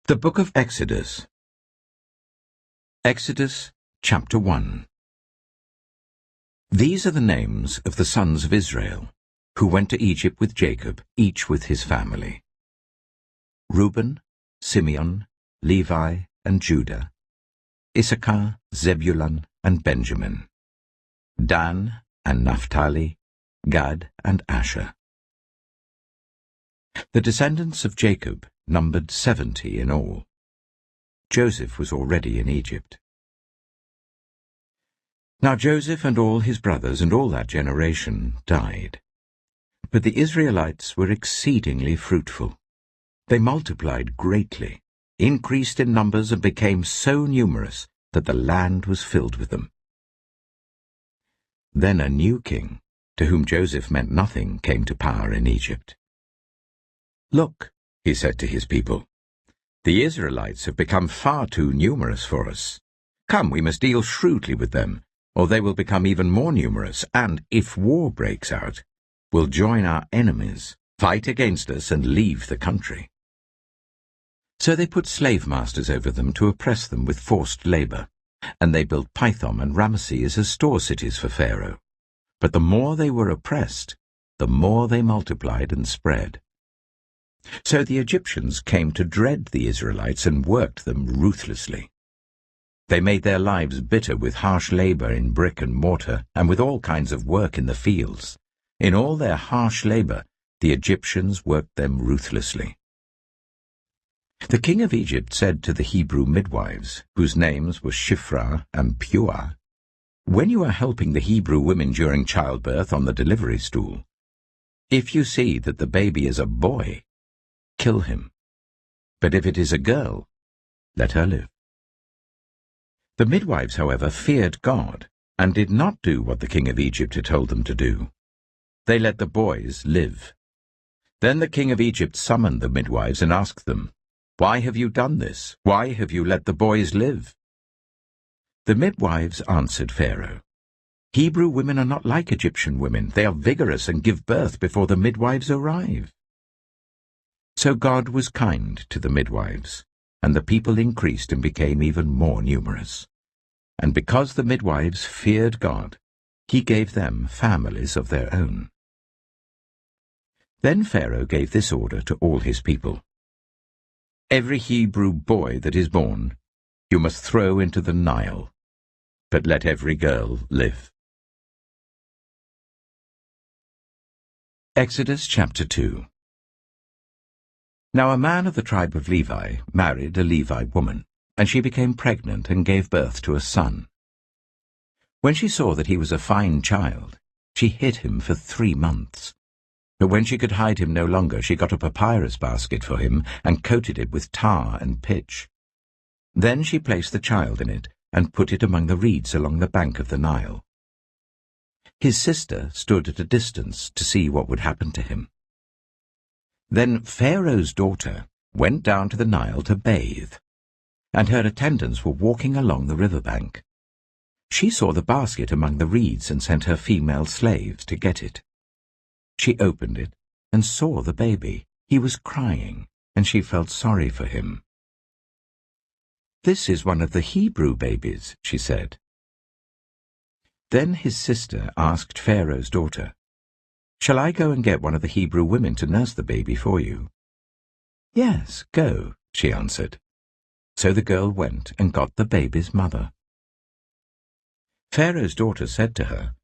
The Book of Exodus. Exodus chapter 1. These are the names of the sons of Israel, who went to Egypt with Jacob, each with his family. Reuben, Simeon, Levi, and Judah, Issachar, Zebulun, and Benjamin, Dan and Naphtali, Gad and Asher. The descendants of Jacob numbered 70 in all. Joseph was already in Egypt. Now Joseph and all his brothers and all that generation died. But the Israelites were exceedingly fruitful. They multiplied greatly, increased in numbers, and became so numerous that the land was filled with them. Then a new king, to whom Joseph meant nothing, came to power in Egypt. "Look," he said to his people, "the Israelites have become far too numerous for us. Come, we must deal shrewdly with them, or they will become even more numerous, and, if war breaks out, will join our enemies, fight against us, and leave the country." So they put slave masters over them to oppress them with forced labor, and they built Pithom and Ramesses as store cities for Pharaoh. But the more they were oppressed, the more they multiplied and spread. So the Egyptians came to dread the Israelites and worked them ruthlessly. They made their lives bitter with harsh labor in brick and mortar and with all kinds of work in the fields. In all their harsh labor, the Egyptians worked them ruthlessly. The king of Egypt said to the Hebrew midwives, whose names were Shiphrah and Puah, "When you are helping the Hebrew women during childbirth on the delivery stool, if you see that the baby is a boy, kill him. But if it is a girl, let her live." The midwives, however, feared God and did not do what the king of Egypt had told them to do. They let the boys live. Then the king of Egypt summoned the midwives and asked them, "Why have you done this? Why have you let the boys live?" The midwives answered Pharaoh, "Hebrew women are not like Egyptian women. They are vigorous and give birth before the midwives arrive." So God was kind to the midwives, and the people increased and became even more numerous. And because the midwives feared God, he gave them families of their own. Then Pharaoh gave this order to all his people: "Every Hebrew boy that is born you must throw into the Nile, but let every girl live." Exodus chapter 2. Now a man of the tribe of Levi married a Levite woman, and she became pregnant and gave birth to a son. When she saw that he was a fine child, she hid him for 3 months. But when she could hide him no longer, she got a papyrus basket for him and coated it with tar and pitch. Then she placed the child in it and put it among the reeds along the bank of the Nile. His sister stood at a distance to see what would happen to him. Then Pharaoh's daughter went down to the Nile to bathe, and her attendants were walking along the riverbank. She saw the basket among the reeds and sent her female slaves to get it. She opened it and saw the baby. He was crying, and she felt sorry for him. "This is one of the Hebrew babies," she said. Then his sister asked Pharaoh's daughter, "Shall I go and get one of the Hebrew women to nurse the baby for you?" "Yes, go," she answered. So the girl went and got the baby's mother. Pharaoh's daughter said to her,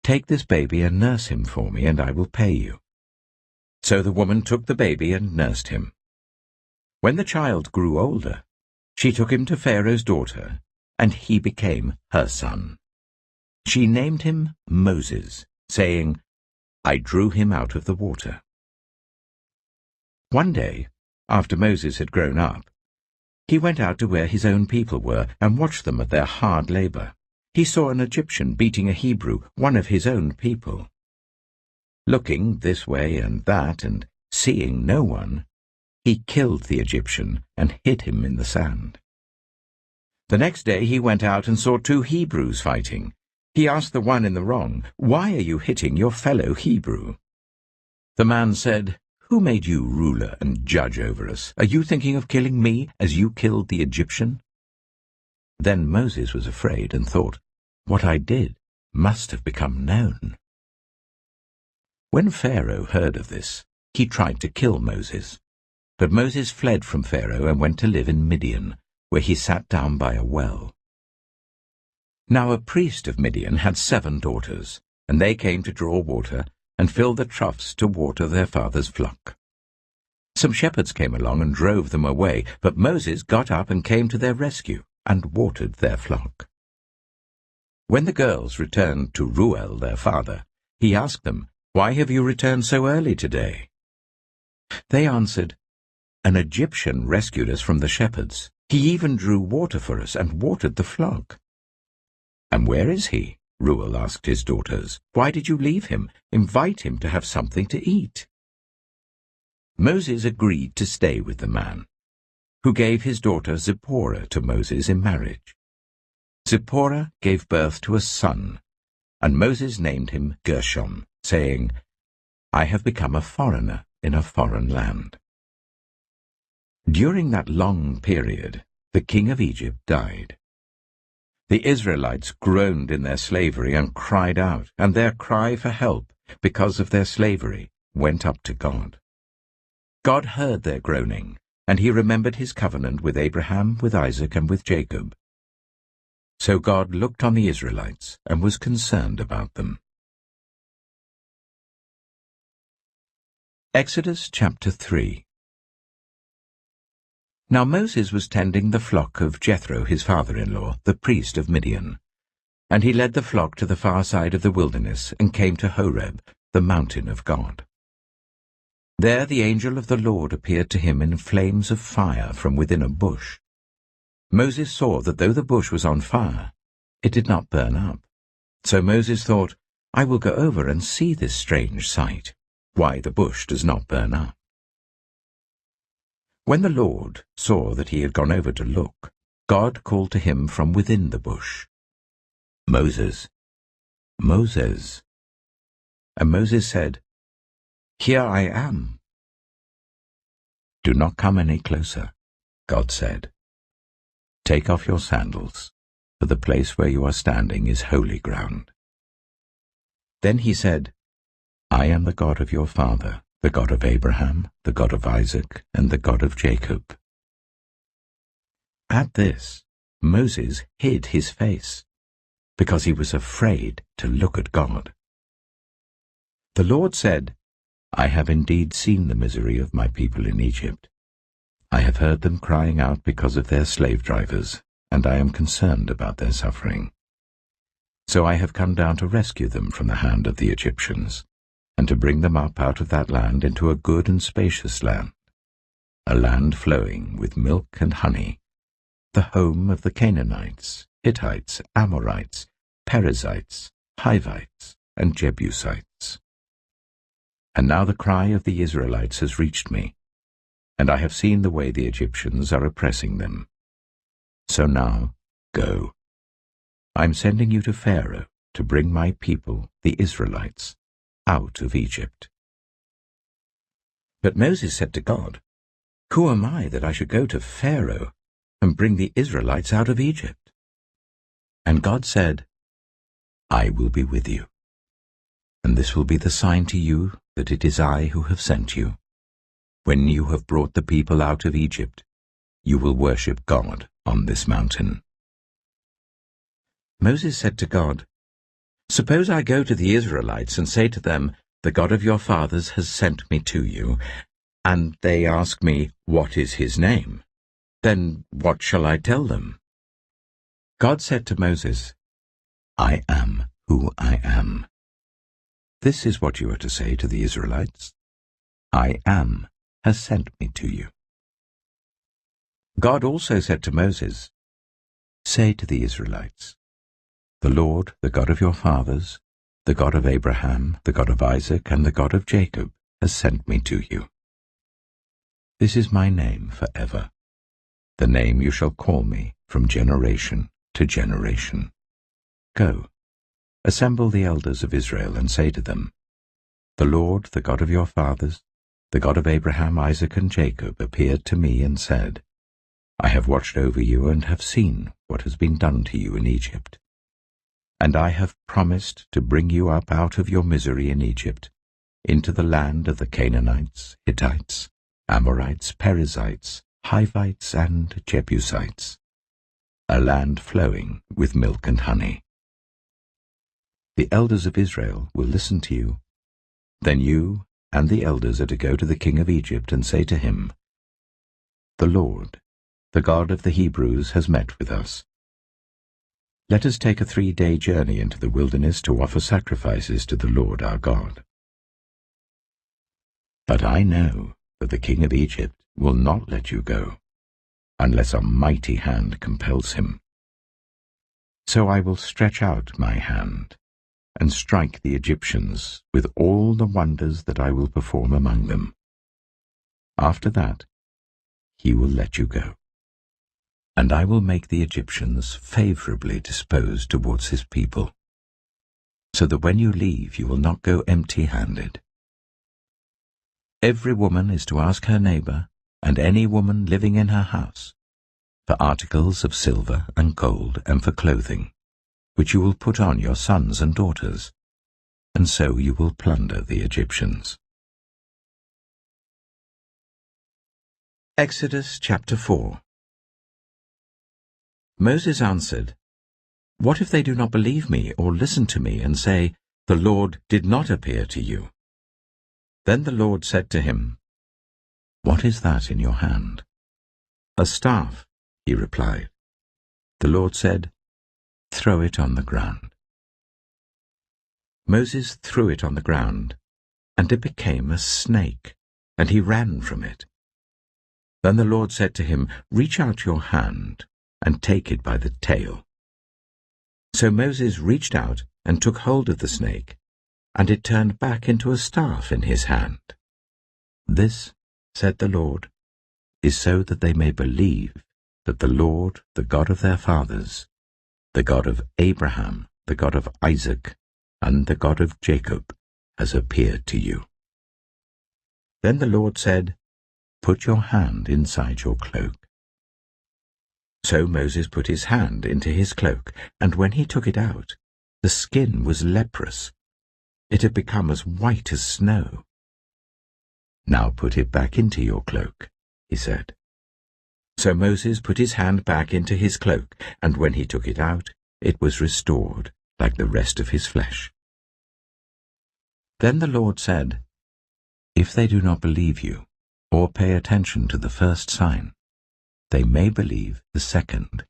"Take this baby and nurse him for me, and I will pay you." So the woman took the baby and nursed him. When the child grew older, she took him to Pharaoh's daughter, and he became her son. She named him Moses, saying, "I drew him out of the water." One day, after Moses had grown up, he went out to where his own people were and watched them at their hard labor. He saw an Egyptian beating a Hebrew, one of his own people. Looking this way and that and seeing no one, he killed the Egyptian and hid him in the sand. The next day he went out and saw 2 Hebrews fighting. He asked the one in the wrong, "Why are you hitting your fellow Hebrew?" The man said, Who made you ruler and judge over us? Are you thinking of killing me as you killed the Egyptian?" Then Moses was afraid and thought, "What I did must have become known." When Pharaoh heard of this, he tried to kill Moses. But Moses fled from Pharaoh and went to live in Midian, where he sat down by a well. Now a priest of Midian had 7 daughters, and they came to draw water and fill the troughs to water their father's flock. Some shepherds came along and drove them away, but Moses got up and came to their rescue and watered their flock. When the girls returned to Reuel their father, he asked them, "Why have you returned so early today?" They answered, "An Egyptian rescued us from the shepherds. He even drew water for us and watered the flock." "And where is he?" Reuel asked his daughters. "Why did you leave him? Invite him to have something to eat." Moses agreed to stay with the man, who gave his daughter Zipporah to Moses in marriage. Zipporah gave birth to a son, and Moses named him Gershom, saying, "I have become a foreigner in a foreign land." During that long period, the king of Egypt died. The Israelites groaned in their slavery and cried out, and their cry for help, because of their slavery, went up to God. God heard their groaning, and he remembered his covenant with Abraham, with Isaac, and with Jacob. So God looked on the Israelites and was concerned about them. Exodus chapter 3. Now Moses was tending the flock of Jethro his father-in-law, the priest of Midian. And he led the flock to the far side of the wilderness and came to Horeb, the mountain of God. There the angel of the Lord appeared to him in flames of fire from within a bush. Moses saw that though the bush was on fire, it did not burn up. So Moses thought, "I will go over and see this strange sight, why the bush does not burn up." When the Lord saw that he had gone over to look, God called to him from within the bush, "Moses, Moses." And Moses said, "Here I am." "Do not come any closer," God said. "Take off your sandals, for the place where you are standing is holy ground." Then he said, "I am the God of your father, the God of Abraham, the God of Isaac, and the God of Jacob." At this, Moses hid his face, because he was afraid to look at God. The Lord said, "I have indeed seen the misery of my people in Egypt. I have heard them crying out because of their slave drivers, and I am concerned about their suffering. So I have come down to rescue them from the hand of the Egyptians, and to bring them up out of that land into a good and spacious land, a land flowing with milk and honey, the home of the Canaanites, Hittites, Amorites, Perizzites, Hivites, and Jebusites. And now the cry of the Israelites has reached me, and I have seen the way the Egyptians are oppressing them. So now, go. I am sending you to Pharaoh to bring my people, the Israelites, out of Egypt." But Moses said to God, "Who am I that I should go to Pharaoh and bring the Israelites out of Egypt?" And God said, "I will be with you, and this will be the sign to you that it is I who have sent you. When you have brought the people out of Egypt, you will worship God on this mountain." Moses said to God, "Suppose I go to the Israelites and say to them, 'The God of your fathers has sent me to you,' and they ask me, 'What is his name?' Then what shall I tell them?" God said to Moses, "I am who I am. This is what you are to say to the Israelites. I am has sent me to you." God also said to Moses, "Say to the Israelites, 'The Lord, the God of your fathers, the God of Abraham, the God of Isaac, and the God of Jacob, has sent me to you. This is my name forever, the name you shall call me from generation to generation. Go, assemble the elders of Israel and say to them, 'The Lord, the God of your fathers, the God of Abraham, Isaac, and Jacob, appeared to me and said, I have watched over you and have seen what has been done to you in Egypt. And I have promised to bring you up out of your misery in Egypt, into the land of the Canaanites, Hittites, Amorites, Perizzites, Hivites, and Jebusites, a land flowing with milk and honey. The elders of Israel will listen to you. Then you and the elders are to go to the king of Egypt and say to him, The Lord, the God of the Hebrews, has met with us. Let us take a 3-day journey into the wilderness to offer sacrifices to the Lord our God. But I know that the king of Egypt will not let you go, unless a mighty hand compels him. So I will stretch out my hand and strike the Egyptians with all the wonders that I will perform among them. After that, he will let you go. And I will make the Egyptians favorably disposed towards his people, so that when you leave you will not go empty-handed. Every woman is to ask her neighbor, and any woman living in her house, for articles of silver and gold and for clothing, which you will put on your sons and daughters, and so you will plunder the Egyptians. Exodus chapter 4. Moses answered, What if they do not believe me or listen to me and say, The Lord did not appear to you? Then the Lord said to him, What is that in your hand? A staff, he replied. The Lord said, Throw it on the ground. Moses threw it on the ground, and it became a snake, and he ran from it. Then the Lord said to him, Reach out your hand and take it by the tail. So Moses reached out and took hold of the snake, and it turned back into a staff in his hand. This, said the Lord, is so that they may believe that the Lord, the God of their fathers, the God of Abraham, the God of Isaac, and the God of Jacob, has appeared to you. Then the Lord said, Put your hand inside your cloak. So Moses put his hand into his cloak, and when he took it out, the skin was leprous. It had become as white as snow. Now put it back into your cloak, he said. So Moses put his hand back into his cloak, and when he took it out, it was restored, like the rest of his flesh. Then the Lord said, If they do not believe you, or pay attention to the first sign, they may believe the second.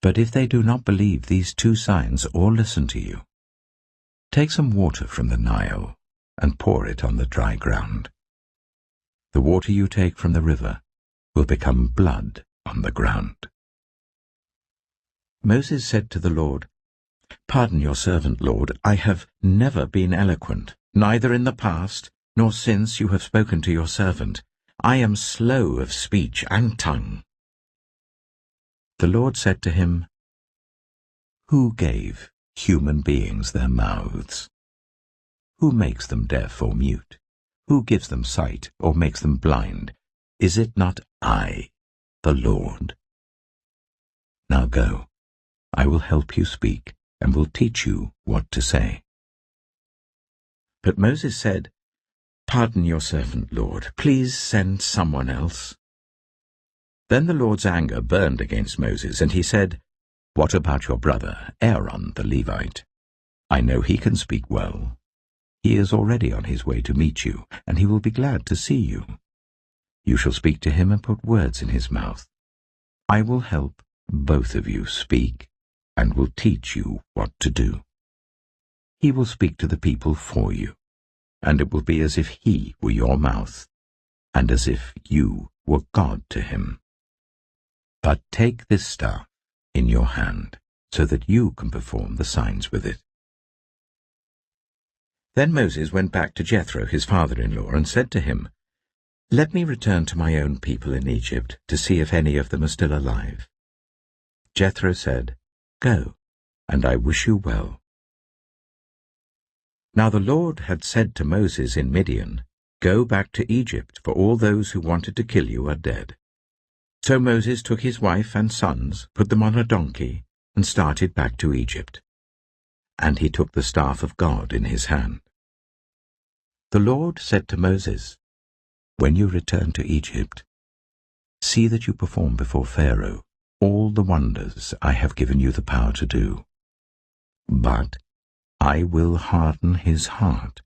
But if they do not believe these 2 signs or listen to you, take some water from the Nile and pour it on the dry ground. The water you take from the river will become blood on the ground. Moses said to the Lord, Pardon your servant, Lord, I have never been eloquent, neither in the past nor since you have spoken to your servant. I am slow of speech and tongue. The Lord said to him, Who gave human beings their mouths? Who makes them deaf or mute? Who gives them sight or makes them blind? Is it not I, the Lord? Now go, I will help you speak, and will teach you what to say. But Moses said, Pardon your servant, Lord. Please send someone else. Then the Lord's anger burned against Moses, and he said, What about your brother, Aaron the Levite? I know he can speak well. He is already on his way to meet you, and he will be glad to see you. You shall speak to him and put words in his mouth. I will help both of you speak, and will teach you what to do. He will speak to the people for you, and it will be as if he were your mouth, and as if you were God to him. But take this staff in your hand, so that you can perform the signs with it. Then Moses went back to Jethro, his father-in-law, and said to him, Let me return to my own people in Egypt, to see if any of them are still alive. Jethro said, Go, and I wish you well. Now the Lord had said to Moses in Midian, Go back to Egypt, for all those who wanted to kill you are dead." So Moses took his wife and sons, put them on a donkey, and started back to Egypt. And he took the staff of God in his hand. The Lord said to Moses, "When you return to Egypt, see that you perform before Pharaoh all the wonders I have given you the power to do. But I will harden his heart,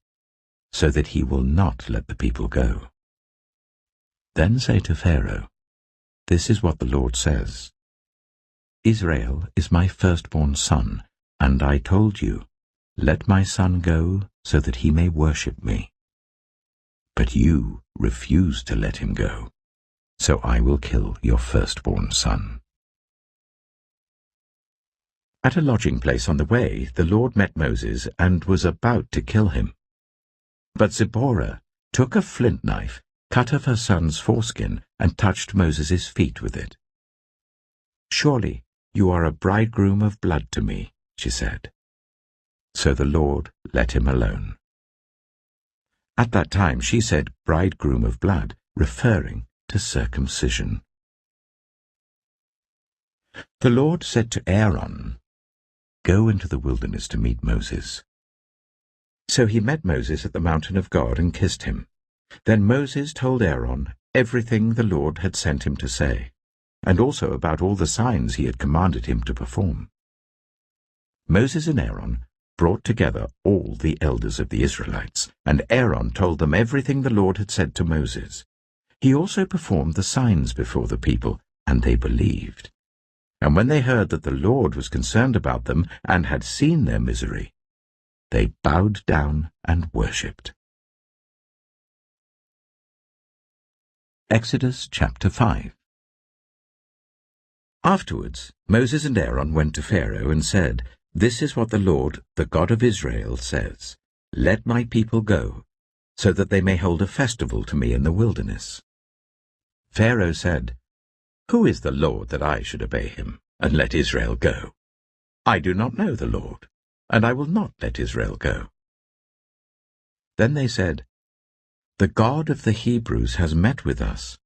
so that he will not let the people go. Then say to Pharaoh, 'This is what the Lord says. Israel is my firstborn son, and I told you, let my son go so that he may worship me. But you refused to let him go, so I will kill your firstborn son.'" At a lodging place on the way, the Lord met Moses and was about to kill him. But Zipporah took a flint knife, cut off her son's foreskin, and touched Moses' feet with it. "Surely you are a bridegroom of blood to me," she said. So the Lord let him alone. At that time she said bridegroom of blood, referring to circumcision. The Lord said to Aaron, "Go into the wilderness to meet Moses." So he met Moses at the mountain of God and kissed him. Then Moses told Aaron everything the Lord had sent him to say, and also about all the signs he had commanded him to perform. Moses and Aaron brought together all the elders of the Israelites, and Aaron told them everything the Lord had said to Moses. He also performed the signs before the people, and they believed. And when they heard that the Lord was concerned about them and had seen their misery, they bowed down and worshipped. Exodus chapter 5. Afterwards, Moses and Aaron went to Pharaoh and said, "This is what the Lord, the God of Israel, says. Let my people go, so that they may hold a festival to me in the wilderness." Pharaoh said, "Who is the Lord that I should obey him, and let Israel go? I do not know the Lord, and I will not let Israel go." Then they said, "The God of the Hebrews has met with us.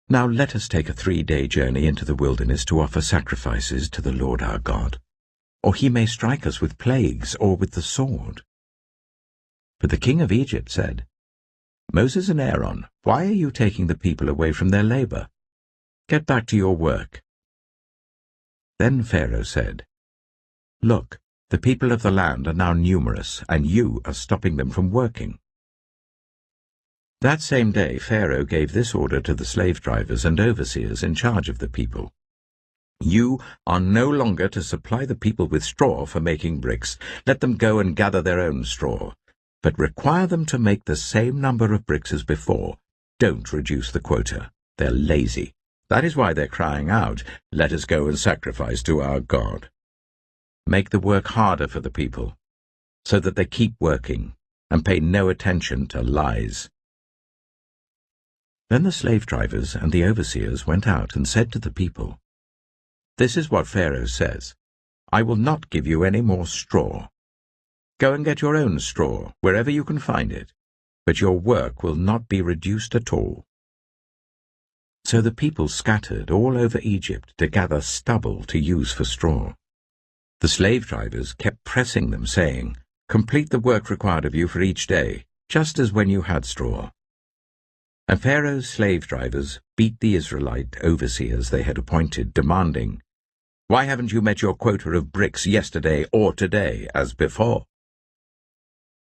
Now let us take a 3-day journey into the wilderness to offer sacrifices to the Lord our God, or he may strike us with plagues or with the sword." But the king of Egypt said, "Moses and Aaron, why are you taking the people away from their labor? Get back to your work." Then Pharaoh said, "Look, the people of the land are now numerous, and you are stopping them from working." That same day Pharaoh gave this order to the slave drivers and overseers in charge of the people: "You are no longer to supply the people with straw for making bricks. Let them go and gather their own straw, but require them to make the same number of bricks as before. Don't reduce the quota. They're lazy. That is why they're crying out, 'Let us go and sacrifice to our God.' Make the work harder for the people, so that they keep working and pay no attention to lies." Then the slave drivers and the overseers went out and said to the people, "This is what Pharaoh says, I will not give you any more straw. Go and get your own straw wherever you can find it, but your work will not be reduced at all." So the people scattered all over Egypt to gather stubble to use for straw. The slave drivers kept pressing them, saying, "Complete the work required of you for each day, just as when you had straw." And Pharaoh's slave drivers beat the Israelite overseers they had appointed, demanding, "Why haven't you met your quota of bricks yesterday or today, as before?"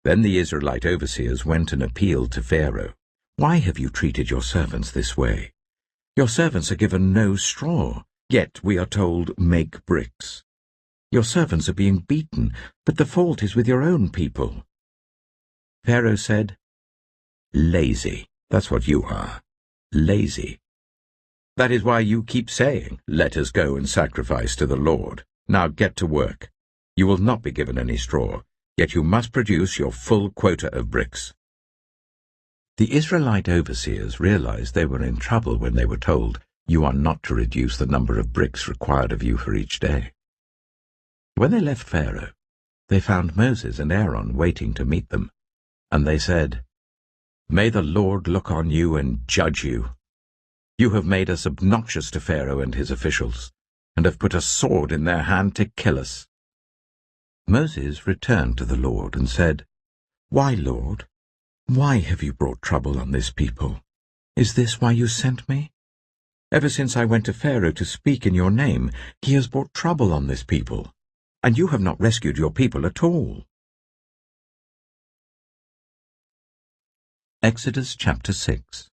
Then the Israelite overseers went and appealed to Pharaoh, "Why have you treated your servants this way? Your servants are given no straw, yet we are told, 'Make bricks.' Your servants are being beaten, but the fault is with your own people." Pharaoh said, "Lazy. That's what you are. Lazy. That is why you keep saying, 'Let us go and sacrifice to the Lord.' Now get to work. You will not be given any straw, yet you must produce your full quota of bricks." The Israelite overseers realized they were in trouble when they were told, "You are not to reduce the number of bricks required of you for each day." When they left Pharaoh, they found Moses and Aaron waiting to meet them, and they said, May the Lord look on you and judge you. You have made us obnoxious to Pharaoh and his officials, and have put a sword in their hand to kill us." Moses returned to the Lord and said, "Why, Lord? Why have you brought trouble on this people? Is this why you sent me? Ever since I went to Pharaoh to speak in your name, he has brought trouble on this people, and you have not rescued your people at all." Exodus chapter 6.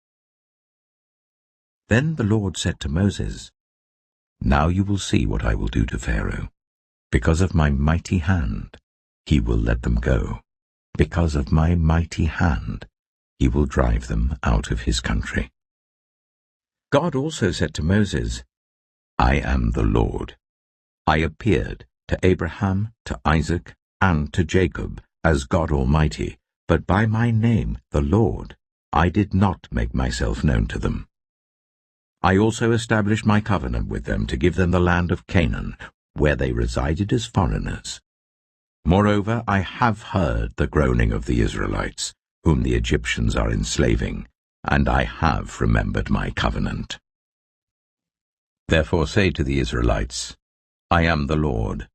Then the Lord said to Moses, "Now you will see what I will do to Pharaoh. Because of my mighty hand, he will let them go. Because of my mighty hand, he will drive them out of his country." God also said to Moses, "I am the Lord. I appeared to Abraham, to Isaac, and to Jacob as God Almighty, but by my name, the Lord, I did not make myself known to them. I also established my covenant with them to give them the land of Canaan, where they resided as foreigners. Moreover, I have heard the groaning of the Israelites, whom the Egyptians are enslaving, and I have remembered my covenant. Therefore say to the Israelites, I am the Lord,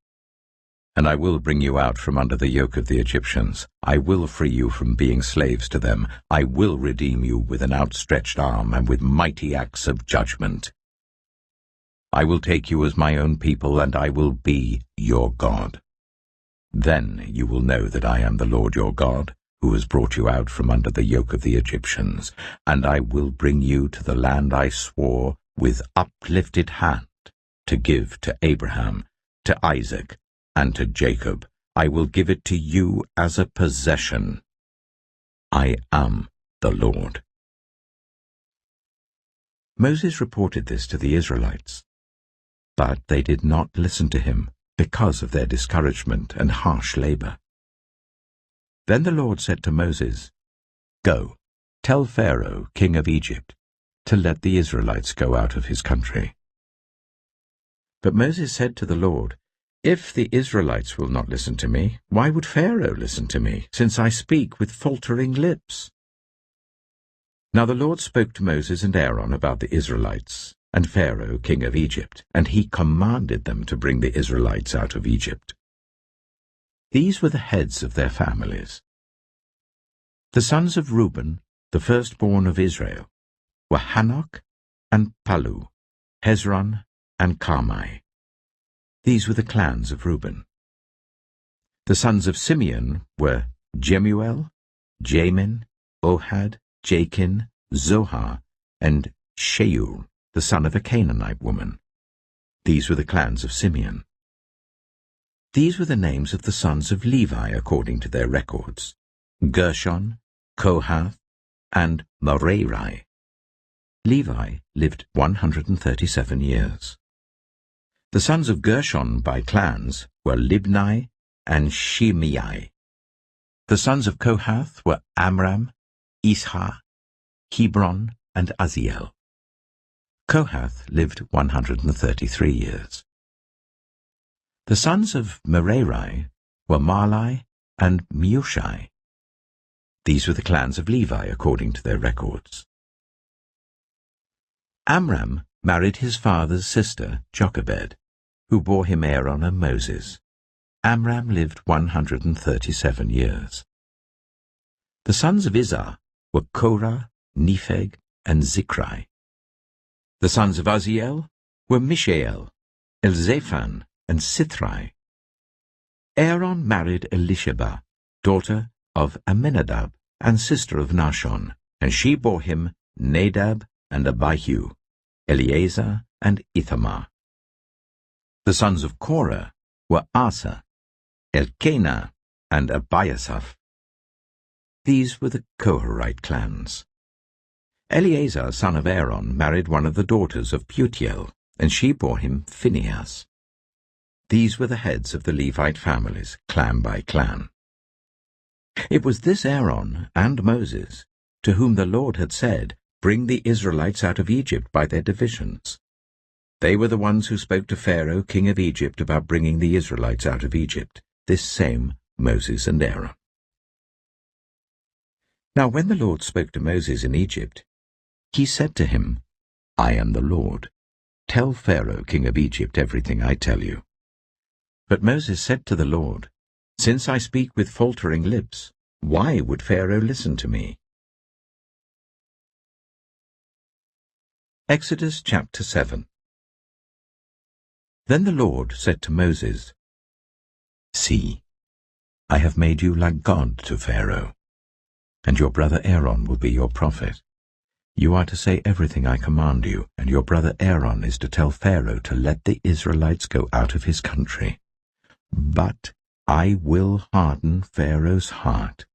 and I will bring you out from under the yoke of the Egyptians. I will free you from being slaves to them. I will redeem you with an outstretched arm and with mighty acts of judgment. I will take you as my own people, and I will be your God. Then you will know that I am the Lord your God, who has brought you out from under the yoke of the Egyptians, and I will bring you to the land I swore with uplifted hand to give to Abraham, to Isaac, and to Jacob. I will give it to you as a possession. I am the Lord." Moses reported this to the Israelites, but they did not listen to him because of their discouragement and harsh labor. Then the Lord said to Moses, "Go, tell Pharaoh, king of Egypt, to let the Israelites go out of his country." But Moses said to the Lord, "If the Israelites will not listen to me, why would Pharaoh listen to me, since I speak with faltering lips?" Now the Lord spoke to Moses and Aaron about the Israelites and Pharaoh, king of Egypt, and he commanded them to bring the Israelites out of Egypt. These were the heads of their families. The sons of Reuben, the firstborn of Israel, were Hanok and Palu, Hezron and Carmi. These were the clans of Reuben. The sons of Simeon were Jemuel, Jamin, Ohad, Jachin, Zohar, and Sheuel, the son of a Canaanite woman. These were the clans of Simeon. These were the names of the sons of Levi according to their records: Gershon, Kohath, and Merari. Levi lived 137 years. The sons of Gershon by clans were Libni and Shimei. The sons of Kohath were Amram, Ishar, Hebron, and Aziel. Kohath lived 133 years. The sons of Merari were Mahli and Mushi. These were the clans of Levi according to their records. Amram married his father's sister, Jochebed, who bore him Aaron and Moses. Amram lived 137 years. The sons of Izhar were Korah, Nepheg, and Zikri. The sons of Aziel were Mishael, Elzaphan, and Sithri. Aaron married Elisheba, daughter of Amminadab and sister of Nahshon, and she bore him Nadab and Abihu, Eleazar and Ithamar. The sons of Korah were Asa, Elkanah, and Abiasaph. These were the Kohathite clans. Eleazar, son of Aaron, married one of the daughters of Putiel, and she bore him Phinehas. These were the heads of the Levite families, clan by clan. It was this Aaron and Moses to whom the Lord had said, "Bring the Israelites out of Egypt by their divisions." They were the ones who spoke to Pharaoh, king of Egypt, about bringing the Israelites out of Egypt, this same Moses and Aaron. Now when the Lord spoke to Moses in Egypt, he said to him, I am the Lord. Tell Pharaoh, king of Egypt, everything I tell you. But Moses said to the Lord, Since I speak with faltering lips, why would Pharaoh listen to me? Exodus chapter 7. Then the Lord said to Moses, See, I have made you like God to Pharaoh, and your brother Aaron will be your prophet. You are to say everything I command you, and your brother Aaron is to tell Pharaoh to let the Israelites go out of his country. But I will harden Pharaoh's heart,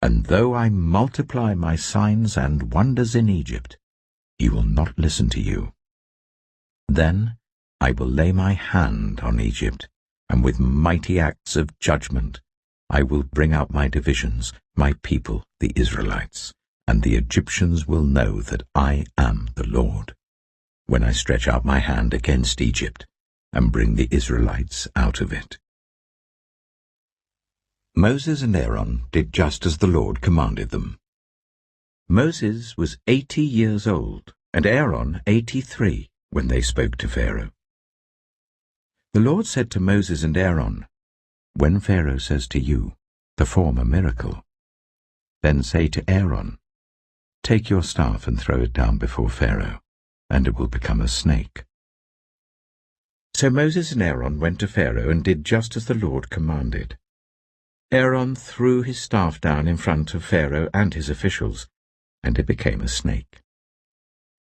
and though I multiply my signs and wonders in Egypt, he will not listen to you. Then I will lay my hand on Egypt, and with mighty acts of judgment I will bring out my divisions, my people, the Israelites, and the Egyptians will know that I am the Lord, when I stretch out my hand against Egypt and bring the Israelites out of it. Moses and Aaron did just as the Lord commanded them. Moses was 80 years old, and Aaron 83, when they spoke to Pharaoh. The Lord said to Moses and Aaron, When Pharaoh says to you, Perform a miracle, then say to Aaron, Take your staff and throw it down before Pharaoh, and it will become a snake. So Moses and Aaron went to Pharaoh and did just as the Lord commanded. Aaron threw his staff down in front of Pharaoh and his officials, and it became a snake.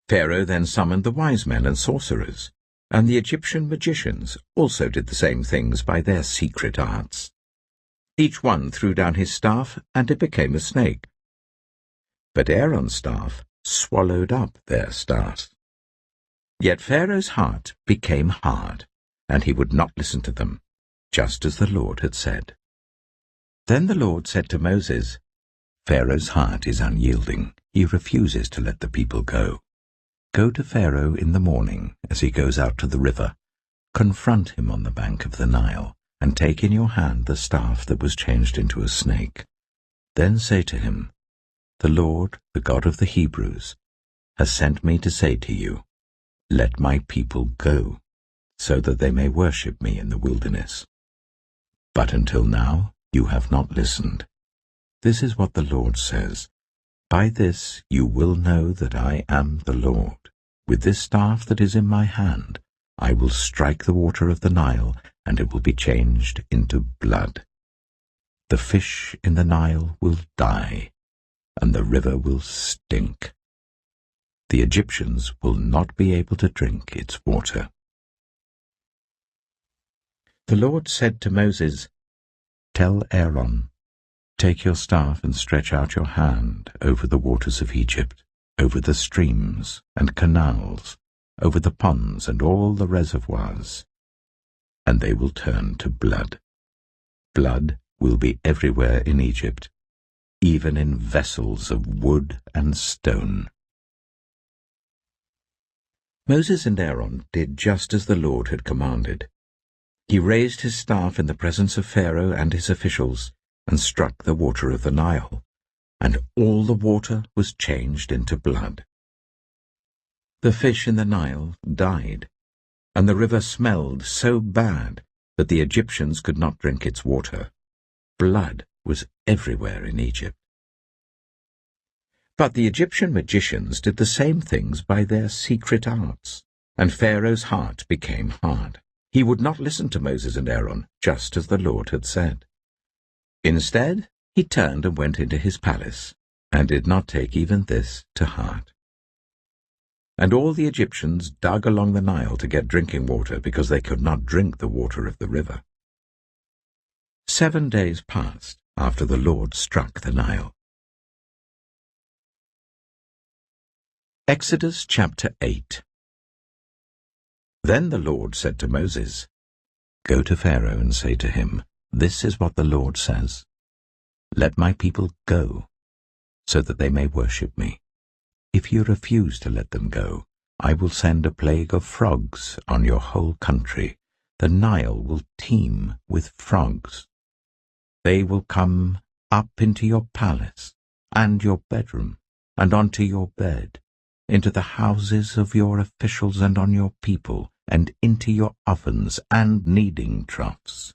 Pharaoh then summoned the wise men and sorcerers, and the Egyptian magicians also did the same things by their secret arts. Each one threw down his staff, and it became a snake. But Aaron's staff swallowed up their staffs. Yet Pharaoh's heart became hard, and he would not listen to them, just as the Lord had said. Then the Lord said to Moses, Pharaoh's heart is unyielding. He refuses to let the people go. Go to Pharaoh in the morning as he goes out to the river. Confront him on the bank of the Nile, and take in your hand the staff that was changed into a snake. Then say to him, The Lord, the God of the Hebrews, has sent me to say to you, Let my people go, so that they may worship me in the wilderness. But until now you have not listened. This is what the Lord says, By this you will know that I am the Lord. With this staff that is in my hand, I will strike the water of the Nile, and it will be changed into blood. The fish in the Nile will die, and the river will stink. The Egyptians will not be able to drink its water. The Lord said to Moses, Tell Aaron, Take your staff and stretch out your hand over the waters of Egypt, over the streams and canals, over the ponds and all the reservoirs, and they will turn to blood. Blood will be everywhere in Egypt, even in vessels of wood and stone. Moses and Aaron did just as the Lord had commanded. He raised his staff in the presence of Pharaoh and his officials, and struck the water of the Nile, and all the water was changed into blood. The fish in the Nile died, and the river smelled so bad that the Egyptians could not drink its water. Blood was everywhere in Egypt. But the Egyptian magicians did the same things by their secret arts, and Pharaoh's heart became hard. He would not listen to Moses and Aaron, just as the Lord had said. Instead, he turned and went into his palace, and did not take even this to heart. And all the Egyptians dug along the Nile to get drinking water, because they could not drink the water of the river. 7 days passed after the Lord struck the Nile. Exodus chapter 8. Then the Lord said to Moses, Go to Pharaoh and say to him, This is what the Lord says. Let my people go, so that they may worship me. If you refuse to let them go, I will send a plague of frogs on your whole country. The Nile will teem with frogs. They will come up into your palace, and your bedroom, and onto your bed, into the houses of your officials and on your people, and into your ovens and kneading troughs.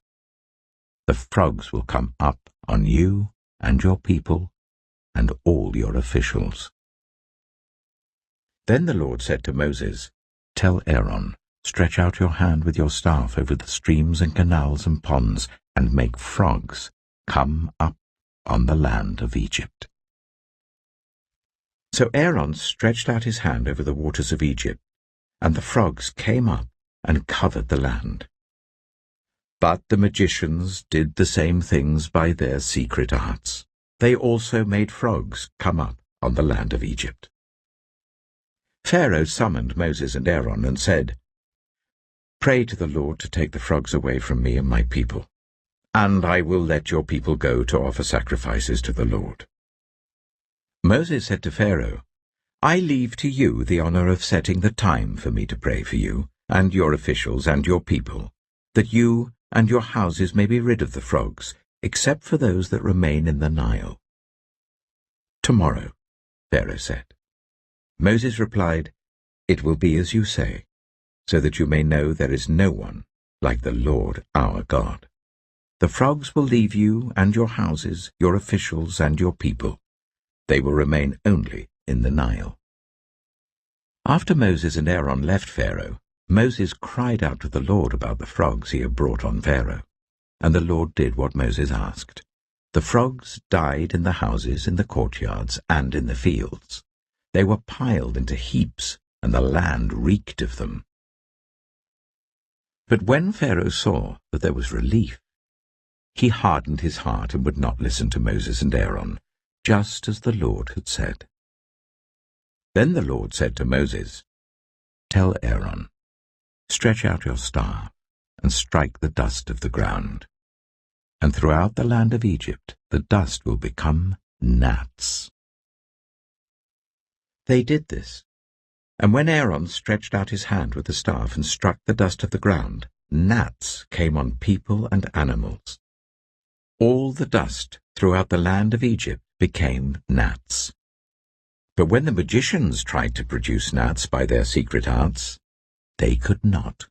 The frogs will come up on you and your people and all your officials. Then the Lord said to Moses, "Tell Aaron, stretch out your hand with your staff over the streams and canals and ponds, and make frogs come up on the land of Egypt." So Aaron stretched out his hand over the waters of Egypt, and the frogs came up and covered the land. But the magicians did the same things by their secret arts. They also made frogs come up on the land of Egypt. Pharaoh summoned Moses and Aaron and said, "Pray to the Lord to take the frogs away from me and my people, and I will let your people go to offer sacrifices to the Lord." Moses said to Pharaoh, "I leave to you the honor of setting the time for me to pray for you and your officials and your people, that you and your houses may be rid of the frogs, except for those that remain in the Nile." "Tomorrow," Pharaoh said. Moses replied, "It will be as you say, so that you may know there is no one like the Lord our God. The frogs will leave you and your houses, your officials and your people. They will remain only in the Nile." After Moses and Aaron left Pharaoh, Moses cried out to the Lord about the frogs he had brought on Pharaoh, and the Lord did what Moses asked. The frogs died in the houses, in the courtyards, and in the fields. They were piled into heaps, and the land reeked of them. But when Pharaoh saw that there was relief, he hardened his heart and would not listen to Moses and Aaron, just as the Lord had said. Then the Lord said to Moses, "Tell Aaron, stretch out your staff and strike the dust of the ground, and throughout the land of Egypt the dust will become gnats." They did this, and when Aaron stretched out his hand with the staff and struck the dust of the ground, gnats came on people and animals. All the dust throughout the land of Egypt became gnats. But when the magicians tried to produce gnats by their secret arts, they could not.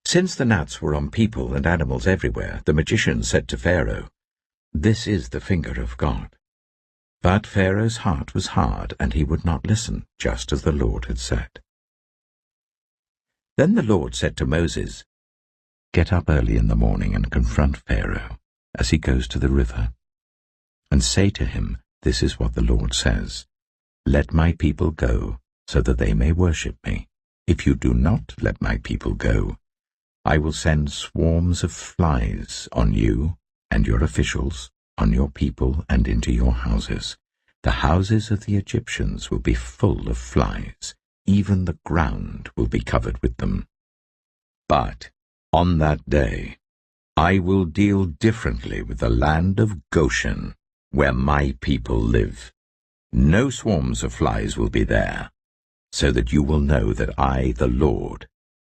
Since the gnats were on people and animals everywhere, the magicians said to Pharaoh, "This is the finger of God." But Pharaoh's heart was hard, and he would not listen, just as the Lord had said. Then the Lord said to Moses, "Get up early in the morning and confront Pharaoh as he goes to the river, and say to him, 'This is what the Lord says. Let my people go, so that they may worship me. If you do not let my people go, I will send swarms of flies on you and your officials, on your people and into your houses. The houses of the Egyptians will be full of flies. Even the ground will be covered with them. But on that day I will deal differently with the land of Goshen, where my people live. No swarms of flies will be there, so that you will know that I, the Lord,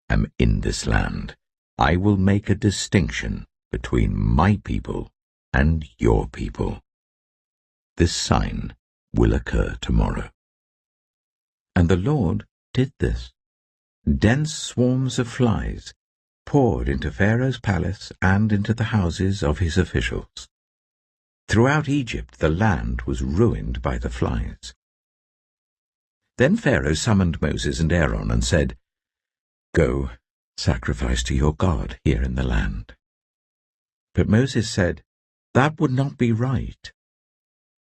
am in this land. I will make a distinction between my people and your people. This sign will occur tomorrow." And the Lord did this. Dense swarms of flies poured into Pharaoh's palace and into the houses of his officials. Throughout Egypt the land was ruined by the flies. Then Pharaoh summoned Moses and Aaron and said, "Go, sacrifice to your God here in the land." But Moses said, "That would not be right.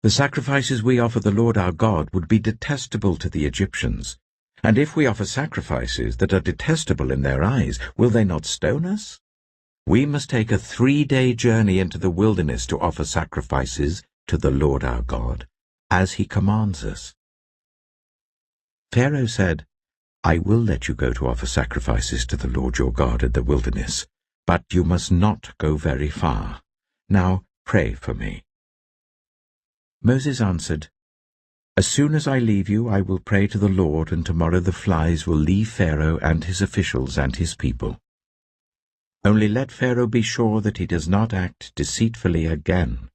The sacrifices we offer the Lord our God would be detestable to the Egyptians, and if we offer sacrifices that are detestable in their eyes, will they not stone us? We must take a 3-day journey into the wilderness to offer sacrifices to the Lord our God, as he commands us." Pharaoh said, "I will let you go to offer sacrifices to the Lord your God in the wilderness, but you must not go very far. Now pray for me." Moses answered, "As soon as I leave you, I will pray to the Lord, and tomorrow the flies will leave Pharaoh and his officials and his people. Only let Pharaoh be sure that he does not act deceitfully again,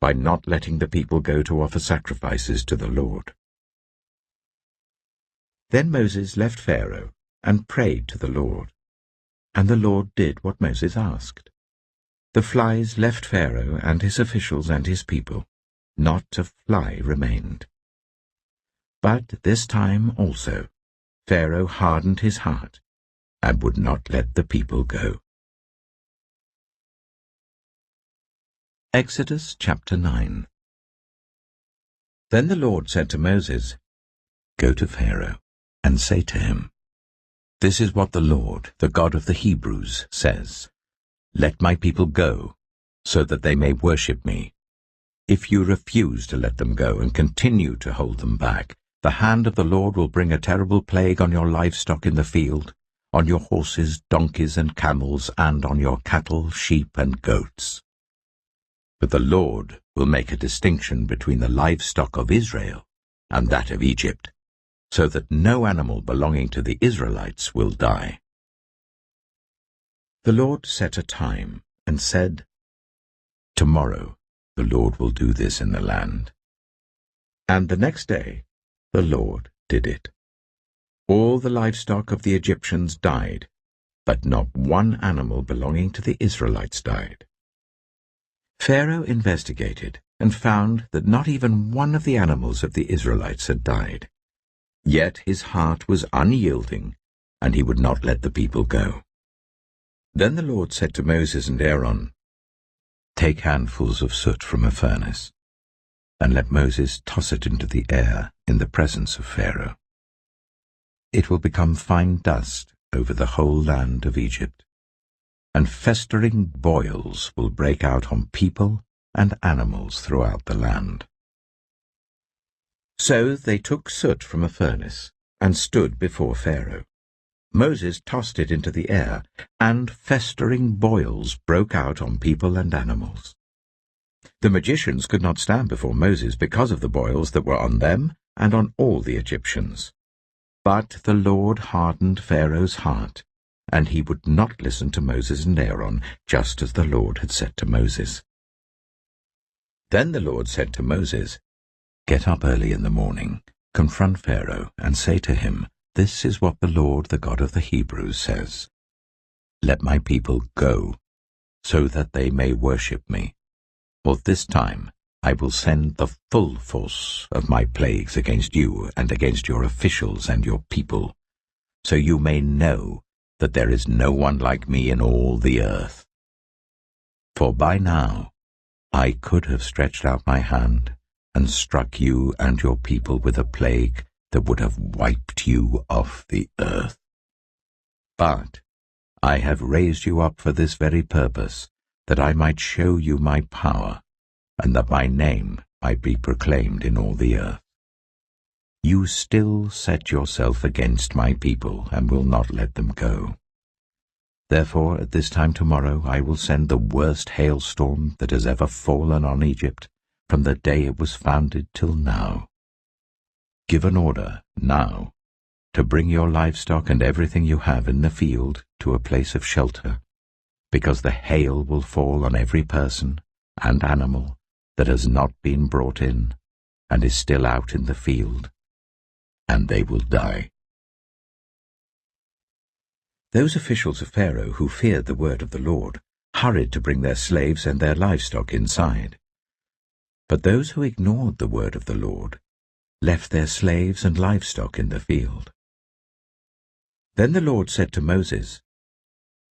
by not letting the people go to offer sacrifices to the Lord. Then Moses left Pharaoh and prayed to the Lord, and the Lord did what Moses asked. The flies left Pharaoh and his officials and his people. Not a fly remained. But this time also Pharaoh hardened his heart and would not let the people go. Exodus chapter 9. Then the Lord said to Moses, "Go to Pharaoh and say to him, 'This is what the Lord, the God of the Hebrews, says. Let my people go, so that they may worship me. If you refuse to let them go and continue to hold them back, the hand of the Lord will bring a terrible plague on your livestock in the field, on your horses, donkeys, and camels, and on your cattle, sheep, and goats. But the Lord will make a distinction between the livestock of Israel and that of Egypt, so that no animal belonging to the Israelites will die.'" The Lord set a time and said, "Tomorrow the Lord will do this in the land." And the next day the Lord did it. All the livestock of the Egyptians died, but not one animal belonging to the Israelites died. Pharaoh investigated and found that not even one of the animals of the Israelites had died. Yet his heart was unyielding, and he would not let the people go. Then the Lord said to Moses and Aaron, "Take handfuls of soot from a furnace, and let Moses toss it into the air in the presence of Pharaoh. It will become fine dust over the whole land of Egypt, and festering boils will break out on people and animals throughout the land." So they took soot from a furnace and stood before Pharaoh. Moses tossed it into the air, and festering boils broke out on people and animals. The magicians could not stand before Moses because of the boils that were on them and on all the Egyptians. But the Lord hardened Pharaoh's heart, and he would not listen to Moses and Aaron, just as the Lord had said to Moses. Then the Lord said to Moses, "Get up early in the morning, confront Pharaoh, and say to him, 'This is what the Lord, the God of the Hebrews, says. Let my people go, so that they may worship me. For this time I will send the full force of my plagues against you and against your officials and your people, so you may know that there is no one like me in all the earth. For by now I could have stretched out my hand and struck you and your people with a plague that would have wiped you off the earth. But I have raised you up for this very purpose, that I might show you my power, and that my name might be proclaimed in all the earth. You still set yourself against my people, and will not let them go. Therefore at this time tomorrow I will send the worst hailstorm that has ever fallen on Egypt, from the day it was founded till now. Give an order, now, to bring your livestock and everything you have in the field to a place of shelter, because the hail will fall on every person and animal that has not been brought in and is still out in the field, and they will die." Those officials of Pharaoh who feared the word of the Lord hurried to bring their slaves and their livestock inside. But those who ignored the word of the Lord left their slaves and livestock in the field. Then the Lord said to Moses,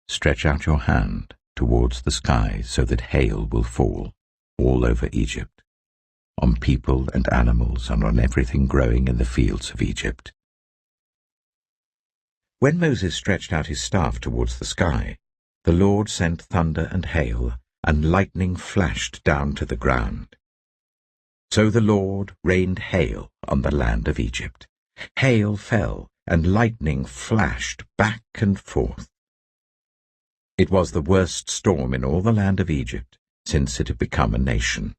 "Stretch out your hand towards the sky so that hail will fall all over Egypt, on people and animals and on everything growing in the fields of Egypt." When Moses stretched out his staff towards the sky, the Lord sent thunder and hail, and lightning flashed down to the ground. So the Lord rained hail on the land of Egypt. Hail fell, and lightning flashed back and forth. It was the worst storm in all the land of Egypt since it had become a nation.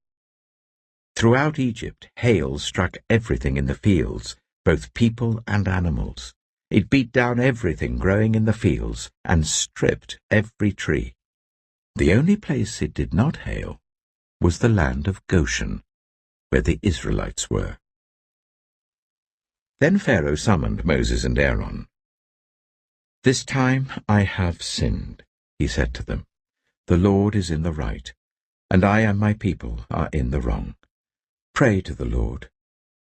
Throughout Egypt, hail struck everything in the fields, both people and animals. It beat down everything growing in the fields and stripped every tree. The only place it did not hail was the land of Goshen, where the Israelites were. Then Pharaoh summoned Moses and Aaron. "This time I have sinned," he said to them. "The Lord is in the right, and I and my people are in the wrong. Pray to the Lord,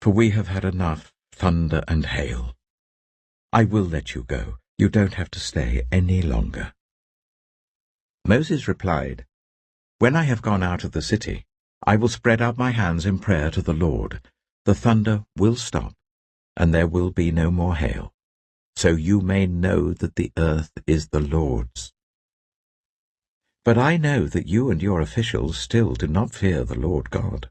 for we have had enough thunder and hail. I will let you go. You don't have to stay any longer." Moses replied, "When I have gone out of the city, I will spread out my hands in prayer to the Lord. The thunder will stop, and there will be no more hail, so you may know that the earth is the Lord's. But I know that you and your officials still do not fear the Lord God."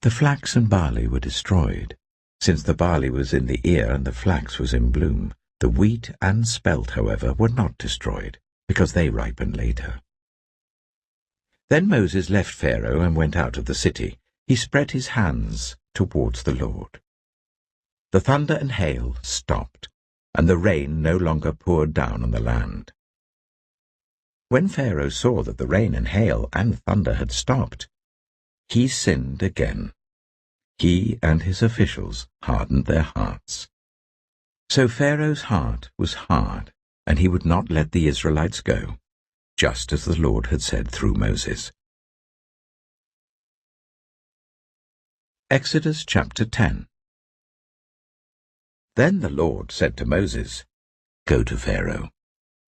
The flax and barley were destroyed, since the barley was in the ear and the flax was in bloom. The wheat and spelt, however, were not destroyed, because they ripened later. Then Moses left Pharaoh and went out of the city. He spread his hands towards the Lord. The thunder and hail stopped, and the rain no longer poured down on the land. When Pharaoh saw that the rain and hail and thunder had stopped, he sinned again. He and his officials hardened their hearts. So Pharaoh's heart was hard, and he would not let the Israelites go, just as the Lord had said through Moses. Exodus chapter 10. Then the Lord said to Moses, "Go to Pharaoh,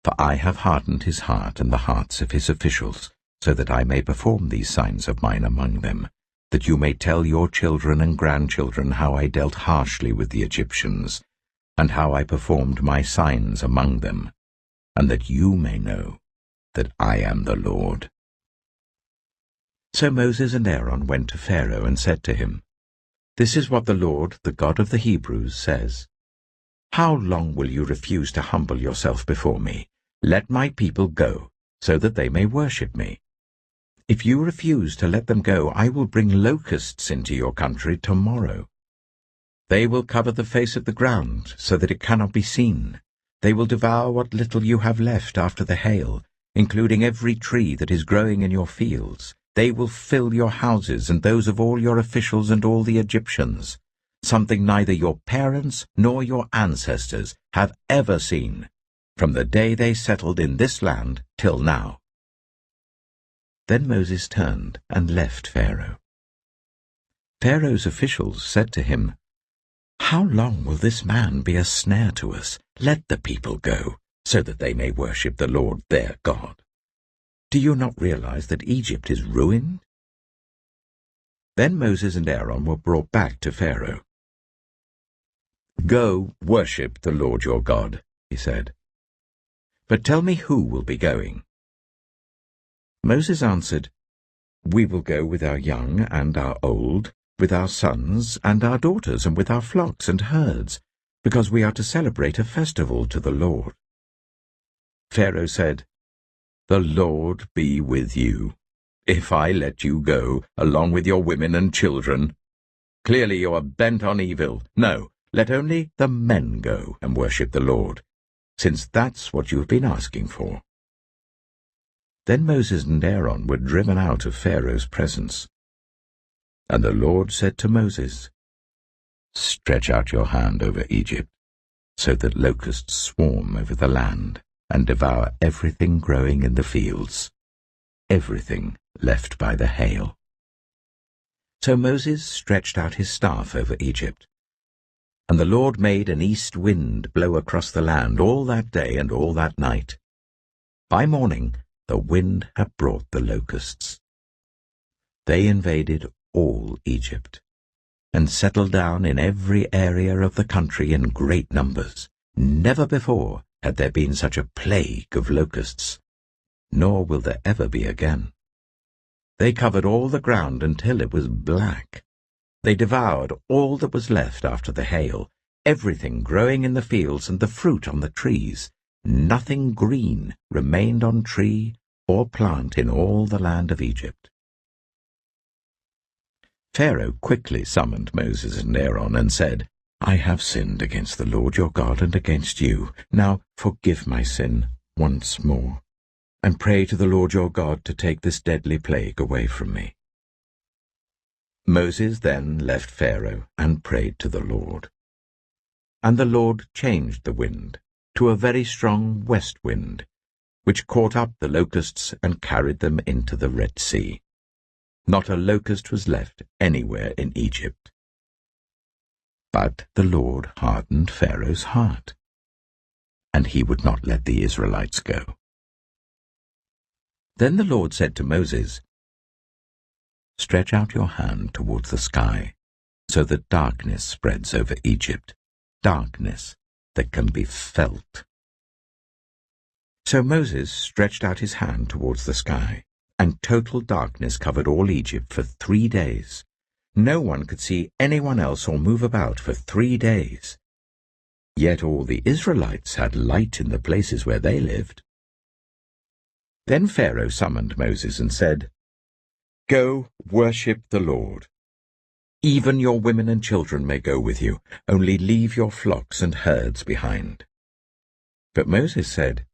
for I have hardened his heart and the hearts of his officials, so that I may perform these signs of mine among them, that you may tell your children and grandchildren how I dealt harshly with the Egyptians, and how I performed my signs among them, and that you may know that I am the Lord." So Moses and Aaron went to Pharaoh and said to him, "This is what the Lord, the God of the Hebrews, says. How long will you refuse to humble yourself before me? Let my people go, so that they may worship me. If you refuse to let them go, I will bring locusts into your country tomorrow. They will cover the face of the ground, so that it cannot be seen. They will devour what little you have left after the hail, including every tree that is growing in your fields. They will fill your houses and those of all your officials and all the Egyptians, something neither your parents nor your ancestors have ever seen, from the day they settled in this land till now." Then Moses turned and left Pharaoh. Pharaoh's officials said to him, "How long will this man be a snare to us? Let the people go, so that they may worship the Lord their God. Do you not realize that Egypt is ruined?" Then Moses and Aaron were brought back to Pharaoh. "Go, worship the Lord your God," he said. "But tell me who will be going." Moses answered, "We will go with our young and our old, with our sons and our daughters, and with our flocks and herds, because we are to celebrate a festival to the Lord." Pharaoh said, "The Lord be with you, if I let you go, along with your women and children. Clearly you are bent on evil. No, let only the men go and worship the Lord, since that's what you have been asking for." Then Moses and Aaron were driven out of Pharaoh's presence. And the Lord said to Moses, "Stretch out your hand over Egypt, so that locusts swarm over the land and devour everything growing in the fields, everything left by the hail." So Moses stretched out his staff over Egypt, and the Lord made an east wind blow across the land all that day and all that night. By morning the wind had brought the locusts. They invaded all Egypt, and settled down in every area of the country in great numbers. Never before had there been such a plague of locusts, nor will there ever be again. They covered all the ground until it was black. They devoured all that was left after the hail, everything growing in the fields and the fruit on the trees. Nothing green remained on tree or plant in all the land of Egypt. Pharaoh quickly summoned Moses and Aaron and said, "I have sinned against the Lord your God and against you. Now forgive my sin once more, and pray to the Lord your God to take this deadly plague away from me." Moses then left Pharaoh and prayed to the Lord. And the Lord changed the wind to a very strong west wind, which caught up the locusts and carried them into the Red Sea. Not a locust was left anywhere in Egypt. But the Lord hardened Pharaoh's heart, and he would not let the Israelites go. Then the Lord said to Moses, "Stretch out your hand towards the sky, so that darkness spreads over Egypt, darkness that can be felt." So Moses stretched out his hand towards the sky, and total darkness covered all Egypt for 3 days. No one could see anyone else or move about for 3 days. Yet all the Israelites had light in the places where they lived. Then Pharaoh summoned Moses and said, "Go, worship the Lord. Even your women and children may go with you, only leave your flocks and herds behind." But Moses said,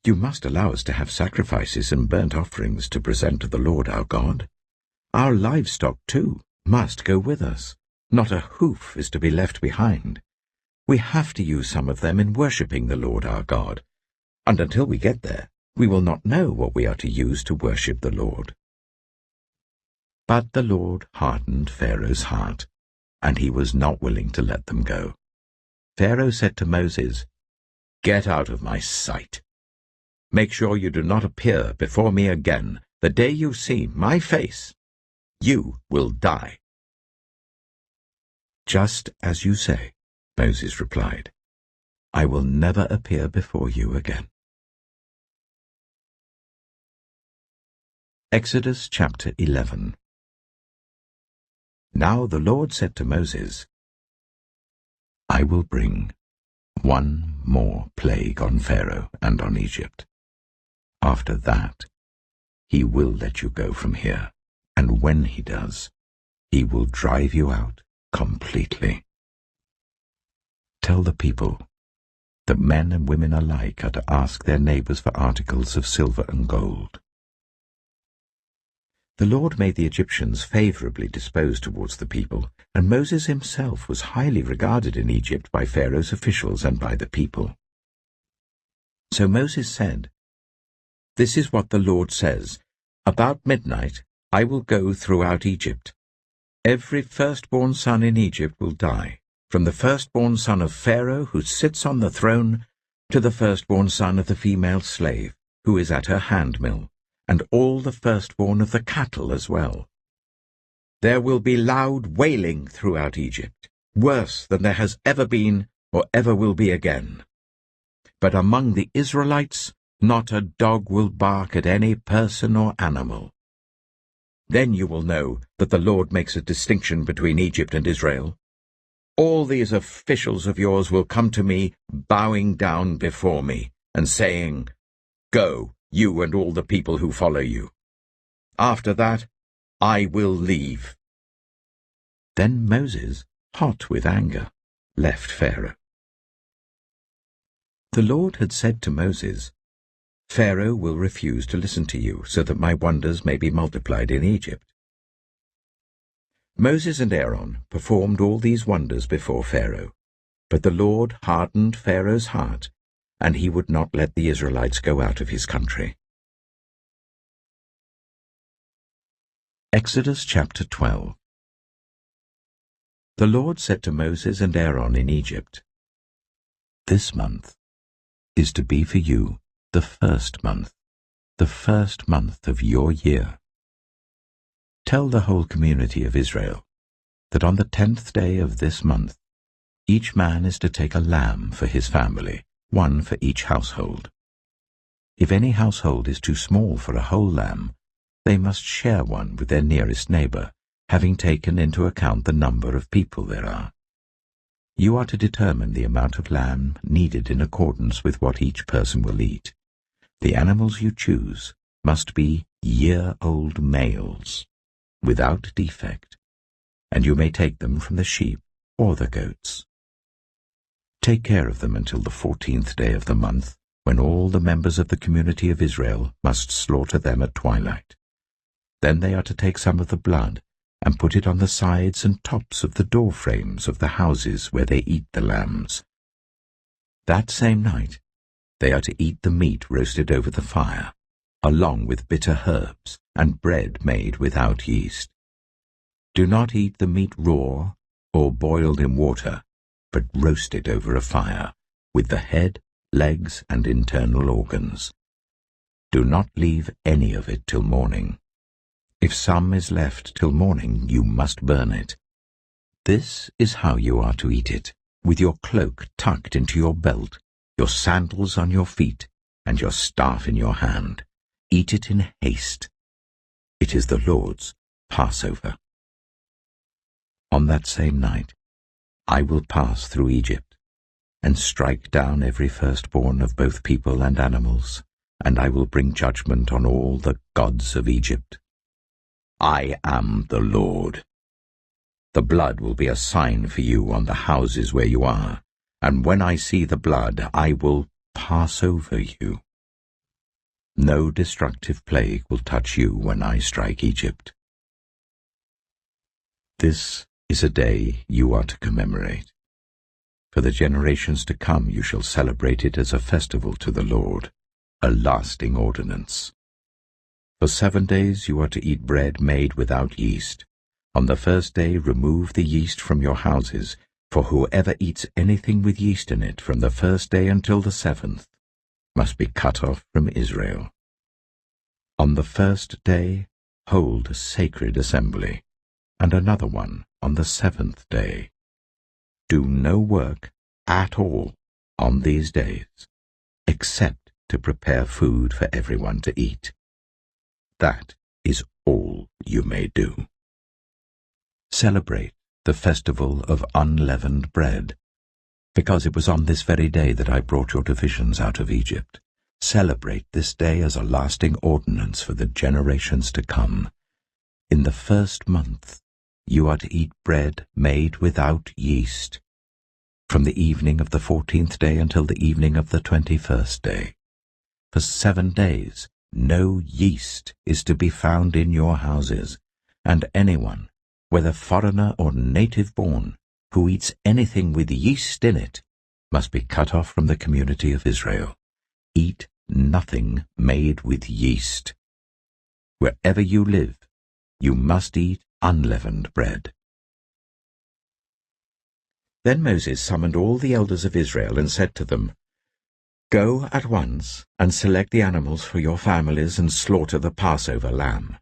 "You must allow us to have sacrifices and burnt offerings to present to the Lord our God. Our livestock, too, must go with us. Not a hoof is to be left behind. We have to use some of them in worshipping the Lord our God, and until we get there, we will not know what we are to use to worship the Lord." But the Lord hardened Pharaoh's heart, and he was not willing to let them go. Pharaoh said to Moses, "Get out of my sight. Make sure you do not appear before me again. The day you see my face, you will die." "Just as you say," Moses replied. "I will never appear before you again." Exodus chapter 11. Now the Lord said to Moses, "I will bring one more plague on Pharaoh and on Egypt. After that, he will let you go from here, and when he does, he will drive you out completely. Tell the people that men and women alike are to ask their neighbors for articles of silver and gold." The Lord made the Egyptians favorably disposed towards the people, and Moses himself was highly regarded in Egypt by Pharaoh's officials and by the people. So Moses said, "This is what the Lord says, about midnight I will go throughout Egypt. Every firstborn son in Egypt will die, from the firstborn son of Pharaoh who sits on the throne to the firstborn son of the female slave who is at her handmill, and all the firstborn of the cattle as well. There will be loud wailing throughout Egypt, worse than there has ever been or ever will be again. But among the Israelites not a dog will bark at any person or animal. Then you will know that the Lord makes a distinction between Egypt and Israel. All these officials of yours will come to me, bowing down before me, and saying, 'Go, you and all the people who follow you.' After that, I will leave." Then Moses, hot with anger, left Pharaoh. The Lord had said to Moses, "Pharaoh will refuse to listen to you, so that my wonders may be multiplied in Egypt." Moses and Aaron performed all these wonders before Pharaoh, but the Lord hardened Pharaoh's heart, and he would not let the Israelites go out of his country. Exodus chapter 12. The Lord said to Moses and Aaron in Egypt, "This month is to be for you the first month of your year. Tell the whole community of Israel that on the 10th day of this month each man is to take a lamb for his family, one for each household. If any household is too small for a whole lamb, they must share one with their nearest neighbor, having taken into account the number of people there are. You are to determine the amount of lamb needed in accordance with what each person will eat. The animals you choose must be year-old males, without defect, and you may take them from the sheep or the goats. Take care of them until the 14th day of the month, when all the members of the community of Israel must slaughter them at twilight. Then they are to take some of the blood and put it on the sides and tops of the door frames of the houses where they eat the lambs. That same night they are to eat the meat roasted over the fire, along with bitter herbs and bread made without yeast. Do not eat the meat raw or boiled in water, but roast it over a fire, with the head, legs, and internal organs. Do not leave any of it till morning. If some is left till morning, you must burn it. This is how you are to eat it, with your cloak tucked into your belt, your sandals on your feet, and your staff in your hand. Eat it in haste. It is the Lord's Passover. On that same night, I will pass through Egypt, and strike down every firstborn of both people and animals, and I will bring judgment on all the gods of Egypt. I am the Lord. The blood will be a sign for you on the houses where you are, and when I see the blood, I will pass over you. No destructive plague will touch you when I strike Egypt. This is a day you are to commemorate. For the generations to come you shall celebrate it as a festival to the Lord, a lasting ordinance. For 7 days you are to eat bread made without yeast. On the first day remove the yeast from your houses, for whoever eats anything with yeast in it from the first day until the 7th must be cut off from Israel. On the first day hold a sacred assembly, and another one on the 7th day. Do no work at all on these days, except to prepare food for everyone to eat. That is all you may do. Celebrate the festival of unleavened bread, because it was on this very day that I brought your divisions out of Egypt. Celebrate this day as a lasting ordinance for the generations to come. In the first month you are to eat bread made without yeast, from the evening of the 14th day until the evening of the 21st day. For 7 days no yeast is to be found in your houses, and anyone, whether foreigner or native-born, who eats anything with yeast in it, must be cut off from the community of Israel. Eat nothing made with yeast. Wherever you live, you must eat unleavened bread. Then Moses summoned all the elders of Israel and said to them, Go at once and select the animals for your families and slaughter the Passover lamb.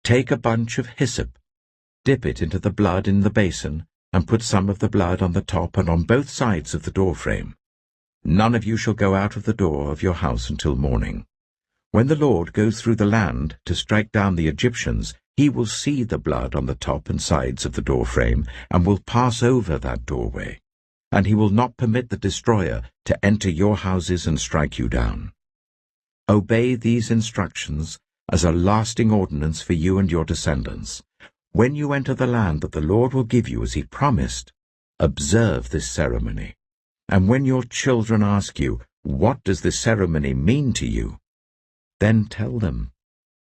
Take a bunch of hyssop, dip it into the blood in the basin, and put some of the blood on the top and on both sides of the doorframe. None of you shall go out of the door of your house until morning. When the Lord goes through the land to strike down the Egyptians, he will see the blood on the top and sides of the doorframe, and will pass over that doorway, and he will not permit the destroyer to enter your houses and strike you down. Obey these instructions as a lasting ordinance for you and your descendants. When you enter the land that the Lord will give you as he promised, observe this ceremony. And when your children ask you, What does this ceremony mean to you? Then tell them,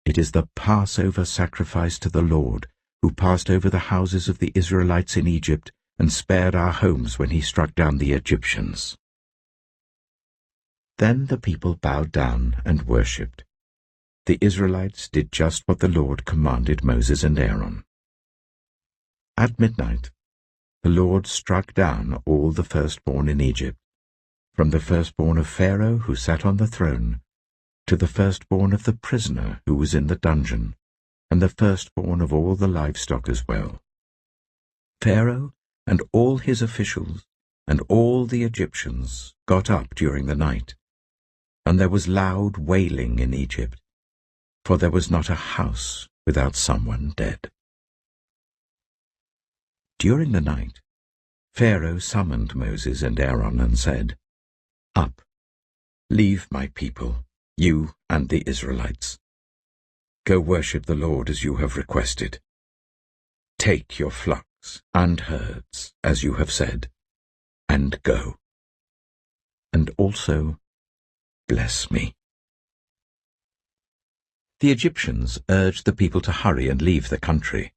It is the Passover sacrifice to the Lord, who passed over the houses of the Israelites in Egypt and spared our homes when he struck down the Egyptians. Then the people bowed down and worshipped. The Israelites did just what the Lord commanded Moses and Aaron. At midnight, the Lord struck down all the firstborn in Egypt, from the firstborn of Pharaoh who sat on the throne, to the firstborn of the prisoner who was in the dungeon, and the firstborn of all the livestock as well. Pharaoh and all his officials and all the Egyptians got up during the night, and there was loud wailing in Egypt, for there was not a house without someone dead. During the night, Pharaoh summoned Moses and Aaron and said, Up, leave my people, you and the Israelites. Go worship the Lord as you have requested. Take your flocks and herds, as you have said, and go. And also bless me." The Egyptians urged the people to hurry and leave the country,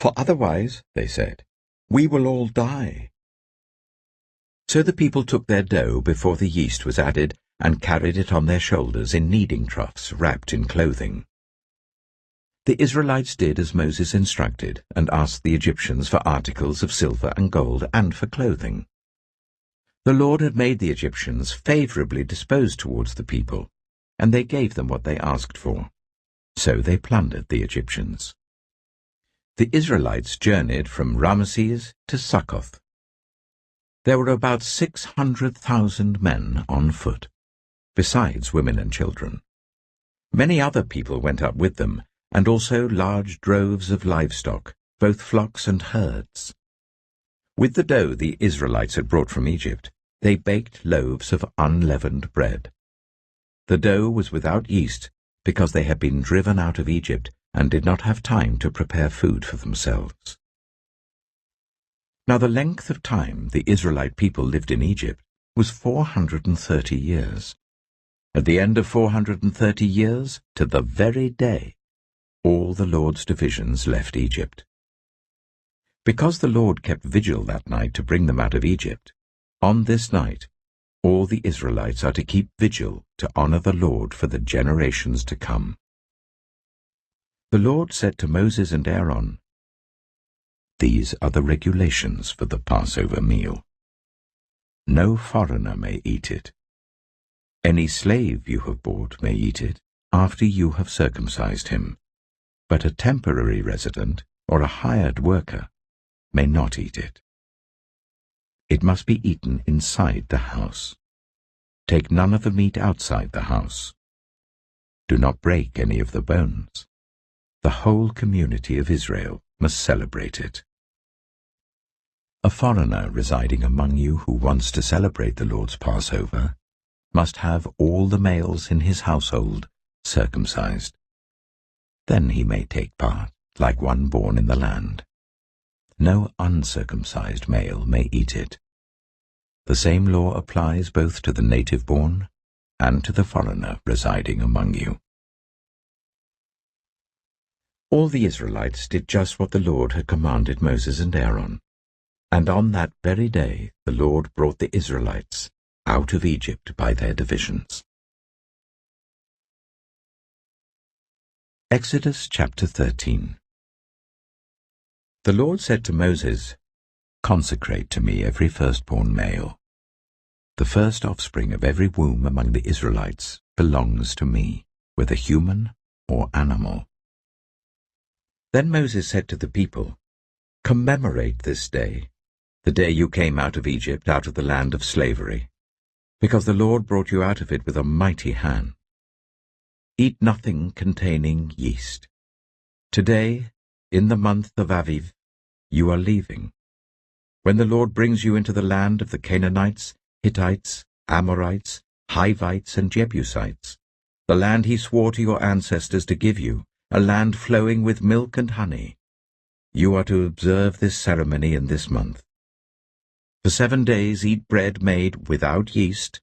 "For otherwise," they said, "we will all die." So the people took their dough before the yeast was added and carried it on their shoulders in kneading troughs wrapped in clothing. The Israelites did as Moses instructed and asked the Egyptians for articles of silver and gold and for clothing. The Lord had made the Egyptians favorably disposed towards the people, and they gave them what they asked for. So they plundered the Egyptians. The Israelites journeyed from Ramesses to Succoth. There were about 600,000 men on foot, besides women and children. Many other people went up with them, and also large droves of livestock, both flocks and herds. With the dough the Israelites had brought from Egypt, they baked loaves of unleavened bread. The dough was without yeast, because they had been driven out of Egypt and did not have time to prepare food for themselves. Now the length of time the Israelite people lived in Egypt was 430 years. At the end of 430 years, to the very day, all the Lord's divisions left Egypt. Because the Lord kept vigil that night to bring them out of Egypt, on this night all the Israelites are to keep vigil to honor the Lord for the generations to come. The Lord said to Moses and Aaron, "These are the regulations for the Passover meal. No foreigner may eat it. Any slave you have bought may eat it after you have circumcised him, but a temporary resident or a hired worker may not eat it. It must be eaten inside the house. Take none of the meat outside the house. Do not break any of the bones. The whole community of Israel must celebrate it." A foreigner residing among you who wants to celebrate the Lord's Passover must have all the males in his household circumcised. Then he may take part, like one born in the land. No uncircumcised male may eat it. The same law applies both to the native-born and to the foreigner residing among you. All the Israelites did just what the Lord had commanded Moses and Aaron, and on that very day the Lord brought the Israelites out of Egypt by their divisions. Exodus chapter 13. The Lord said to Moses, "Consecrate to me every firstborn male. The first offspring of every womb among the Israelites belongs to me, whether human or animal." Then Moses said to the people, "Commemorate this day, the day you came out of Egypt, out of the land of slavery, because the Lord brought you out of it with a mighty hand. Eat nothing containing yeast. Today, in the month of Aviv, you are leaving. When the Lord brings you into the land of the Canaanites, Hittites, Amorites, Hivites, and Jebusites, the land he swore to your ancestors to give you, a land flowing with milk and honey, you are to observe this ceremony in this month. For 7 days eat bread made without yeast,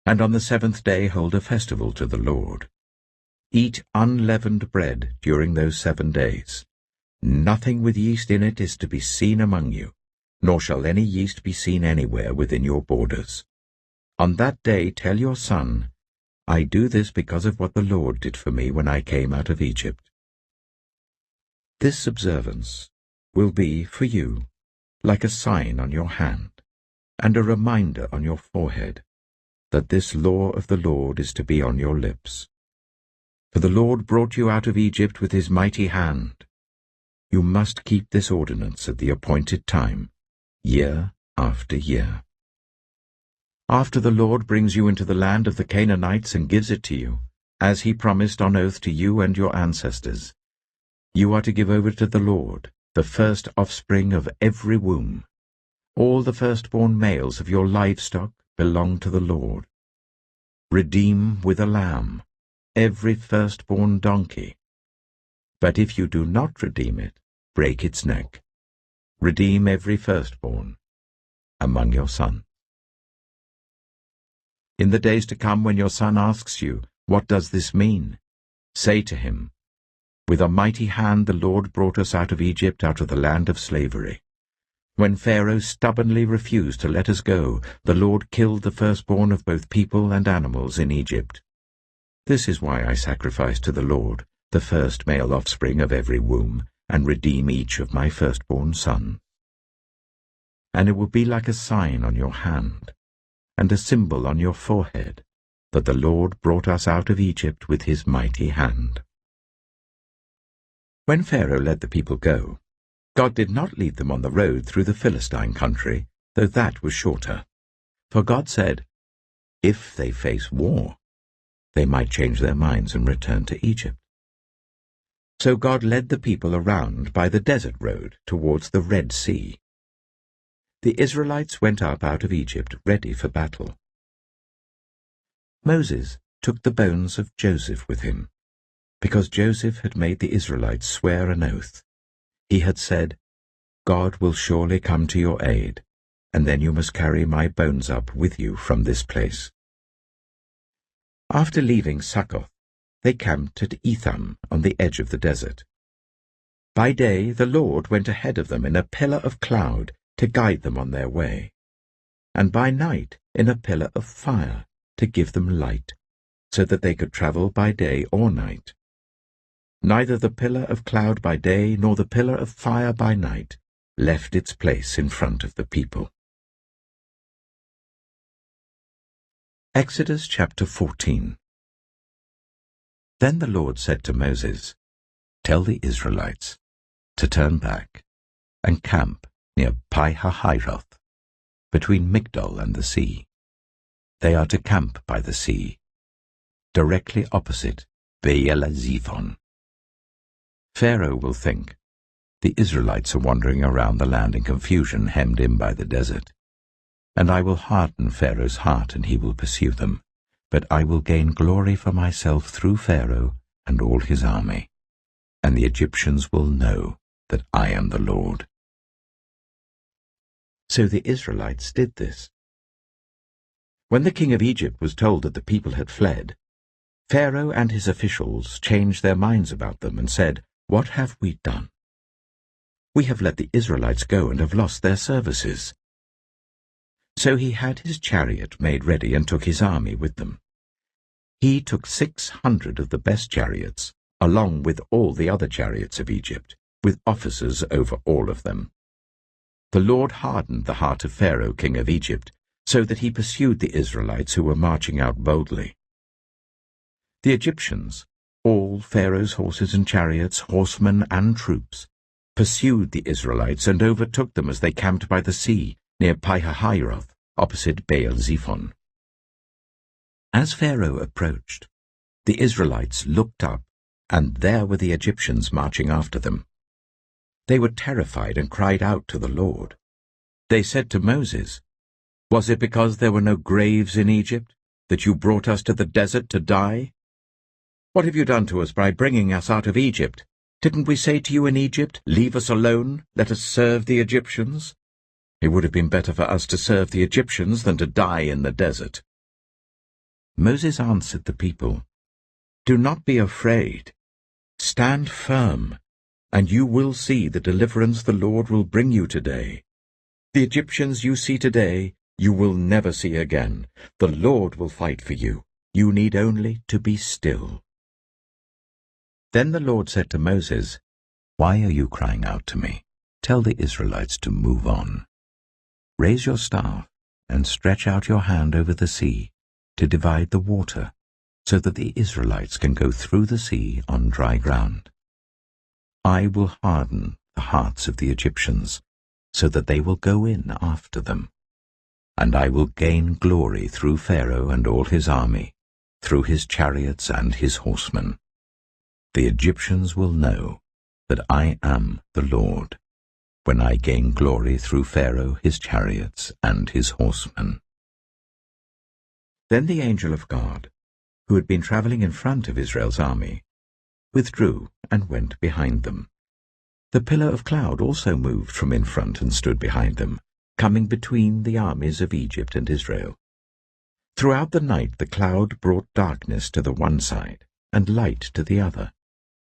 and on the 7th day hold a festival to the Lord. Eat unleavened bread during those 7 days. Nothing with yeast in it is to be seen among you, nor shall any yeast be seen anywhere within your borders. On that day tell your son, I do this because of what the Lord did for me when I came out of Egypt. This observance will be for you like a sign on your hand and a reminder on your forehead that this law of the Lord is to be on your lips. For the Lord brought you out of Egypt with his mighty hand. You must keep this ordinance at the appointed time, year after year. After the Lord brings you into the land of the Canaanites and gives it to you, as he promised on oath to you and your ancestors, you are to give over to the Lord the first offspring of every womb. All the firstborn males of your livestock belong to the Lord. Redeem with a lamb every firstborn donkey. But if you do not redeem it, break its neck. Redeem every firstborn among your sons. In the days to come, when your son asks you, 'What does this mean?' say to him, 'With a mighty hand the Lord brought us out of Egypt, out of the land of slavery. When Pharaoh stubbornly refused to let us go, the Lord killed the firstborn of both people and animals in Egypt. This is why I sacrifice to the Lord the first male offspring of every womb, and redeem each of my firstborn sons. And it will be like a sign on your hand, and a symbol on your forehead, that the Lord brought us out of Egypt with his mighty hand.'" When Pharaoh let the people go, God did not lead them on the road through the Philistine country, though that was shorter. For God said, if they face war, they might change their minds and return to Egypt. So God led the people around by the desert road towards the Red Sea. The Israelites went up out of Egypt ready for battle. Moses took the bones of Joseph with him, because Joseph had made the Israelites swear an oath. He had said, "God will surely come to your aid, and then you must carry my bones up with you from this place." After leaving Succoth, they camped at Etham on the edge of the desert. By day the Lord went ahead of them in a pillar of cloud to guide them on their way, and by night in a pillar of fire to give them light, so that they could travel by day or night. Neither the pillar of cloud by day nor the pillar of fire by night left its place in front of the people. Exodus chapter 14. Then the Lord said to Moses, "Tell the Israelites to turn back and camp near Pi-hahiroth, between Migdol and the sea. They are to camp by the sea, directly opposite Baal-zephon. Pharaoh will think, the Israelites are wandering around the land in confusion, hemmed in by the desert. And I will harden Pharaoh's heart, and he will pursue them. But I will gain glory for myself through Pharaoh and all his army, and the Egyptians will know that I am the Lord." So the Israelites did this. When the king of Egypt was told that the people had fled, Pharaoh and his officials changed their minds about them and said, "What have we done? We have let the Israelites go and have lost their services." So he had his chariot made ready and took his army with them. He took 600 of the best chariots, along with all the other chariots of Egypt, with officers over all of them. The Lord hardened the heart of Pharaoh, king of Egypt, so that he pursued the Israelites who were marching out boldly. The Egyptians, all Pharaoh's horses and chariots, horsemen and troops, pursued the Israelites and overtook them as they camped by the sea, near Pi-hahiroth, opposite Baal-zephon. As Pharaoh approached, the Israelites looked up, and there were the Egyptians marching after them. They were terrified and cried out to the Lord. They said to Moses, "Was it because there were no graves in Egypt that you brought us to the desert to die? What have you done to us by bringing us out of Egypt? Didn't we say to you in Egypt, 'Leave us alone, let us serve the Egyptians'? It would have been better for us to serve the Egyptians than to die in the desert." Moses answered the people, "Do not be afraid. Stand firm, and you will see the deliverance the Lord will bring you today. The Egyptians you see today, you will never see again. The Lord will fight for you. You need only to be still." Then the Lord said to Moses, "Why are you crying out to me? Tell the Israelites to move on. Raise your staff and stretch out your hand over the sea to divide the water, so that the Israelites can go through the sea on dry ground. I will harden the hearts of the Egyptians, so that they will go in after them. And I will gain glory through Pharaoh and all his army, through his chariots and his horsemen. The Egyptians will know that I am the Lord, when I gain glory through Pharaoh, his chariots, and his horsemen." Then the angel of God, who had been traveling in front of Israel's army, withdrew and went behind them. The pillar of cloud also moved from in front and stood behind them, coming between the armies of Egypt and Israel. Throughout the night the cloud brought darkness to the one side and light to the other,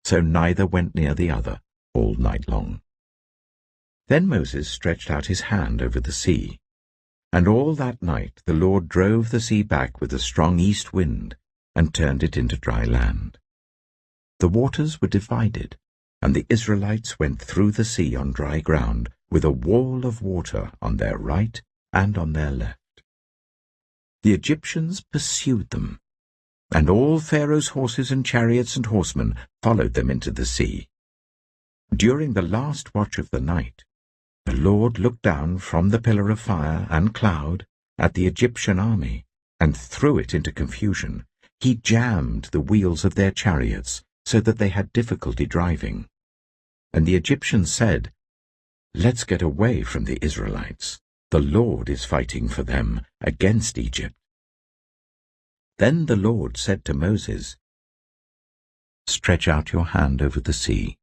so neither went near the other all night long. Then Moses stretched out his hand over the sea, and all that night the Lord drove the sea back with a strong east wind and turned it into dry land. The waters were divided, and the Israelites went through the sea on dry ground with a wall of water on their right and on their left. The Egyptians pursued them, and all Pharaoh's horses and chariots and horsemen followed them into the sea. During the last watch of the night, the Lord looked down from the pillar of fire and cloud at the Egyptian army and threw it into confusion. He jammed the wheels of their chariots so that they had difficulty driving. And the Egyptians said, "Let's get away from the Israelites. The Lord is fighting for them against Egypt." Then the Lord said to Moses, "Stretch out your hand over the sea,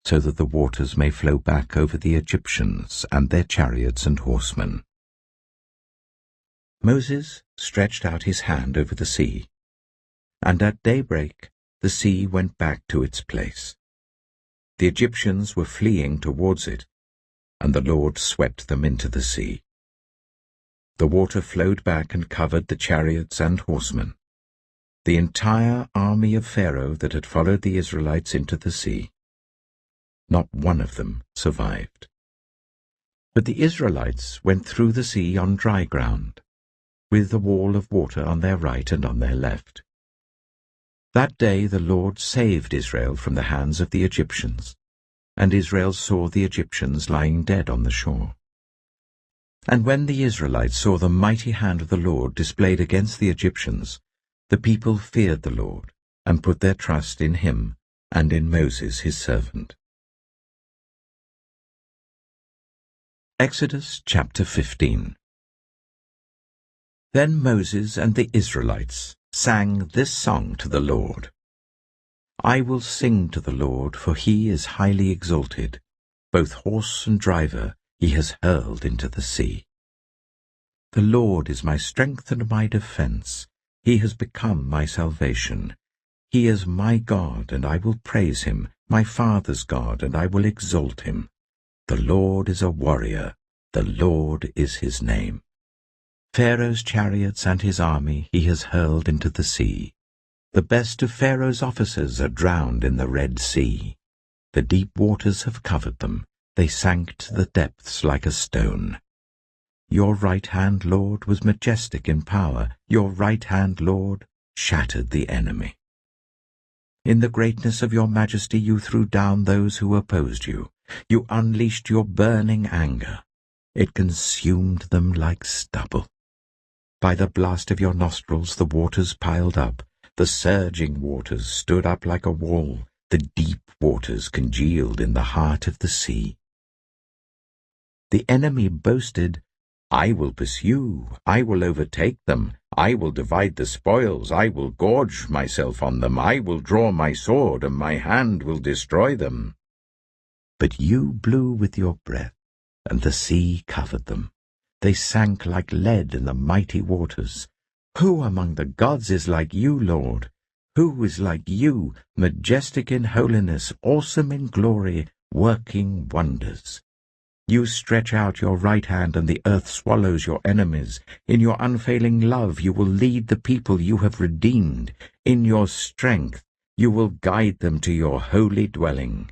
so that the waters may flow back over the Egyptians and their chariots and horsemen." Moses stretched out his hand over the sea, and at daybreak the sea went back to its place. The Egyptians were fleeing towards it, and the Lord swept them into the sea. The water flowed back and covered the chariots and horsemen, the entire army of Pharaoh that had followed the Israelites into the sea. Not one of them survived. But the Israelites went through the sea on dry ground, with a wall of water on their right and on their left. That day the Lord saved Israel from the hands of the Egyptians, and Israel saw the Egyptians lying dead on the shore. And when the Israelites saw the mighty hand of the Lord displayed against the Egyptians, the people feared the Lord, and put their trust in him and in Moses his servant. Exodus chapter 15. Then Moses and the Israelites sang this song to the Lord. "I will sing to the Lord, for he is highly exalted. Both horse and driver he has hurled into the sea. The Lord is my strength and my defense. He has become my salvation. He is my God, and I will praise him, my father's God, and I will exalt him. The Lord is a warrior. The Lord is his name. Pharaoh's chariots and his army he has hurled into the sea. The best of Pharaoh's officers are drowned in the Red Sea. The deep waters have covered them. They sank to the depths like a stone. Your right hand, Lord, was majestic in power. Your right hand, Lord, shattered the enemy. In the greatness of your majesty you threw down those who opposed you. You unleashed your burning anger. It consumed them like stubble. By the blast of your nostrils the waters piled up. The surging waters stood up like a wall. The deep waters congealed in the heart of the sea. The enemy boasted, "I will pursue, I will overtake them, I will divide the spoils, I will gorge myself on them, I will draw my sword, and my hand will destroy them." But you blew with your breath, and the sea covered them. They sank like lead in the mighty waters. Who among the gods is like you, Lord? Who is like you, majestic in holiness, awesome in glory, working wonders? You stretch out your right hand, and the earth swallows your enemies. In your unfailing love you will lead the people you have redeemed. In your strength you will guide them to your holy dwelling.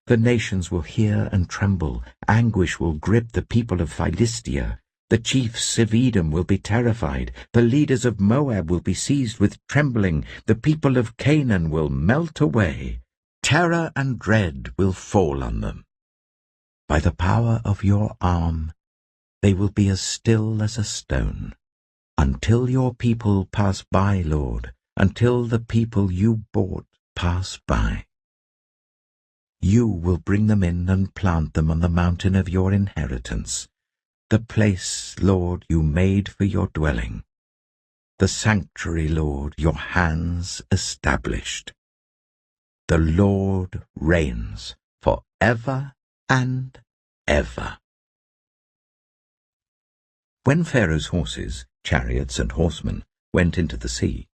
The nations will hear and tremble. Anguish will grip the people of Philistia. The chiefs of Edom will be terrified. The leaders of Moab will be seized with trembling. The people of Canaan will melt away. Terror and dread will fall on them. By the power of your arm, they will be as still as a stone. Until your people pass by, Lord, until the people you bought pass by. You will bring them in and plant them on the mountain of your inheritance, the place, Lord, you made for your dwelling, the sanctuary, Lord, your hands established. The Lord reigns for ever and ever. When Pharaoh's horses chariots and horsemen, went into the sea.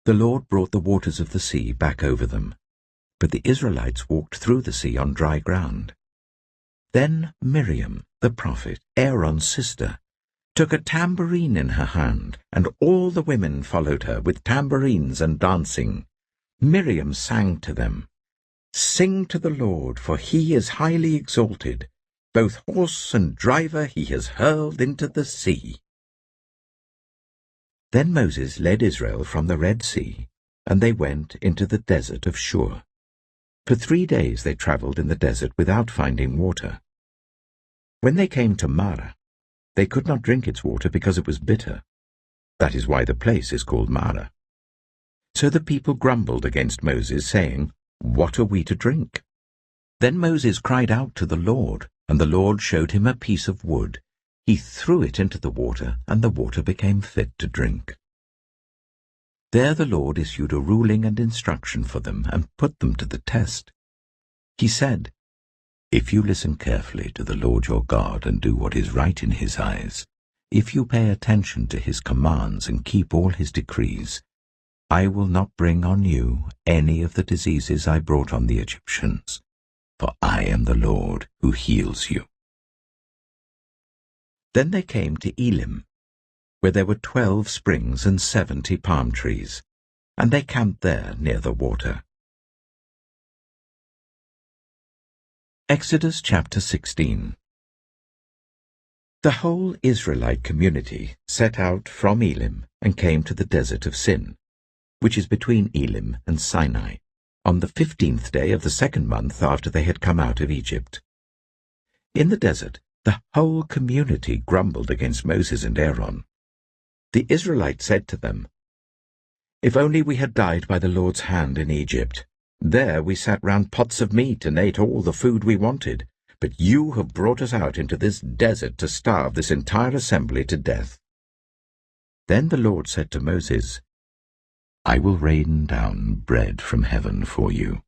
The Lord brought the waters of the sea back over them, but the Israelites walked through the sea on dry ground. Then Miriam, the prophet, Aaron's sister, took a tambourine in her hand, and all the women followed her with tambourines and dancing. Miriam sang to them, "Sing to the Lord, for he is highly exalted. Both horse and driver he has hurled into the sea." Then Moses led Israel from the Red Sea, and they went into the desert of Shur. For 3 days they travelled in the desert without finding water. When they came to Marah, they could not drink its water because it was bitter. That is why the place is called Marah. So the people grumbled against Moses, saying, "What are we to drink?" Then Moses cried out to the Lord, and the Lord showed him a piece of wood. He threw it into the water, and the water became fit to drink. There the Lord issued a ruling and instruction for them, and put them to the test. He said, "If you listen carefully to the Lord your God and do what is right in his eyes, if you pay attention to his commands and keep all his decrees, I will not bring on you any of the diseases I brought on the Egyptians, for I am the Lord who heals you." Then they came to Elim, where there were 12 springs and 70 palm trees, and they camped there near the water. Exodus chapter 16. The whole Israelite community set out from Elim and came to the desert of Sin, which is between Elim and Sinai, on the 15th day of the 2nd month after they had come out of Egypt. In the desert, the whole community grumbled against Moses and Aaron. The Israelites said to them, "If only we had died by the Lord's hand in Egypt. There we sat round pots of meat and ate all the food we wanted, but you have brought us out into this desert to starve this entire assembly to death." Then the Lord said to Moses, "I will rain down bread from heaven for you.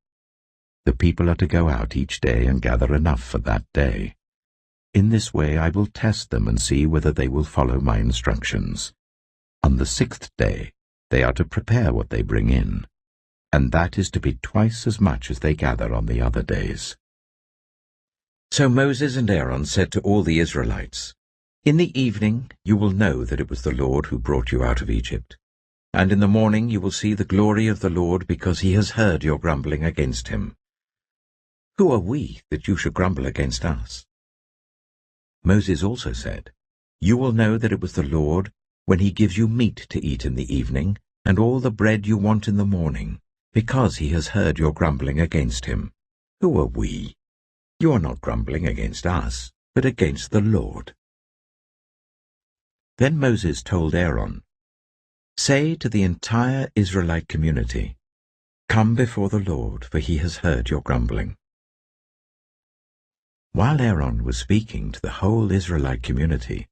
The people are to go out each day and gather enough for that day. In this way I will test them and see whether they will follow my instructions. On the 6th day they are to prepare what they bring in, and that is to be twice as much as they gather on the other days." So Moses and Aaron said to all the Israelites, "In the evening you will know that it was the Lord who brought you out of Egypt, and in the morning you will see the glory of the Lord, because he has heard your grumbling against him. Who are we that you should grumble against us?" Moses also said, "You will know that it was the Lord when he gives you meat to eat in the evening, and all the bread you want in the morning, because he has heard your grumbling against him. Who are we? You are not grumbling against us, but against the Lord." Then Moses told Aaron, "Say to the entire Israelite community, 'Come before the Lord, for he has heard your grumbling.'" While Aaron was speaking to the whole Israelite community,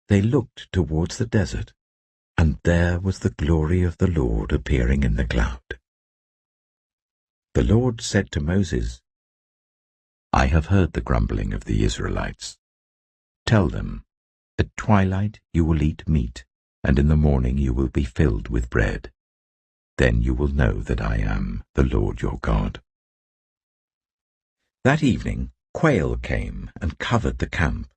they looked towards the desert, and there was the glory of the Lord appearing in the cloud. The Lord said to Moses, "I have heard the grumbling of the Israelites. Tell them, at twilight you will eat meat, and in the morning you will be filled with bread. Then you will know that I am the Lord your God." That evening quail came and covered the camp,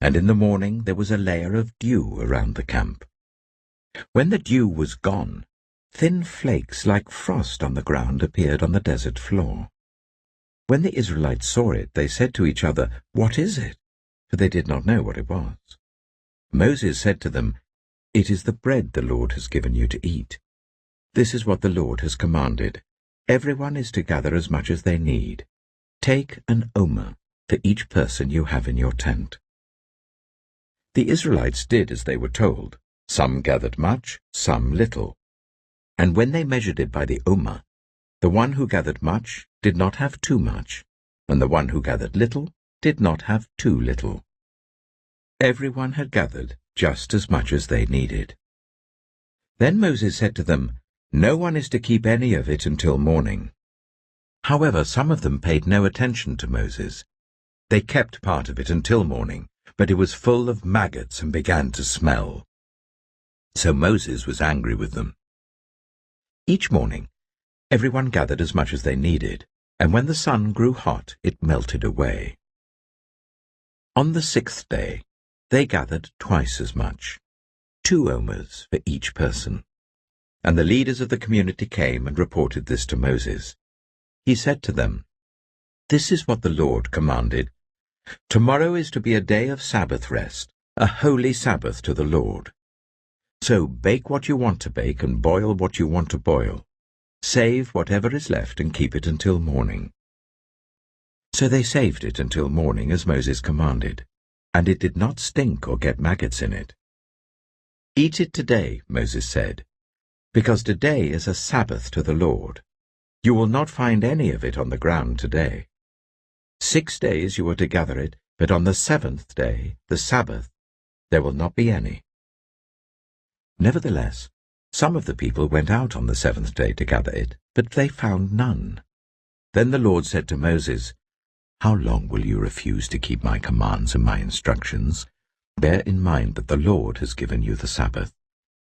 and in the morning there was a layer of dew around the camp. When the dew was gone, thin flakes like frost on the ground appeared on the desert floor. When the Israelites saw it, they said to each other, "What is it?" For they did not know what it was. Moses said to them, "It is the bread the Lord has given you to eat. This is what the Lord has commanded. Everyone is to gather as much as they need. Take an omer for each person you have in your tent." The Israelites did as they were told. Some gathered much, some little. And when they measured it by the omer, the one who gathered much did not have too much, and the one who gathered little did not have too little. Everyone had gathered just as much as they needed. Then Moses said to them, "No one is to keep any of it until morning." However, some of them paid no attention to Moses. They kept part of it until morning, but it was full of maggots and began to smell. So Moses was angry with them. Each morning, everyone gathered as much as they needed, and when the sun grew hot, it melted away. On the 6th day, they gathered twice as much, 2 omers for each person. And the leaders of the community came and reported this to Moses. He said to them, "This is what the Lord commanded. Tomorrow is to be a day of Sabbath rest, a holy Sabbath to the Lord. So bake what you want to bake and boil what you want to boil. Save whatever is left and keep it until morning." So they saved it until morning as Moses commanded, and it did not stink or get maggots in it. "Eat it today," Moses said, "because today is a Sabbath to the Lord. You will not find any of it on the ground today. 6 days you are to gather it, but on the 7th day, the Sabbath, there will not be any." Nevertheless, some of the people went out on the 7th day to gather it, but they found none. Then the Lord said to Moses, "How long will you refuse to keep my commands and my instructions? Bear in mind that the Lord has given you the Sabbath.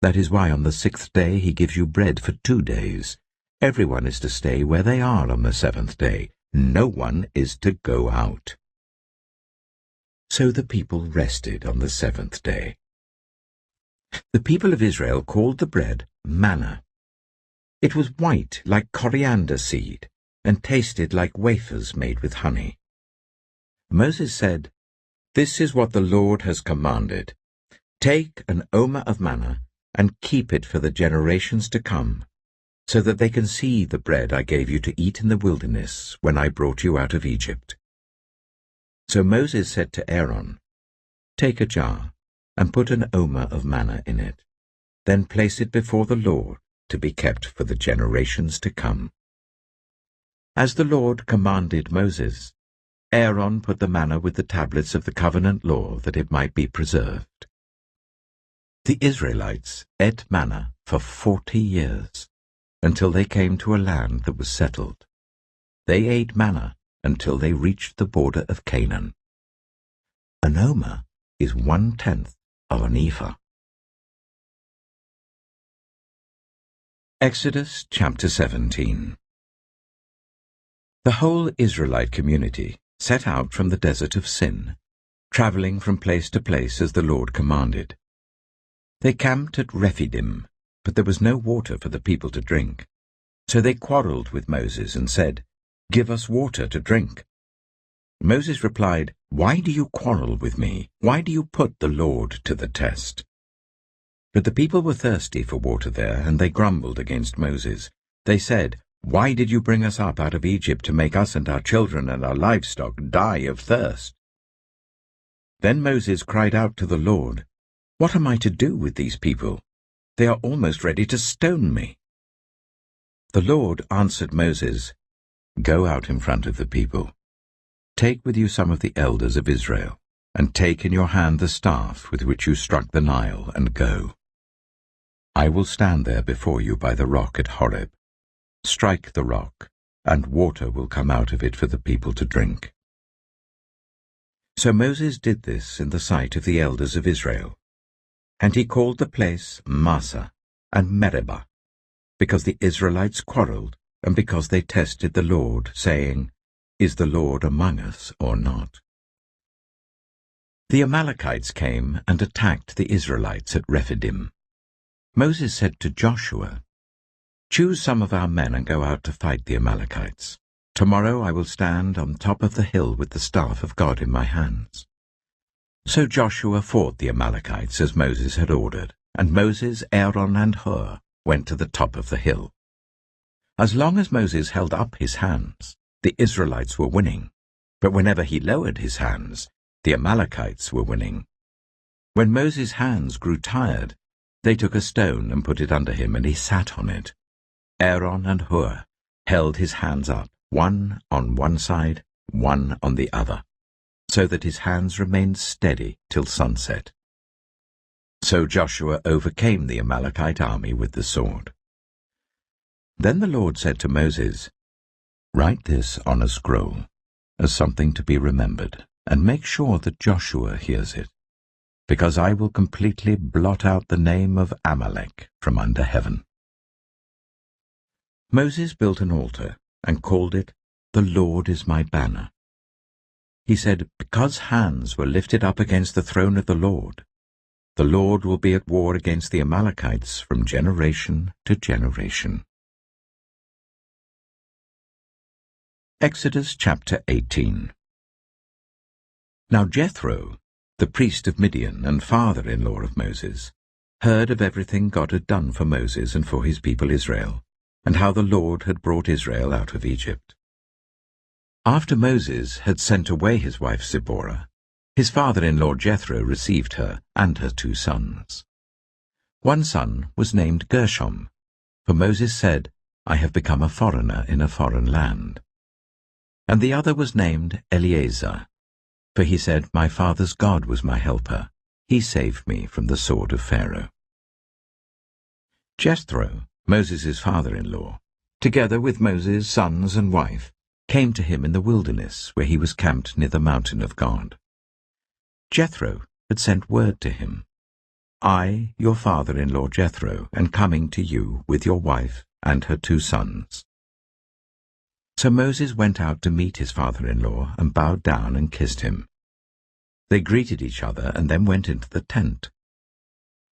That is why on the 6th day he gives you bread for 2 days. Everyone is to stay where they are on the 7th day. No one is to go out." So the people rested on the 7th day. The people of Israel called the bread manna. It was white like coriander seed and tasted like wafers made with honey. Moses said, "This is what the Lord has commanded. Take an omer of manna and keep it for the generations to come, so that they can see the bread I gave you to eat in the wilderness when I brought you out of Egypt." So Moses said to Aaron, "Take a jar and put an omer of manna in it. Then place it before the Lord to be kept for the generations to come." As the Lord commanded Moses, Aaron put the manna with the tablets of the covenant law that it might be preserved. The Israelites ate manna for 40 years, until they came to a land that was settled. They ate manna until they reached the border of Canaan. An omer is 1/10 of an ephah. Exodus chapter 17. The whole Israelite community set out from the desert of Sin, traveling from place to place as the Lord commanded. They camped at Rephidim, but there was no water for the people to drink. So they quarreled with Moses and said, "Give us water to drink." Moses replied, "Why do you quarrel with me? Why do you put the Lord to the test?" But the people were thirsty for water there, and they grumbled against Moses. They said, "Why did you bring us up out of Egypt to make us and our children and our livestock die of thirst?" Then Moses cried out to the Lord, "What am I to do with these people? They are almost ready to stone me." The Lord answered Moses, "Go out in front of the people. Take with you some of the elders of Israel, and take in your hand the staff with which you struck the Nile, and go. I will stand there before you by the rock at Horeb. Strike the rock, and water will come out of it for the people to drink." So Moses did this in the sight of the elders of Israel, and he called the place Massah and Meribah, because the Israelites quarreled, and because they tested the Lord, saying, "Is the Lord among us or not?" The Amalekites came and attacked the Israelites at Rephidim. Moses said to Joshua, "Choose some of our men and go out to fight the Amalekites. Tomorrow I will stand on top of the hill with the staff of God in my hands." So Joshua fought the Amalekites as Moses had ordered, and Moses, Aaron, and Hur went to the top of the hill. As long as Moses held up his hands, the Israelites were winning, but whenever he lowered his hands, the Amalekites were winning. When Moses' hands grew tired, they took a stone and put it under him, and he sat on it. Aaron and Hur held his hands up, one on one side, one on the other, so that his hands remained steady till sunset. So Joshua overcame the Amalekite army with the sword. Then the Lord said to Moses, "Write this on a scroll, as something to be remembered, and make sure that Joshua hears it, because I will completely blot out the name of Amalek from under heaven." Moses built an altar and called it, "The Lord is my banner." He said, "Because hands were lifted up against the throne of the Lord will be at war against the Amalekites from generation to generation." Exodus chapter 18. Now Jethro, the priest of Midian and father-in-law of Moses, heard of everything God had done for Moses and for his people Israel, and how the Lord had brought Israel out of Egypt. After Moses had sent away his wife Zipporah, his father-in-law Jethro received her and her 2 sons. One son was named Gershom, for Moses said, "I have become a foreigner in a foreign land." And the other was named Eleazar, for he said, "My father's God was my helper. He saved me from the sword of Pharaoh." Jethro, Moses' father-in-law, together with Moses' sons and wife, came to him in the wilderness where he was camped near the mountain of God. Jethro had sent word to him, "I, your father-in-law Jethro, am coming to you with your wife and her 2 sons." So Moses went out to meet his father-in-law and bowed down and kissed him. They greeted each other and then went into the tent.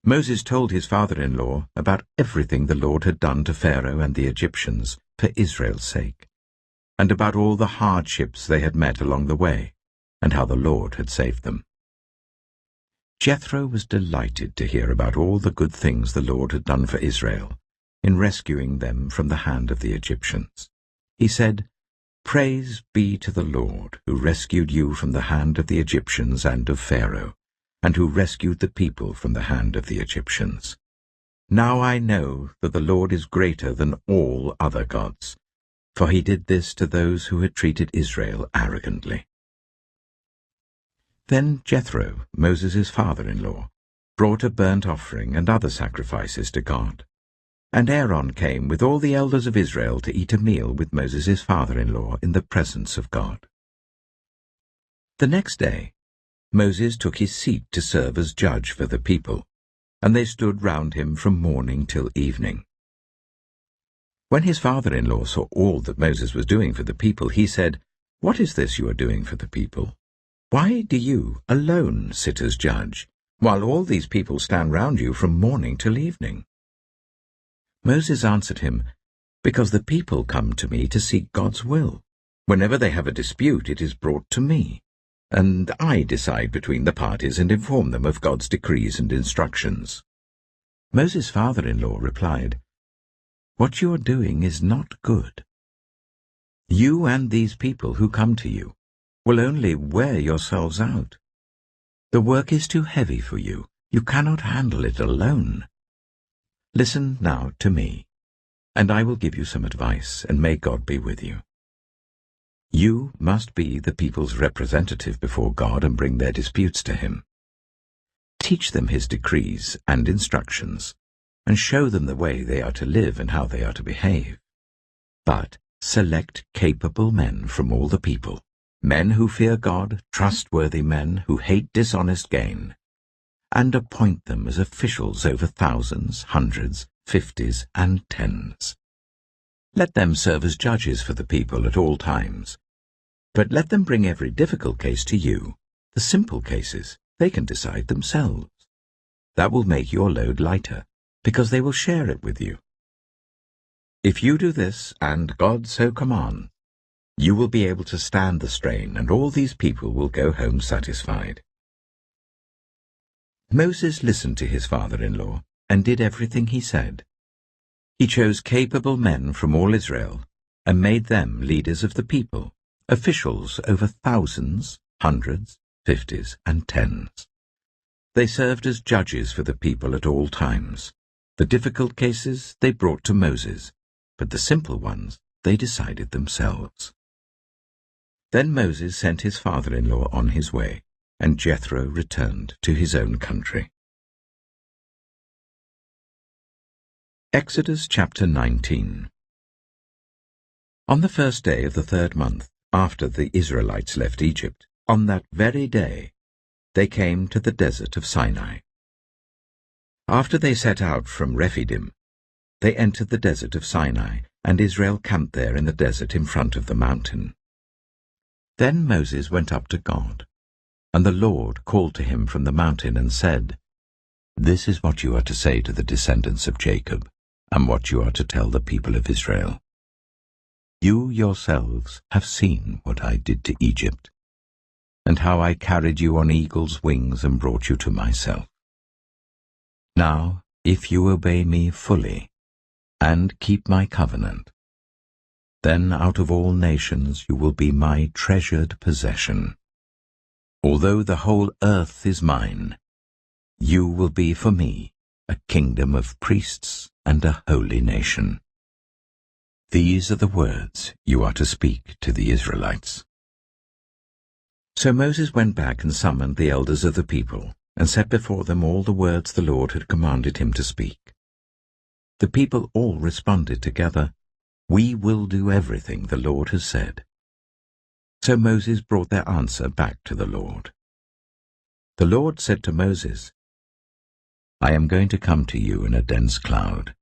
Moses told his father-in-law about everything the Lord had done to Pharaoh and the Egyptians for Israel's sake, and about all the hardships they had met along the way, and how the Lord had saved them. Jethro was delighted to hear about all the good things the Lord had done for Israel in rescuing them from the hand of the Egyptians. He said, "Praise be to the Lord, who rescued you from the hand of the Egyptians and of Pharaoh, and who rescued the people from the hand of the Egyptians. Now I know that the Lord is greater than all other gods, for he did this to those who had treated Israel arrogantly." Then Jethro, Moses' father-in-law, brought a burnt offering and other sacrifices to God. And Aaron came with all the elders of Israel to eat a meal with Moses' father-in-law in the presence of God. The next day, Moses took his seat to serve as judge for the people, and they stood round him from morning till evening. When his father-in-law saw all that Moses was doing for the people, he said, "What is this you are doing for the people? Why do you alone sit as judge, while all these people stand round you from morning till evening?" Moses answered him, "Because the people come to me to seek God's will. Whenever they have a dispute, it is brought to me, and I decide between the parties and inform them of God's decrees and instructions." Moses' father-in-law replied, "What you are doing is not good. You and these people who come to you will only wear yourselves out. The work is too heavy for you. You cannot handle it alone. Listen now to me, and I will give you some advice, and may God be with you. You must be the people's representative before God and bring their disputes to him. Teach them his decrees and instructions, and show them the way they are to live and how they are to behave. But select capable men from all the people, men who fear God, trustworthy men who hate dishonest gain, and appoint them as officials over thousands, hundreds, fifties, and tens. Let them serve as judges for the people at all times. But let them bring every difficult case to you. The simple cases they can decide themselves. That will make your load lighter, because they will share it with you. If you do this, and God so commands, you will be able to stand the strain, and all these people will go home satisfied." Moses listened to his father-in-law and did everything he said. He chose capable men from all Israel and made them leaders of the people, officials over thousands, hundreds, fifties, and tens. They served as judges for the people at all times. The difficult cases they brought to Moses, but the simple ones they decided themselves. Then Moses sent his father-in-law on his way, and Jethro returned to his own country. Exodus chapter 19. On the first day of the 3rd month, after the Israelites left Egypt, on that very day, they came to the desert of Sinai. After they set out from Rephidim, they entered the desert of Sinai, and Israel camped there in the desert in front of the mountain. Then Moses went up to God, and the Lord called to him from the mountain and said, "This is what you are to say to the descendants of Jacob, and what you are to tell the people of Israel. You yourselves have seen what I did to Egypt, and how I carried you on eagle's wings and brought you to myself. Now, if you obey me fully, and keep my covenant, then out of all nations you will be my treasured possession. Although the whole earth is mine, you will be for me a kingdom of priests and a holy nation." These are the words you are to speak to the Israelites. So Moses went back and summoned the elders of the people, and set before them all the words the Lord had commanded him to speak. The people all responded together, "We will do everything the Lord has said." So Moses brought their answer back to the Lord. The Lord said to Moses, "I am going to come to you in a dense cloud,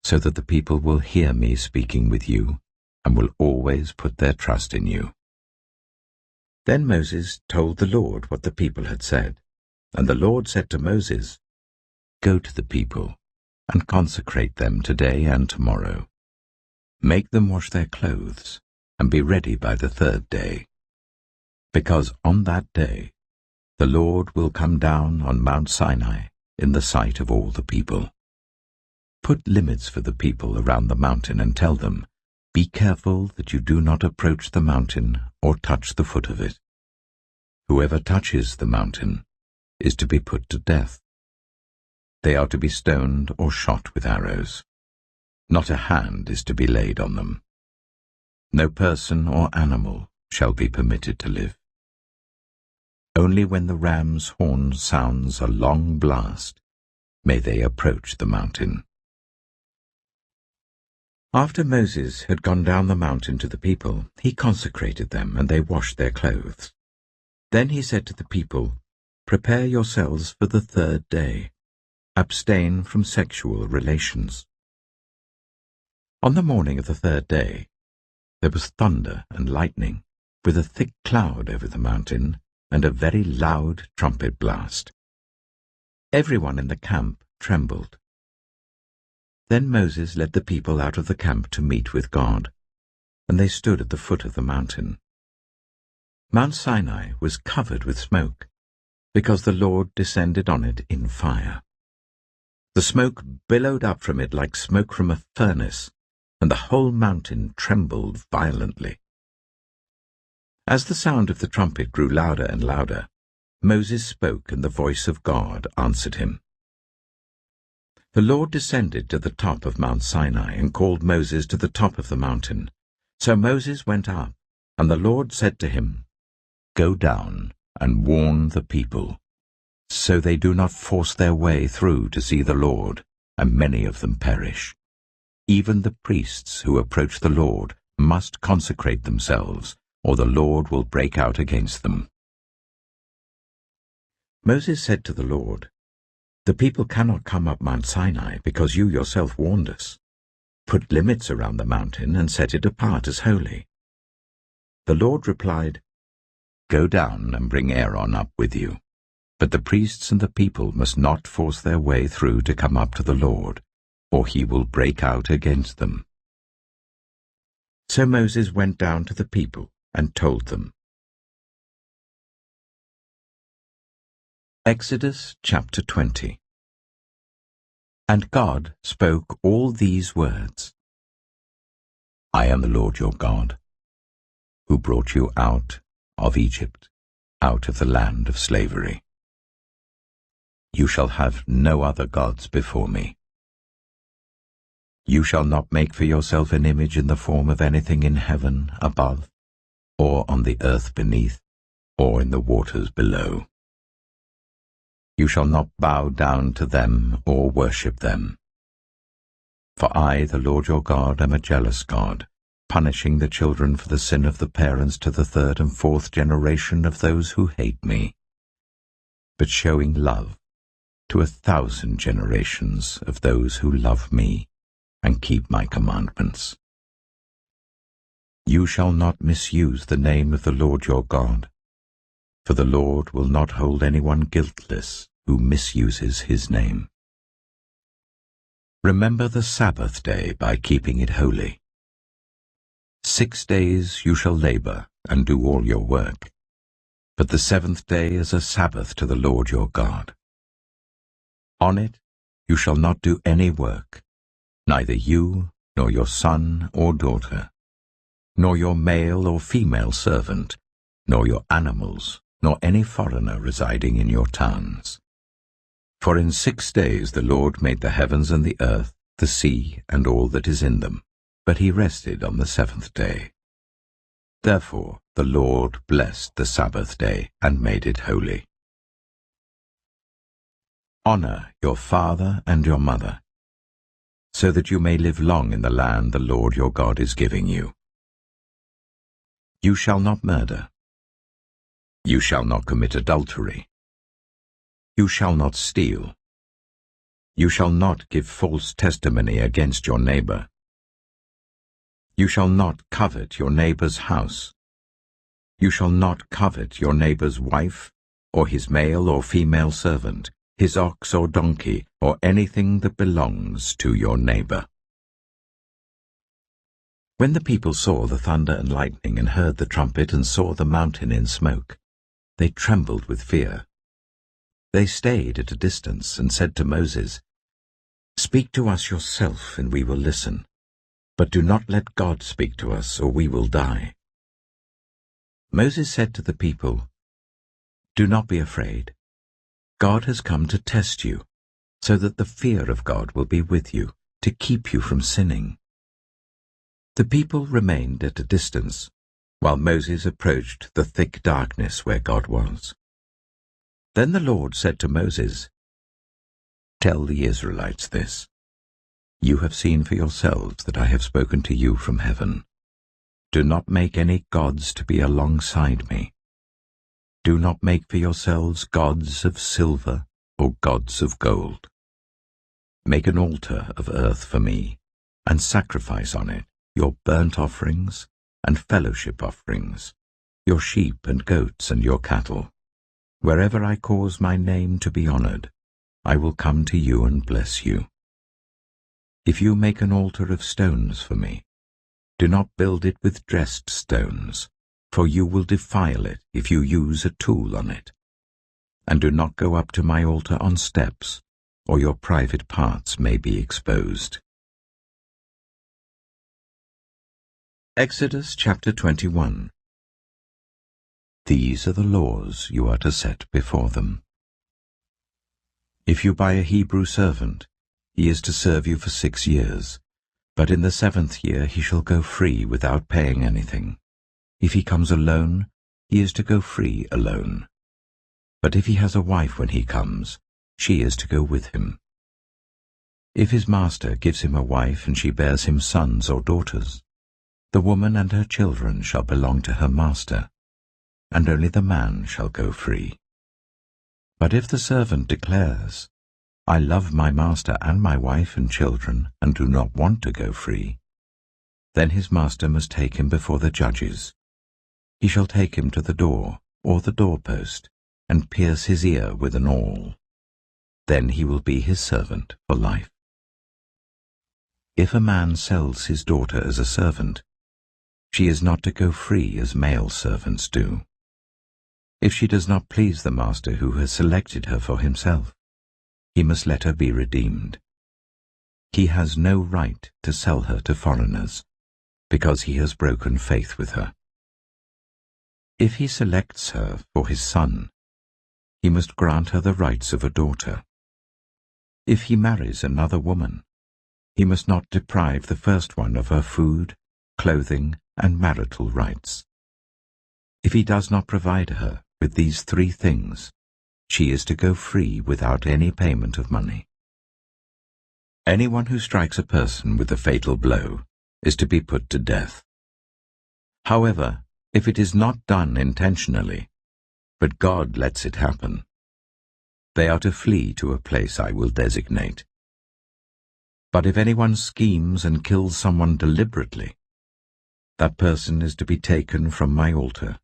so that the people will hear me speaking with you, and will always put their trust in you." Then Moses told the Lord what the people had said, and the Lord said to Moses, "Go to the people, and consecrate them today and tomorrow. Make them wash their clothes, and be ready by the third day. Because on that day the Lord will come down on Mount Sinai in the sight of all the people. Put limits for the people around the mountain and tell them, 'Be careful that you do not approach the mountain or touch the foot of it. Whoever touches the mountain is to be put to death. They are to be stoned or shot with arrows. Not a hand is to be laid on them. No person or animal shall be permitted to live. Only when the ram's horn sounds a long blast may they approach the mountain." After Moses had gone down the mountain to the people, he consecrated them, and they washed their clothes. Then he said to the people, "Prepare yourselves for the third day. Abstain from sexual relations." On the morning of the third day, there was thunder and lightning, with a thick cloud over the mountain, and a very loud trumpet blast. Everyone in the camp trembled. Then Moses led the people out of the camp to meet with God, and they stood at the foot of the mountain. Mount Sinai was covered with smoke, because the Lord descended on it in fire. The smoke billowed up from it like smoke from a furnace, and the whole mountain trembled violently. As the sound of the trumpet grew louder and louder, Moses spoke, and the voice of God answered him. The Lord descended to the top of Mount Sinai and called Moses to the top of the mountain. So Moses went up, and the Lord said to him, "Go down and warn the people, so they do not force their way through to see the Lord, and many of them perish. Even the priests who approach the Lord must consecrate themselves, or the Lord will break out against them." Moses said to the Lord, "The people cannot come up Mount Sinai because you yourself warned us. Put limits around the mountain and set it apart as holy." The Lord replied, "Go down and bring Aaron up with you. But the priests and the people must not force their way through to come up to the Lord, or he will break out against them." So Moses went down to the people and told them. Exodus chapter 20. And God spoke all these words. "I am the Lord your God, who brought you out of Egypt, out of the land of slavery. You shall have no other gods before me. You shall not make for yourself an image in the form of anything in heaven above, or on the earth beneath, or in the waters below. You shall not bow down to them or worship them. For I, the Lord your God, am a jealous God, punishing the children for the sin of the parents to the third and fourth generation of those who hate me, but showing love to 1,000 generations of those who love me and keep my commandments. You shall not misuse the name of the Lord your God, for the Lord will not hold anyone guiltless who misuses his name. Remember the Sabbath day by keeping it holy. 6 days you shall labor and do all your work, but the 7th day is a Sabbath to the Lord your God. On it you shall not do any work, neither you, nor your son or daughter, nor your male or female servant, nor your animals, nor any foreigner residing in your towns. For in 6 days the Lord made the heavens and the earth, the sea, and all that is in them, but he rested on the 7th day. Therefore the Lord blessed the Sabbath day and made it holy. Honor your father and your mother, so that you may live long in the land the Lord your God is giving you. You shall not murder. You shall not commit adultery. You shall not steal. You shall not give false testimony against your neighbor. You shall not covet your neighbor's house. You shall not covet your neighbor's wife, or his male or female servant, his ox or donkey, or anything that belongs to your neighbor. When the people saw the thunder and lightning and heard the trumpet and saw the mountain in smoke, they trembled with fear. They stayed at a distance and said to Moses, "Speak to us yourself, and we will listen. But do not let God speak to us, or we will die." Moses said to the people, "Do not be afraid. God has come to test you, so that the fear of God will be with you, to keep you from sinning." The people remained at a distance, while Moses approached the thick darkness where God was. Then the Lord said to Moses, "Tell the Israelites this. You have seen for yourselves that I have spoken to you from heaven. Do not make any gods to be alongside me. Do not make for yourselves gods of silver or gods of gold. Make an altar of earth for me, and sacrifice on it your burnt offerings and fellowship offerings, your sheep and goats and your cattle. Wherever I cause my name to be honored, I will come to you and bless you. If you make an altar of stones for me, do not build it with dressed stones, for you will defile it if you use a tool on it. And do not go up to my altar on steps, or your private parts may be exposed." Exodus chapter 21. These are the laws you are to set before them. If you buy a Hebrew servant, he is to serve you for 6 years, but in the 7th year he shall go free without paying anything. If he comes alone, he is to go free alone. But if he has a wife when he comes, she is to go with him. If his master gives him a wife and she bears him sons or daughters, the woman and her children shall belong to her master, and only the man shall go free. But if the servant declares, "I love my master and my wife and children, and do not want to go free," then his master must take him before the judges. He shall take him to the door, or the doorpost, and pierce his ear with an awl. Then he will be his servant for life. If a man sells his daughter as a servant, she is not to go free as male servants do. If she does not please the master who has selected her for himself, he must let her be redeemed. He has no right to sell her to foreigners, because he has broken faith with her. If he selects her for his son, he must grant her the rights of a daughter. If he marries another woman, he must not deprive the first one of her food, clothing, and marital rights. If he does not provide her with these 3 things, she is to go free without any payment of money. Anyone who strikes a person with a fatal blow is to be put to death. However, if it is not done intentionally, but God lets it happen, they are to flee to a place I will designate. But if anyone schemes and kills someone deliberately, that person is to be taken from my altar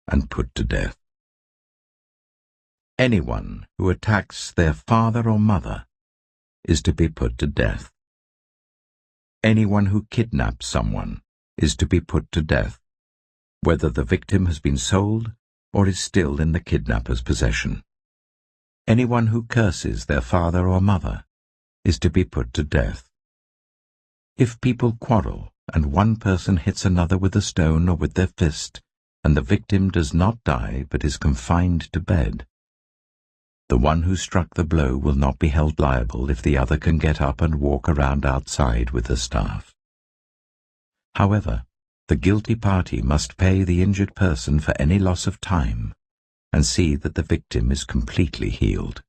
and put to death. Anyone who attacks their father or mother is to be put to death. Anyone who kidnaps someone is to be put to death, whether the victim has been sold or is still in the kidnapper's possession. Anyone who curses their father or mother is to be put to death. If people quarrel and one person hits another with a stone or with their fist, and the victim does not die but is confined to bed, the one who struck the blow will not be held liable if the other can get up and walk around outside with the staff. However, the guilty party must pay the injured person for any loss of time and see that the victim is completely healed.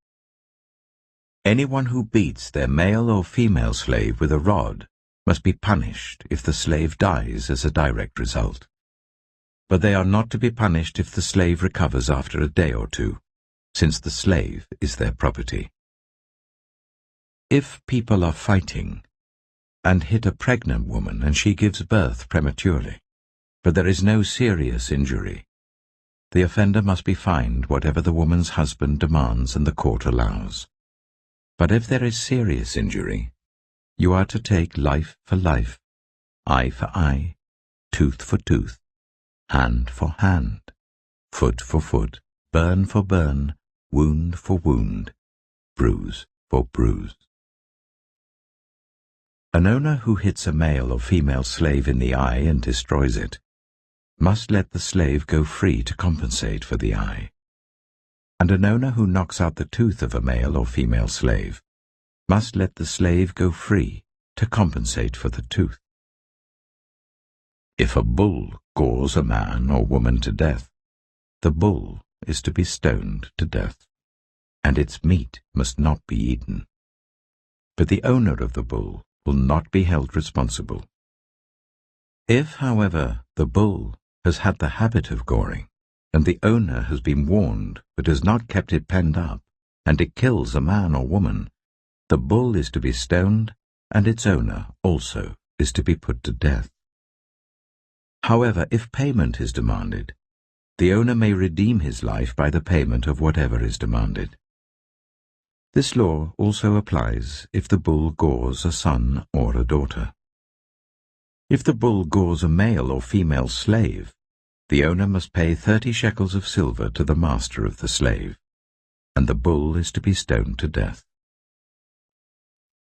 Anyone who beats their male or female slave with a rod must be punished if the slave dies as a direct result. But they are not to be punished if the slave recovers after a day or two, since the slave is their property. If people are fighting and hit a pregnant woman and she gives birth prematurely, but there is no serious injury, the offender must be fined whatever the woman's husband demands and the court allows. But if there is serious injury, you are to take life for life, eye for eye, tooth for tooth, hand for hand, foot for foot, burn for burn, wound for wound, bruise for bruise. An owner who hits a male or female slave in the eye and destroys it must let the slave go free to compensate for the eye. And an owner who knocks out the tooth of a male or female slave must let the slave go free to compensate for the tooth. If a bull gores a man or woman to death, the bull is to be stoned to death, and its meat must not be eaten. But the owner of the bull will not be held responsible. If, however, the bull has had the habit of goring, and the owner has been warned but has not kept it penned up, and it kills a man or woman, the bull is to be stoned, and its owner also is to be put to death. However, if payment is demanded, the owner may redeem his life by the payment of whatever is demanded. This law also applies if the bull gores a son or a daughter. If the bull gores a male or female slave, the owner must pay 30 shekels of silver to the master of the slave, and the bull is to be stoned to death.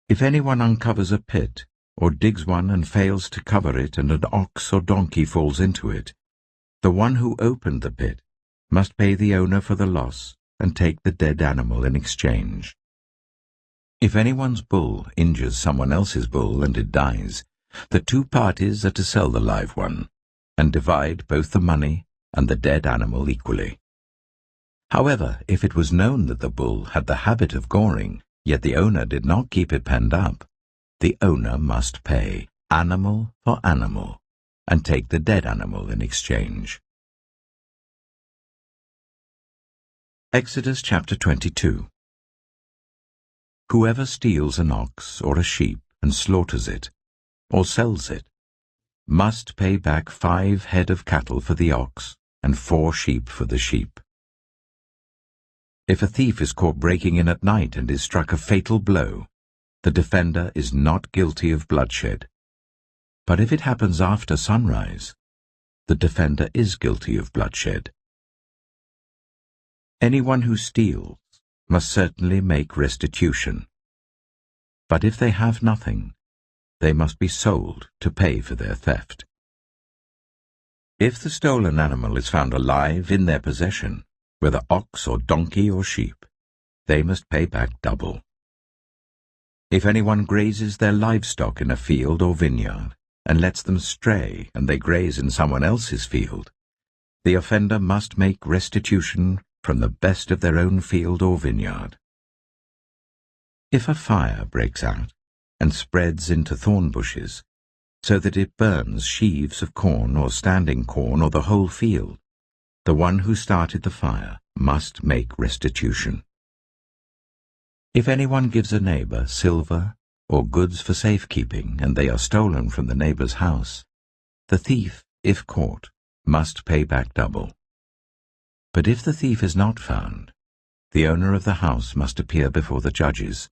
If anyone uncovers a pit, or digs one and fails to cover it, and an ox or donkey falls into it, the one who opened the pit must pay the owner for the loss and take the dead animal in exchange. If anyone's bull injures someone else's bull and it dies, the two parties are to sell the live one and divide both the money and the dead animal equally. However, if it was known that the bull had the habit of goring, yet the owner did not keep it penned up, the owner must pay animal for animal and take the dead animal in exchange. Exodus chapter 22. Whoever steals an ox or a sheep and slaughters it, or sells it, must pay back 5 head of cattle for the ox and 4 sheep for the sheep. If a thief is caught breaking in at night and is struck a fatal blow, the defender is not guilty of bloodshed. But if it happens after sunrise, the defender is guilty of bloodshed. Anyone who steals must certainly make restitution. But if they have nothing, they must be sold to pay for their theft. If the stolen animal is found alive in their possession, whether ox or donkey or sheep, they must pay back double. If anyone grazes their livestock in a field or vineyard, and lets them stray and they graze in someone else's field, the offender must make restitution from the best of their own field or vineyard. If a fire breaks out and spreads into thorn bushes, so that it burns sheaves of corn or standing corn or the whole field, the one who started the fire must make restitution. If anyone gives a neighbor silver or goods for safekeeping, and they are stolen from the neighbor's house, the thief, if caught, must pay back double. But if the thief is not found, the owner of the house must appear before the judges,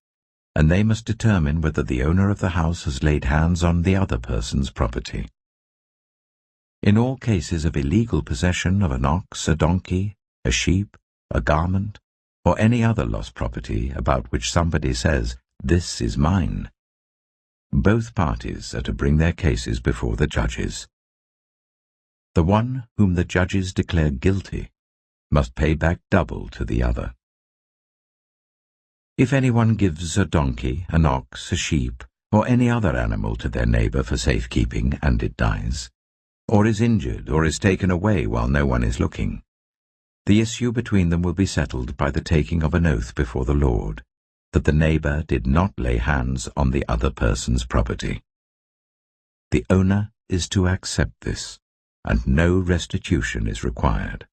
and they must determine whether the owner of the house has laid hands on the other person's property. In all cases of illegal possession of an ox, a donkey, a sheep, a garment, or any other lost property about which somebody says, "This is mine," both parties are to bring their cases before the judges. The one whom the judges declare guilty must pay back double to the other. If anyone gives a donkey, an ox, a sheep, or any other animal to their neighbor for safekeeping, and it dies, or is injured, or is taken away while no one is looking, the issue between them will be settled by the taking of an oath before the Lord, that the neighbor did not lay hands on the other person's property. The owner is to accept this, and no restitution is required.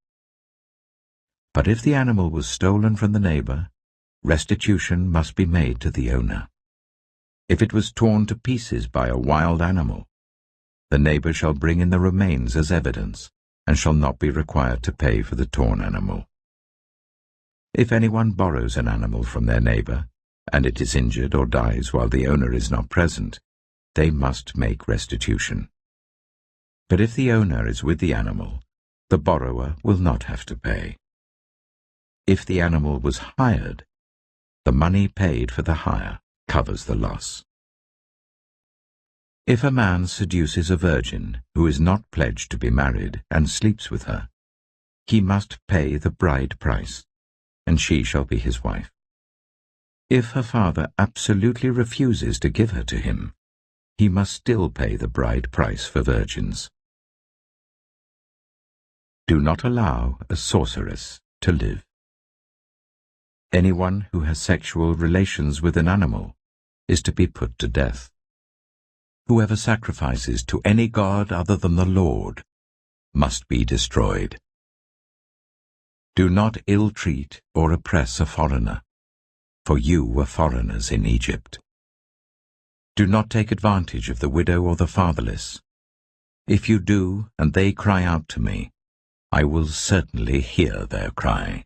But if the animal was stolen from the neighbor, restitution must be made to the owner. If it was torn to pieces by a wild animal, the neighbor shall bring in the remains as evidence, and shall not be required to pay for the torn animal. If anyone borrows an animal from their neighbor, and it is injured or dies while the owner is not present, they must make restitution. But if the owner is with the animal, the borrower will not have to pay. If the animal was hired, the money paid for the hire covers the loss. If a man seduces a virgin who is not pledged to be married and sleeps with her, he must pay the bride price, and she shall be his wife. If her father absolutely refuses to give her to him, he must still pay the bride price for virgins. Do not allow a sorceress to live. Anyone who has sexual relations with an animal is to be put to death. Whoever sacrifices to any god other than the Lord must be destroyed. Do not ill-treat or oppress a foreigner, for you were foreigners in Egypt. Do not take advantage of the widow or the fatherless. If you do, and they cry out to me, I will certainly hear their cry.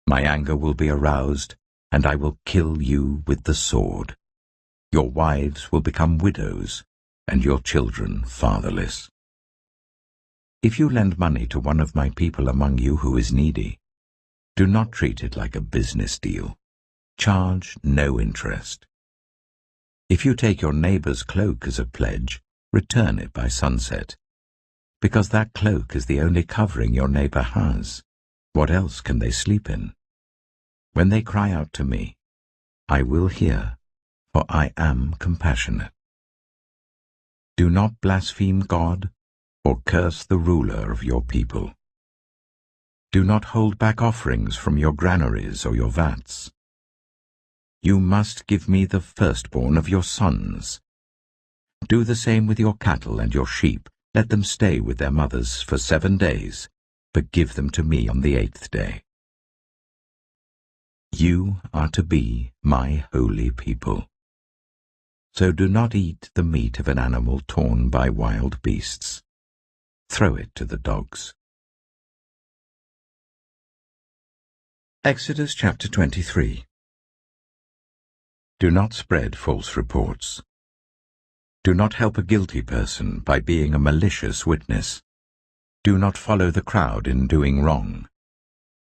My anger will be aroused, and I will kill you with the sword. Your wives will become widows, and your children fatherless. If you lend money to one of my people among you who is needy, do not treat it like a business deal. Charge no interest. If you take your neighbor's cloak as a pledge, return it by sunset, because that cloak is the only covering your neighbor has. What else can they sleep in? When they cry out to me, I will hear, for I am compassionate. Do not blaspheme God or curse the ruler of your people. Do not hold back offerings from your granaries or your vats. You must give me the firstborn of your sons. Do the same with your cattle and your sheep. Let them stay with their mothers for 7 days, but give them to me on the 8th day. You are to be my holy people. So do not eat the meat of an animal torn by wild beasts. Throw it to the dogs. Exodus chapter 23. Do not spread false reports. Do not help a guilty person by being a malicious witness. Do not follow the crowd in doing wrong.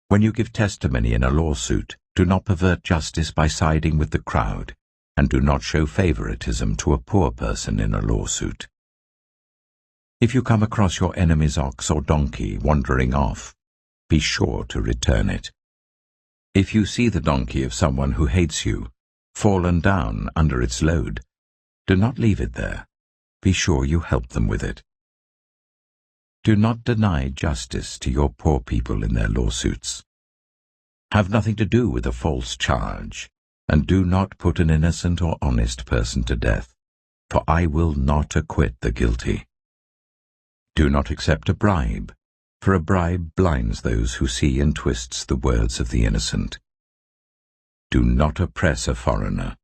When you give testimony in a lawsuit, do not pervert justice by siding with the crowd, and do not show favoritism to a poor person in a lawsuit. If you come across your enemy's ox or donkey wandering off, be sure to return it. If you see the donkey of someone who hates you, fallen down under its load, do not leave it there. Be sure you help them with it. Do not deny justice to your poor people in their lawsuits. Have nothing to do with a false charge, and do not put an innocent or honest person to death, for I will not acquit the guilty. Do not accept a bribe, for a bribe blinds those who see and twists the words of the innocent. Do not oppress a foreigner.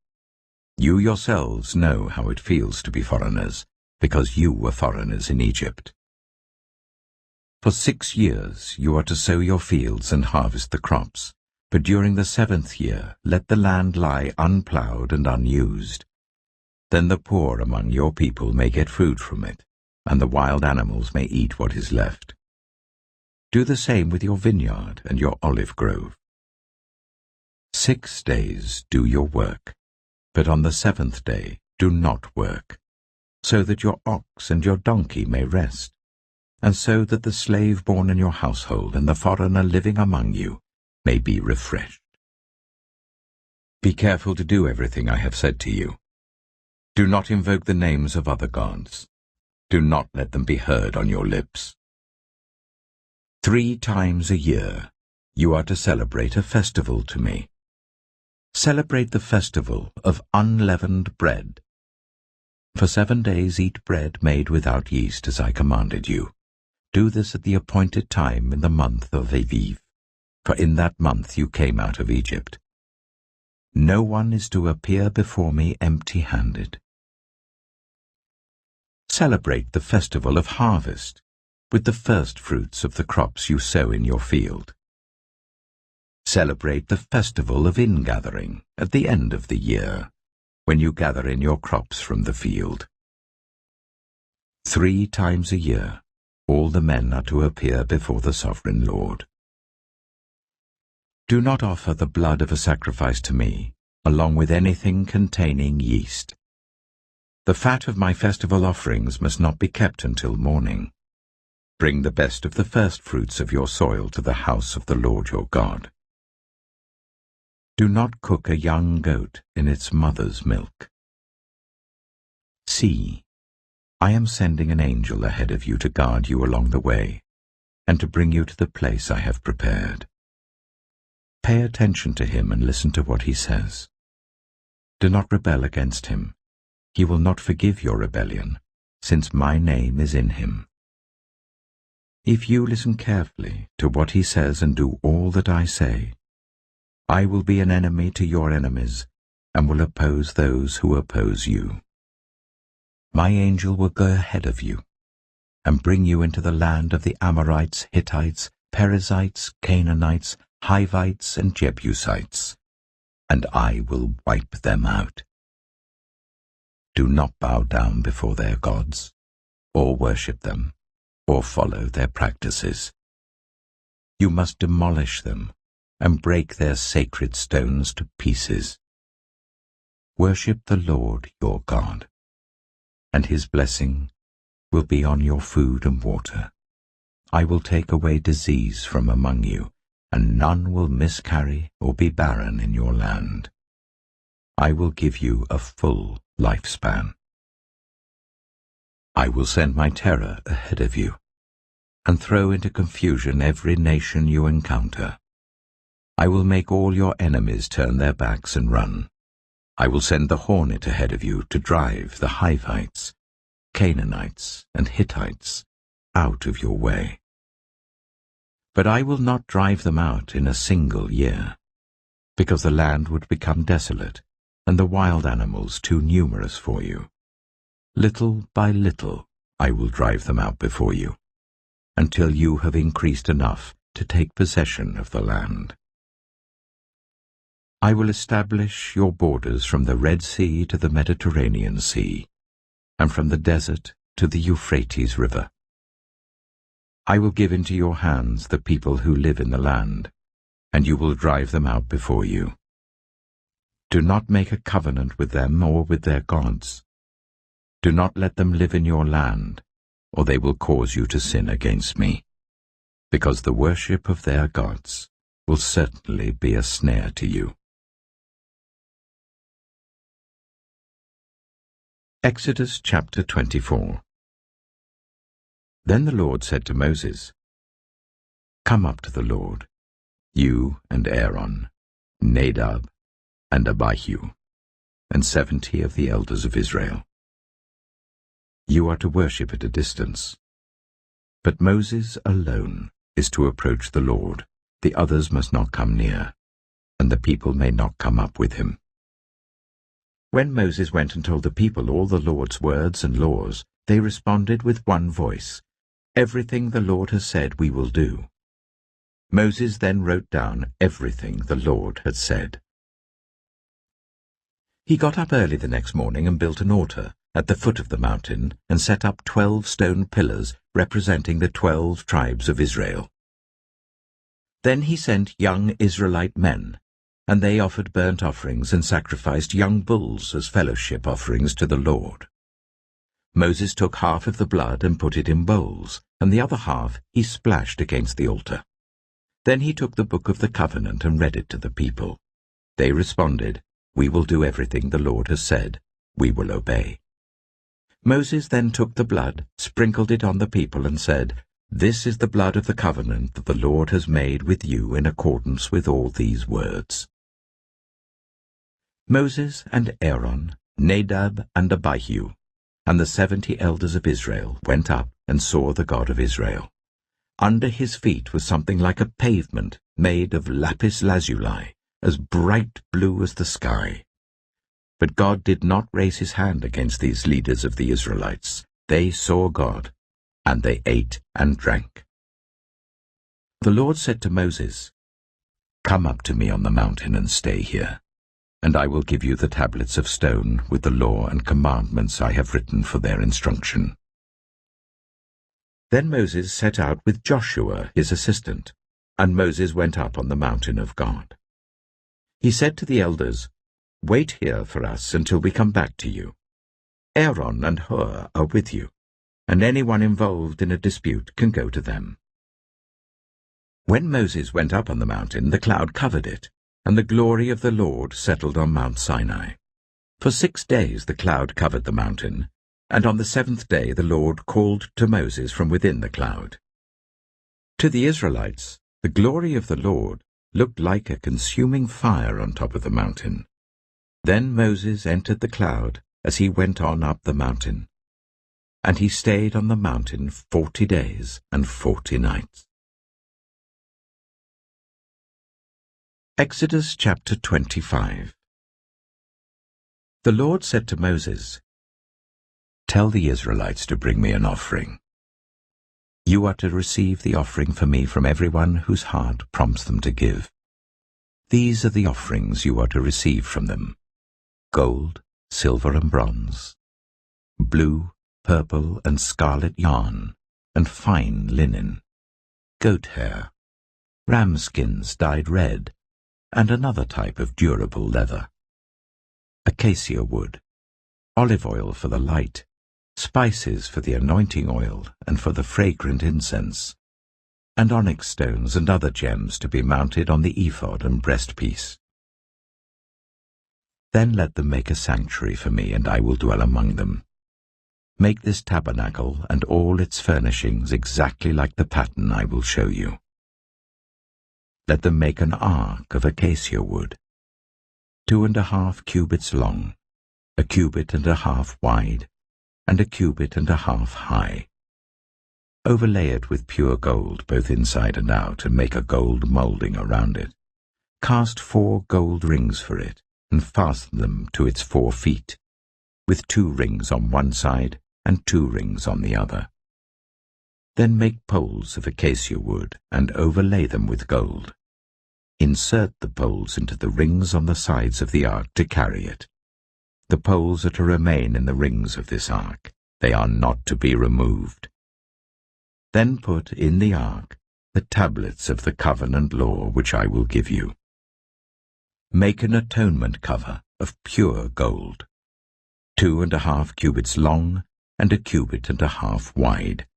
You yourselves know how it feels to be foreigners, because you were foreigners in Egypt. For 6 years you are to sow your fields and harvest the crops, but during the 7th year let the land lie unplowed and unused. Then the poor among your people may get food from it, and the wild animals may eat what is left. Do the same with your vineyard and your olive grove. 6 days do your work, but on the 7th day do not work, so that your ox and your donkey may rest, and so that the slave born in your household and the foreigner living among you may be refreshed. Be careful to do everything I have said to you. Do not invoke the names of other gods. Do not let them be heard on your lips. 3 times a year you are to celebrate a festival to me. Celebrate the festival of unleavened bread. For 7 days eat bread made without yeast as I commanded you. Do this at the appointed time in the month of Aviv, for in that month you came out of Egypt. No one is to appear before me empty-handed. Celebrate the festival of harvest with the first fruits of the crops you sow in your field. Celebrate the festival of ingathering at the end of the year, when you gather in your crops from the field. 3 times a year all the men are to appear before the sovereign Lord. Do not offer the blood of a sacrifice to me, along with anything containing yeast. The fat of my festival offerings must not be kept until morning. Bring the best of the first fruits of your soil to the house of the Lord your God. Do not cook a young goat in its mother's milk. See, I am sending an angel ahead of you to guard you along the way, and to bring you to the place I have prepared. Pay attention to him and listen to what he says. Do not rebel against him. He will not forgive your rebellion, since my name is in him. If you listen carefully to what he says and do all that I say, I will be an enemy to your enemies and will oppose those who oppose you. My angel will go ahead of you and bring you into the land of the Amorites, Hittites, Perizzites, Canaanites, Hivites, and Jebusites, and I will wipe them out. Do not bow down before their gods, or worship them, or follow their practices. You must demolish them and break their sacred stones to pieces. Worship the Lord your God, and his blessing will be on your food and water. I will take away disease from among you, and none will miscarry or be barren in your land. I will give you a full lifespan. I will send my terror ahead of you, and throw into confusion every nation you encounter. I will make all your enemies turn their backs and run. I will send the hornet ahead of you to drive the Hivites, Canaanites, and Hittites out of your way. But I will not drive them out in a single year, because the land would become desolate and the wild animals too numerous for you. Little by little I will drive them out before you, until you have increased enough to take possession of the land. I will establish your borders from the Red Sea to the Mediterranean Sea, and from the desert to the Euphrates River. I will give into your hands the people who live in the land, and you will drive them out before you. Do not make a covenant with them or with their gods. Do not let them live in your land, or they will cause you to sin against me, because the worship of their gods will certainly be a snare to you. Exodus chapter 24. Then the Lord said to Moses, Come up to the Lord, you and Aaron, Nadab and Abihu, and 70 of the elders of Israel. You are to worship at a distance, but Moses alone is to approach the Lord. The others must not come near, and the people may not come up with him." When Moses went and told the people all the Lord's words and laws, they responded with one voice, "Everything the Lord has said we will do." Moses then wrote down everything the Lord had said. He got up early the next morning and built an altar at the foot of the mountain and set up 12 stone pillars representing the 12 tribes of Israel. Then he sent young Israelite men, and they offered burnt offerings and sacrificed young bulls as fellowship offerings to the Lord. Moses took half of the blood and put it in bowls, and the other half he splashed against the altar. Then he took the book of the covenant and read it to the people. They responded, "We will do everything the Lord has said. We will obey." Moses then took the blood, sprinkled it on the people, and said, "This is the blood of the covenant that the Lord has made with you in accordance with all these words." Moses and Aaron, Nadab and Abihu, and the 70 elders of Israel went up and saw the God of Israel. Under his feet was something like a pavement made of lapis lazuli, as bright blue as the sky. But God did not raise his hand against these leaders of the Israelites. They saw God, and they ate and drank. The Lord said to Moses, "Come up to me on the mountain and stay here, and I will give you the tablets of stone with the law and commandments I have written for their instruction." Then Moses set out with Joshua his assistant, and Moses went up on the mountain of God. He said to the elders, "Wait here for us until we come back to you. Aaron and Hur are with you, and anyone involved in a dispute can go to them." When Moses went up on the mountain, the cloud covered it, and the glory of the Lord settled on Mount Sinai. For 6 days the cloud covered the mountain, and on the 7th day the Lord called to Moses from within the cloud. To the Israelites, the glory of the Lord looked like a consuming fire on top of the mountain. Then Moses entered the cloud as he went on up the mountain, and he stayed on the mountain 40 days and 40 nights. Exodus chapter 25. The Lord said to Moses, "Tell the Israelites to bring me an offering. You are to receive the offering for me from everyone whose heart prompts them to give. These are the offerings you are to receive from them: gold, silver and bronze, blue, purple and scarlet yarn, and fine linen, goat hair, ram skins dyed red, and another type of durable leather, acacia wood, olive oil for the light, spices for the anointing oil and for the fragrant incense, and onyx stones and other gems to be mounted on the ephod and breastpiece. Then let them make a sanctuary for me, and I will dwell among them. Make this tabernacle and all its furnishings exactly like the pattern I will show you. Let them make an ark of acacia wood, 2.5 cubits long, 1.5 cubits wide, and 1.5 cubits high. Overlay it with pure gold both inside and out, and make a gold moulding around it. Cast 4 gold rings for it, and fasten them to its 4 feet, with 2 rings on one side and 2 rings on the other. Then make poles of acacia wood and overlay them with gold. Insert the poles into the rings on the sides of the ark to carry it. The poles are to remain in the rings of this ark. They are not to be removed. Then put in the ark the tablets of the covenant law which I will give you. Make an atonement cover of pure gold, 2.5 cubits long and 1.5 cubits wide,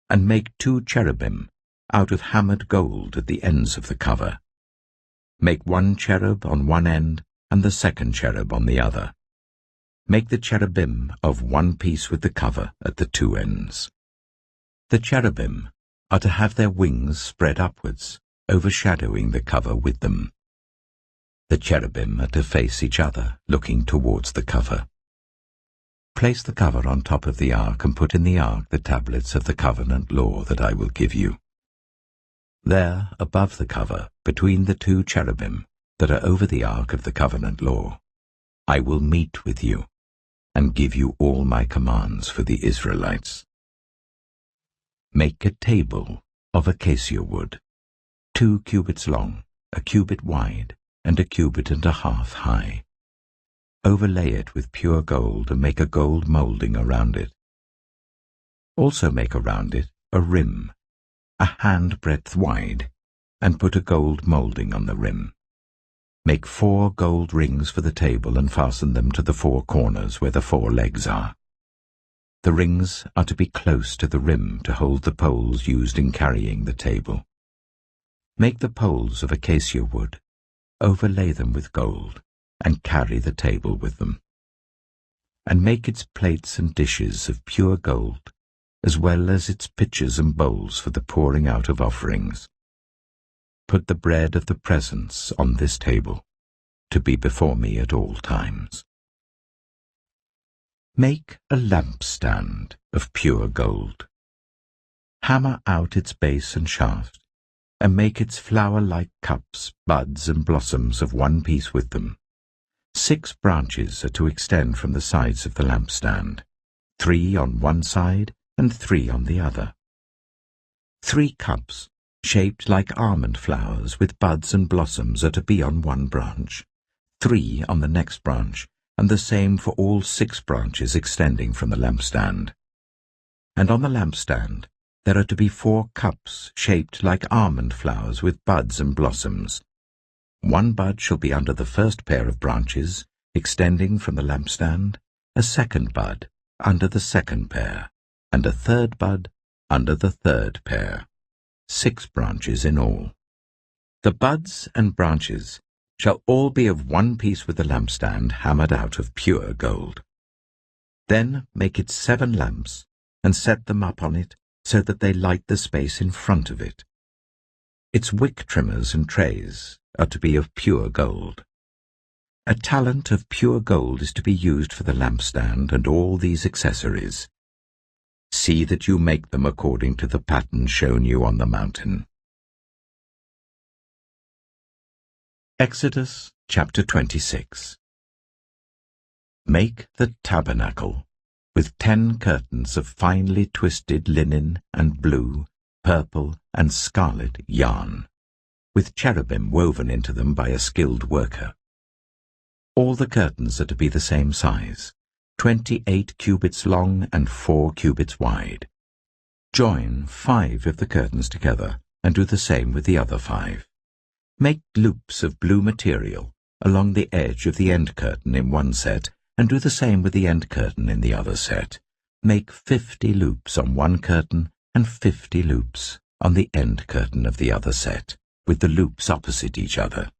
and make 2 cherubim out of hammered gold at the ends of the cover. Make 1 cherub on one end and the 2nd cherub on the other. Make the cherubim of one piece with the cover at the 2 ends. The cherubim are to have their wings spread upwards, overshadowing the cover with them. The cherubim are to face each other, looking towards the cover. Place the cover on top of the ark and put in the ark the tablets of the covenant law that I will give you. There, above the cover, between the 2 cherubim, that are over the ark of the covenant law, I will meet with you and give you all my commands for the Israelites. Make a table of acacia wood, 2 cubits long, a cubit wide, and a cubit and a half high. Overlay it with pure gold and make a gold moulding around it. Also make around it a rim, a handbreadth wide, and put a gold moulding on the rim. Make 4 gold rings for the table and fasten them to the 4 corners where the 4 legs are. The rings are to be close to the rim to hold the poles used in carrying the table. Make the poles of acacia wood, overlay them with gold, and carry the table with them. And make its plates and dishes of pure gold, as well as its pitchers and bowls for the pouring out of offerings. Put the bread of the presence on this table, to be before me at all times. Make a lampstand of pure gold. Hammer out its base and shaft, and make its flower-like cups, buds, and blossoms of one piece with them. 6 branches are to extend from the sides of the lampstand, 3 on one side and 3 on the other. 3 cups, shaped like almond flowers with buds and blossoms, are to be on one branch, 3 on the next branch, and the same for all 6 branches extending from the lampstand. And on the lampstand there are to be 4 cups shaped like almond flowers with buds and blossoms. 1 bud shall be under the first pair of branches extending from the lampstand, a 2nd bud under the 2nd pair, and a 3rd bud under the 3rd pair. 6 branches in all. The buds and branches shall all be of one piece with the lampstand hammered out of pure gold. Then make it 7 lamps, and set them up on it so that they light the space in front of it. Its wick trimmers and trays are to be of pure gold. A talent of pure gold is to be used for the lampstand and all these accessories. See that you make them according to the pattern shown you on the mountain. Exodus chapter 26. Make the tabernacle with 10 curtains of finely twisted linen and blue, purple, and scarlet yarn, with cherubim woven into them by a skilled worker. All the curtains are to be the same size, 28 cubits long and 4 cubits wide. Join 5 of the curtains together, and do the same with the other 5. Make loops of blue material along the edge of the end curtain in one set, and do the same with the end curtain in the other set. Make 50 loops on one curtain and 50 loops on the end curtain of the other set, with the loops opposite each other.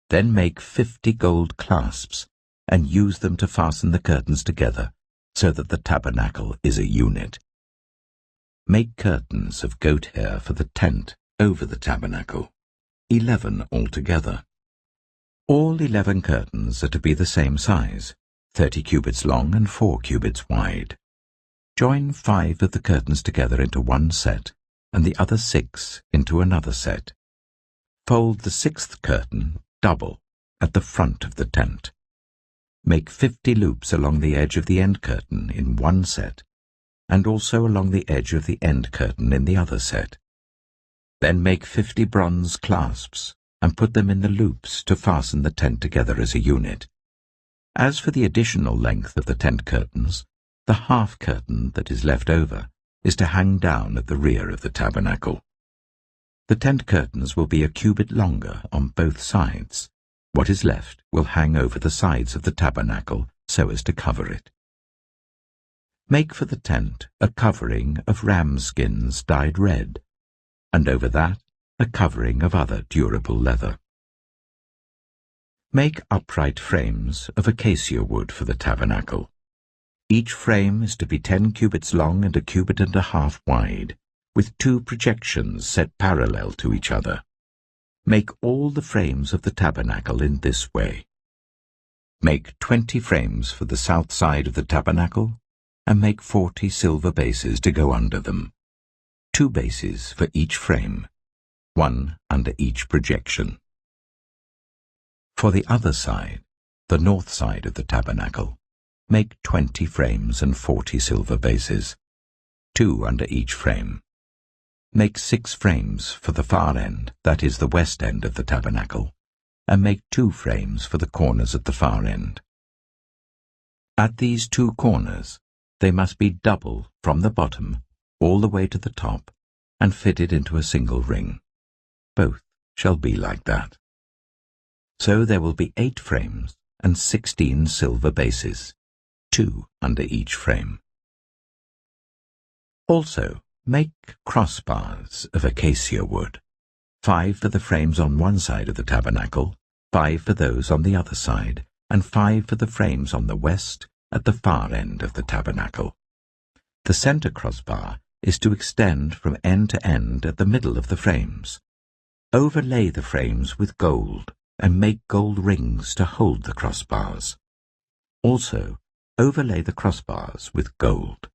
Then make 50 gold clasps, and use them to fasten the curtains together, so that the tabernacle is a unit. Make curtains of goat hair for the tent over the tabernacle, 11 altogether. All 11 curtains are to be the same size, 30 cubits long and 4 cubits wide. Join 5 of the curtains together into one set, and the other 6 into another set. Fold the 6th curtain double at the front of the tent. Make 50 loops along the edge of the end curtain in one set, and also along the edge of the end curtain in the other set. Then make 50 bronze clasps, and put them in the loops to fasten the tent together as a unit. As for the additional length of the tent curtains, the half curtain that is left over is to hang down at the rear of the tabernacle. The tent curtains will be a cubit longer on both sides. What is left will hang over the sides of the tabernacle so as to cover it. Make for the tent a covering of ram skins dyed red, and over that a covering of other durable leather. Make upright frames of acacia wood for the tabernacle. Each frame is to be 10 cubits long and a cubit and a half wide, with 2 projections set parallel to each other. Make all the frames of the tabernacle in this way. Make 20 frames for the south side of the tabernacle, and make 40 silver bases to go under them, 2 bases for each frame, 1 under each projection. For the other side, the north side of the tabernacle, make 20 frames and 40 silver bases, 2 under each frame. Make 6 frames for the far end, that is the west end of the tabernacle, and make 2 frames for the corners at the far end. At these 2 corners, they must be double from the bottom all the way to the top and fitted into a single ring. Both shall be like that. So there will be 8 frames and 16 silver bases, 2 under each frame. Also, make crossbars of acacia wood, 5 for the frames on one side of the tabernacle, 5 for those on the other side, and 5 for the frames on the west at the far end of the tabernacle. The center crossbar is to extend from end to end at the middle of the frames. Overlay the frames with gold and make gold rings to hold the crossbars. Also, overlay the crossbars with gold.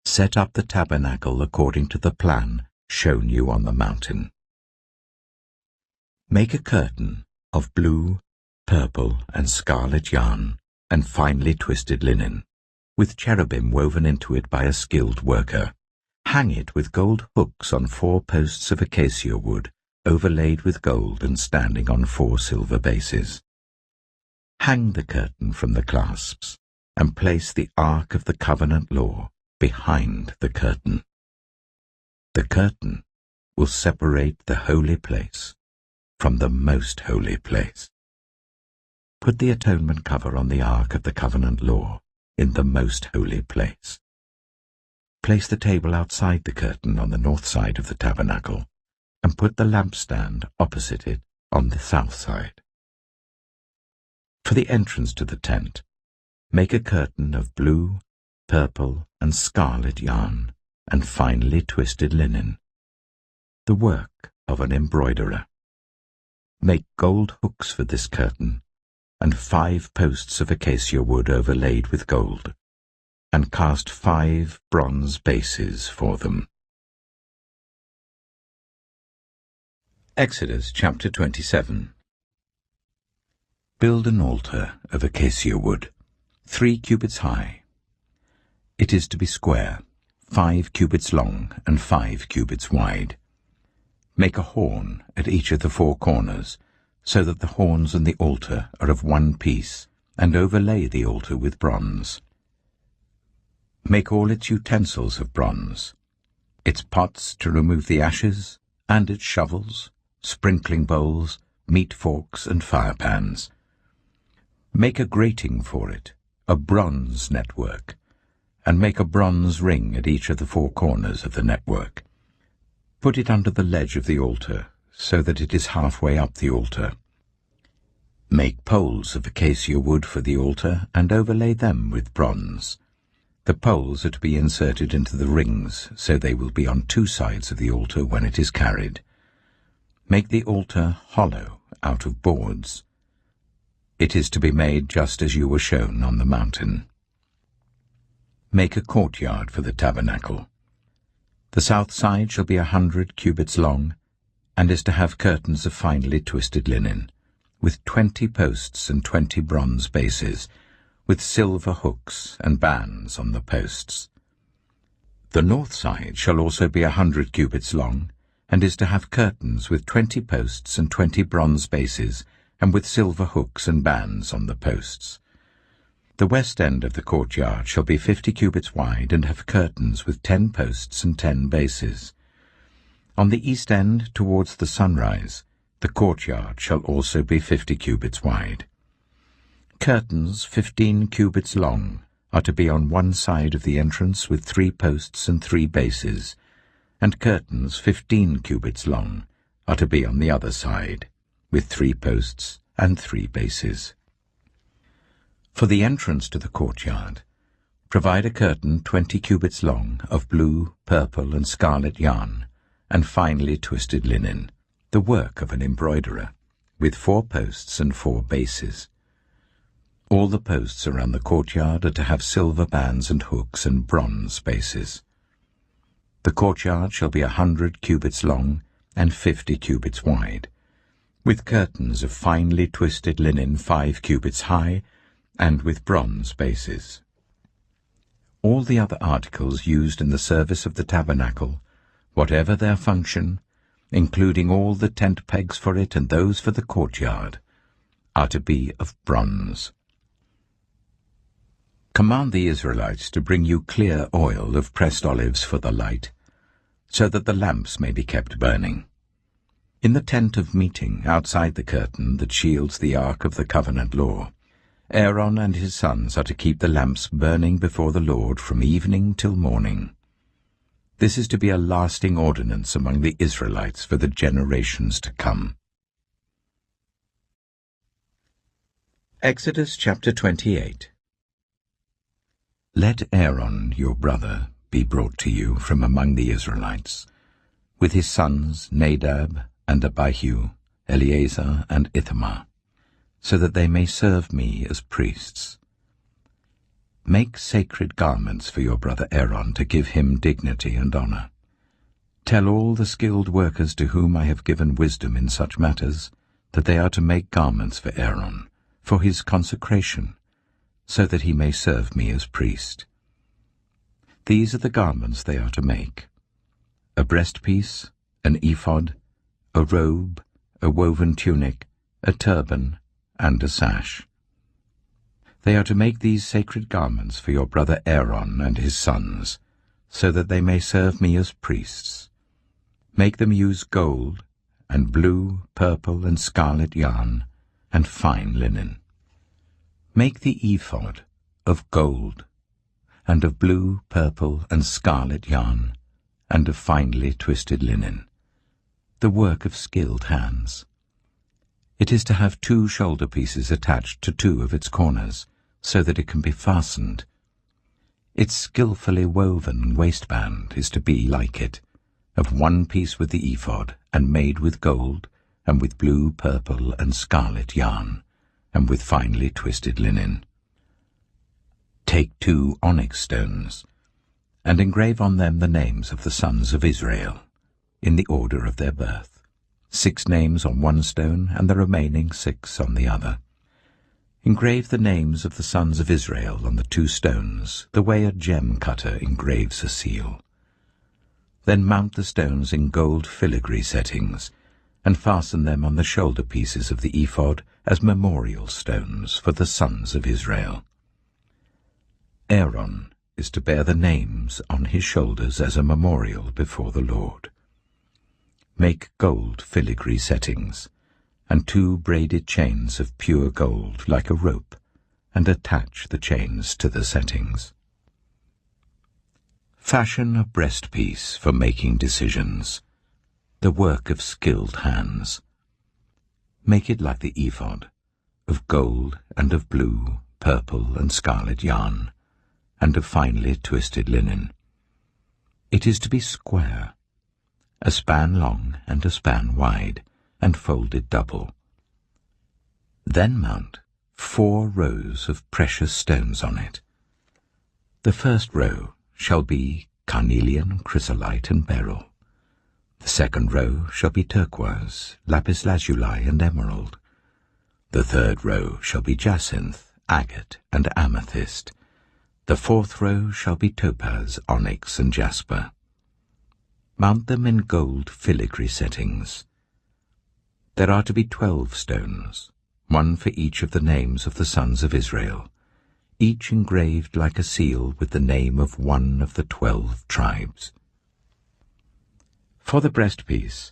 Set up the tabernacle according to the plan shown you on the mountain. Make a curtain of blue, purple, and scarlet yarn and finely twisted linen, with cherubim woven into it by a skilled worker. Hang it with gold hooks on 4 posts of acacia wood, overlaid with gold and standing on 4 silver bases. Hang the curtain from the clasps, and place the Ark of the Covenant Law behind the curtain. The curtain will separate the holy place from the most holy place. Put the atonement cover on the Ark of the Covenant Law in the most holy place. Place the table outside the curtain on the north side of the tabernacle, and put the lampstand opposite it on the south side. For the entrance to the tent, make a curtain of blue, purple, and scarlet yarn and finely twisted linen, the work of an embroiderer. Make gold hooks for this curtain, and 5 posts of acacia wood overlaid with gold, and cast 5 bronze bases for them. Exodus chapter 27. Build an altar of acacia wood, 3 cubits high. It is to be square, 5 cubits long and 5 cubits wide. Make a horn at each of the 4 corners, so that the horns and the altar are of one piece, and overlay the altar with bronze. Make all its utensils of bronze, its pots to remove the ashes, and its shovels, sprinkling bowls, meat forks, and firepans. Make a grating for it, a bronze network, and make a bronze ring at each of the 4 corners of the network. Put it under the ledge of the altar, so that it is halfway up the altar. Make poles of acacia wood for the altar, and overlay them with bronze. The poles are to be inserted into the rings, so they will be on 2 sides of the altar when it is carried. Make the altar hollow out of boards. It is to be made just as you were shown on the mountain. Make a courtyard for the tabernacle. The south side shall be 100 cubits long, and is to have curtains of finely twisted linen, with 20 posts and 20 bronze bases, with silver hooks and bands on the posts. The north side shall also be 100 cubits long, and is to have curtains with 20 posts and 20 bronze bases, and with silver hooks and bands on the posts. The west end of the courtyard shall be 50 cubits wide, and have curtains with 10 posts and 10 bases. On the east end, towards the sunrise, the courtyard shall also be 50 cubits wide. Curtains 15 cubits long are to be on one side of the entrance with 3 posts and 3 bases, and curtains 15 cubits long are to be on the other side, with 3 posts and 3 bases. For the entrance to the courtyard, provide a curtain 20 cubits long of blue, purple, and scarlet yarn, and finely twisted linen, the work of an embroiderer, with 4 posts and 4 bases. All the posts around the courtyard are to have silver bands and hooks and bronze bases. The courtyard shall be 100 cubits long and 50 cubits wide. with curtains of finely twisted linen 5 cubits high, and with bronze bases. All the other articles used in the service of the tabernacle, whatever their function, including all the tent pegs for it and those for the courtyard, are to be of bronze. Command the Israelites to bring you clear oil of pressed olives for the light, so that the lamps may be kept burning. In the tent of meeting, outside the curtain that shields the ark of the covenant law, Aaron and his sons are to keep the lamps burning before the Lord from evening till morning. This is to be a lasting ordinance among the Israelites for the generations to come. Exodus chapter 28. Let Aaron your brother be brought to you from among the Israelites, with his sons Nadab and Abihu, Eleazar and Ithamar, so that they may serve me as priests. Make sacred garments for your brother Aaron to give him dignity and honor. Tell all the skilled workers to whom I have given wisdom in such matters that they are to make garments for Aaron, for his consecration, so that he may serve me as priest. These are the garments they are to make: a breastpiece, an ephod, a robe, a woven tunic, a turban, and a sash. They are to make these sacred garments for your brother Aaron and his sons, so that they may serve me as priests. Make them use gold, and blue, purple, and scarlet yarn, and fine linen. Make the ephod of gold, and of blue, purple, and scarlet yarn, and of finely twisted linen, the work of skilled hands. It is to have 2 shoulder pieces attached to 2 of its corners, so that it can be fastened. Its skillfully woven waistband is to be like it, of 1 piece with the ephod, and made with gold, and with blue, purple, and scarlet yarn, and with finely twisted linen. Take 2 onyx stones, and engrave on them the names of the sons of Israel, in the order of their birth, 6 names on 1 stone, and the remaining 6 on the other. Engrave the names of the sons of Israel on the 2 stones, the way a gem cutter engraves a seal. Then mount the stones in gold filigree settings, and fasten them on the shoulder pieces of the ephod as memorial stones for the sons of Israel. Aaron is to bear the names on his shoulders as a memorial before the Lord. Make gold filigree settings, and 2 braided chains of pure gold like a rope, and attach the chains to the settings. Fashion a breastpiece for making decisions, the work of skilled hands. Make it like the ephod, of gold and of blue, purple, and scarlet yarn, and of finely twisted linen. It is to be square, a span long and a span wide, and folded double. Then mount 4 rows of precious stones on it. The first row shall be carnelian, chrysolite, and beryl. The second row shall be turquoise, lapis lazuli, and emerald. The third row shall be jacinth, agate, and amethyst. The fourth row shall be topaz, onyx, and jasper. Mount them in gold filigree settings. There are to be 12 stones, 1 for each of the names of the sons of Israel, each engraved like a seal with the name of 1 of the 12 tribes. For the breastpiece,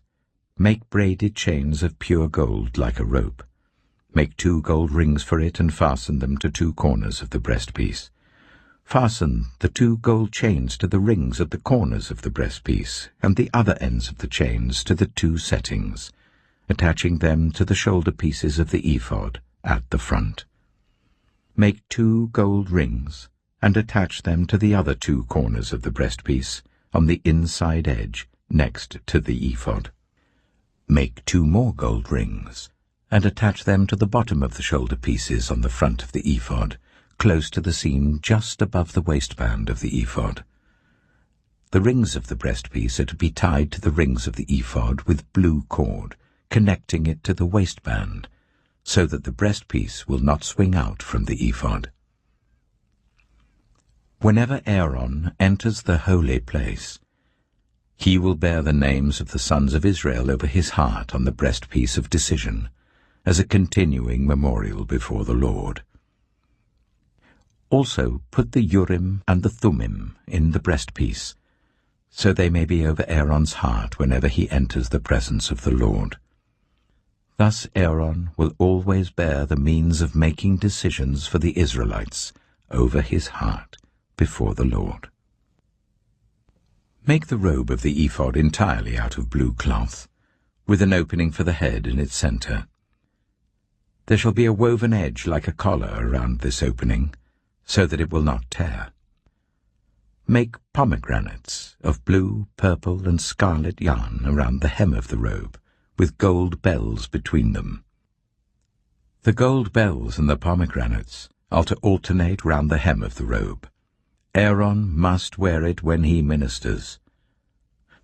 make braided chains of pure gold like a rope. Make 2 gold rings for it and fasten them to 2 corners of the breastpiece. Fasten the 2 gold chains to the rings at the corners of the breastpiece, and the other ends of the chains to the 2 settings, attaching them to the shoulder pieces of the ephod at the front. Make 2 gold rings, and attach them to the other 2 corners of the breastpiece, on the inside edge, next to the ephod. Make 2 more gold rings, and attach them to the bottom of the shoulder pieces on the front of the ephod, close to the seam just above the waistband of the ephod. The rings of the breastpiece are to be tied to the rings of the ephod with blue cord, connecting it to the waistband, so that the breastpiece will not swing out from the ephod. Whenever Aaron enters the holy place, he will bear the names of the sons of Israel over his heart on the breastpiece of decision, as a continuing memorial before the Lord. Also put the Urim and the Thummim in the breastpiece, so they may be over Aaron's heart whenever he enters the presence of the Lord. Thus Aaron will always bear the means of making decisions for the Israelites over his heart before the Lord. Make the robe of the ephod entirely out of blue cloth, with an opening for the head in its center. There shall be a woven edge like a collar around this opening, so that it will not tear. Make pomegranates of blue, purple, and scarlet yarn around the hem of the robe, with gold bells between them. The gold bells and the pomegranates are to alternate round the hem of the robe. Aaron must wear it when he ministers.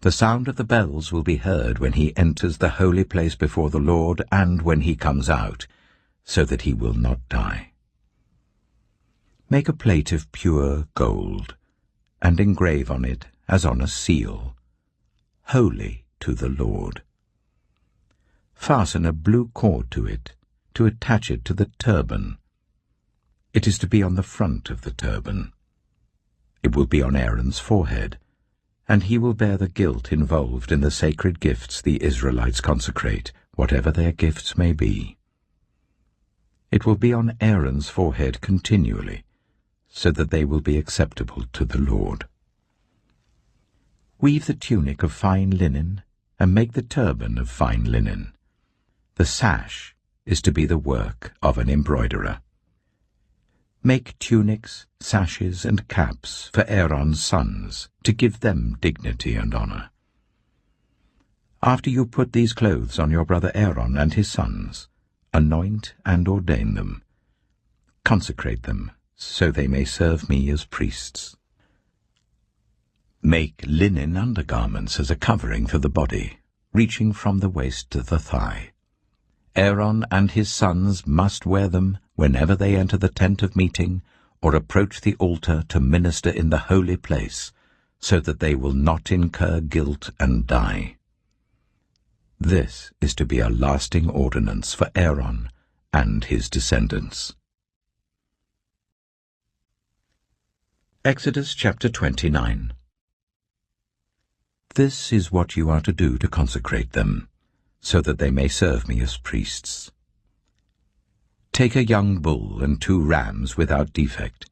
The sound of the bells will be heard when he enters the holy place before the Lord and when he comes out, so that he will not die. Make a plate of pure gold, and engrave on it, as on a seal, "Holy to the Lord." Fasten a blue cord to it, to attach it to the turban. It is to be on the front of the turban. It will be on Aaron's forehead, and he will bear the guilt involved in the sacred gifts the Israelites consecrate, whatever their gifts may be. It will be on Aaron's forehead continually, so that they will be acceptable to the Lord. Weave the tunic of fine linen, and make the turban of fine linen. The sash is to be the work of an embroiderer. Make tunics, sashes, and caps for Aaron's sons, to give them dignity and honor. After you put these clothes on your brother Aaron and his sons, anoint and ordain them. Consecrate them, so they may serve me as priests. Make linen undergarments as a covering for the body, reaching from the waist to the thigh. Aaron and his sons must wear them whenever they enter the tent of meeting or approach the altar to minister in the holy place, so that they will not incur guilt and die. This is to be a lasting ordinance for Aaron and his descendants. Exodus chapter 29. This is what you are to do to consecrate them, so that they may serve me as priests. Take a young bull and 2 rams without defect,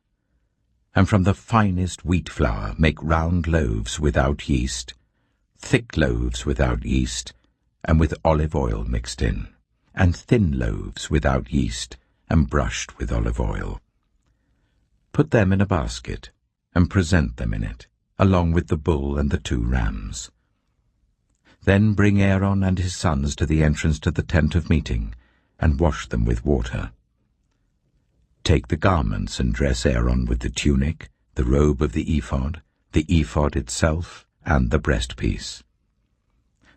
and from the finest wheat flour make round loaves without yeast, thick loaves without yeast, and with olive oil mixed in, and thin loaves without yeast, and brushed with olive oil. Put them in a basket, and present them in it, along with the bull and the 2 rams. Then bring Aaron and his sons to the entrance to the tent of meeting, and wash them with water. Take the garments and dress Aaron with the tunic, the robe of the ephod itself, and the breastpiece.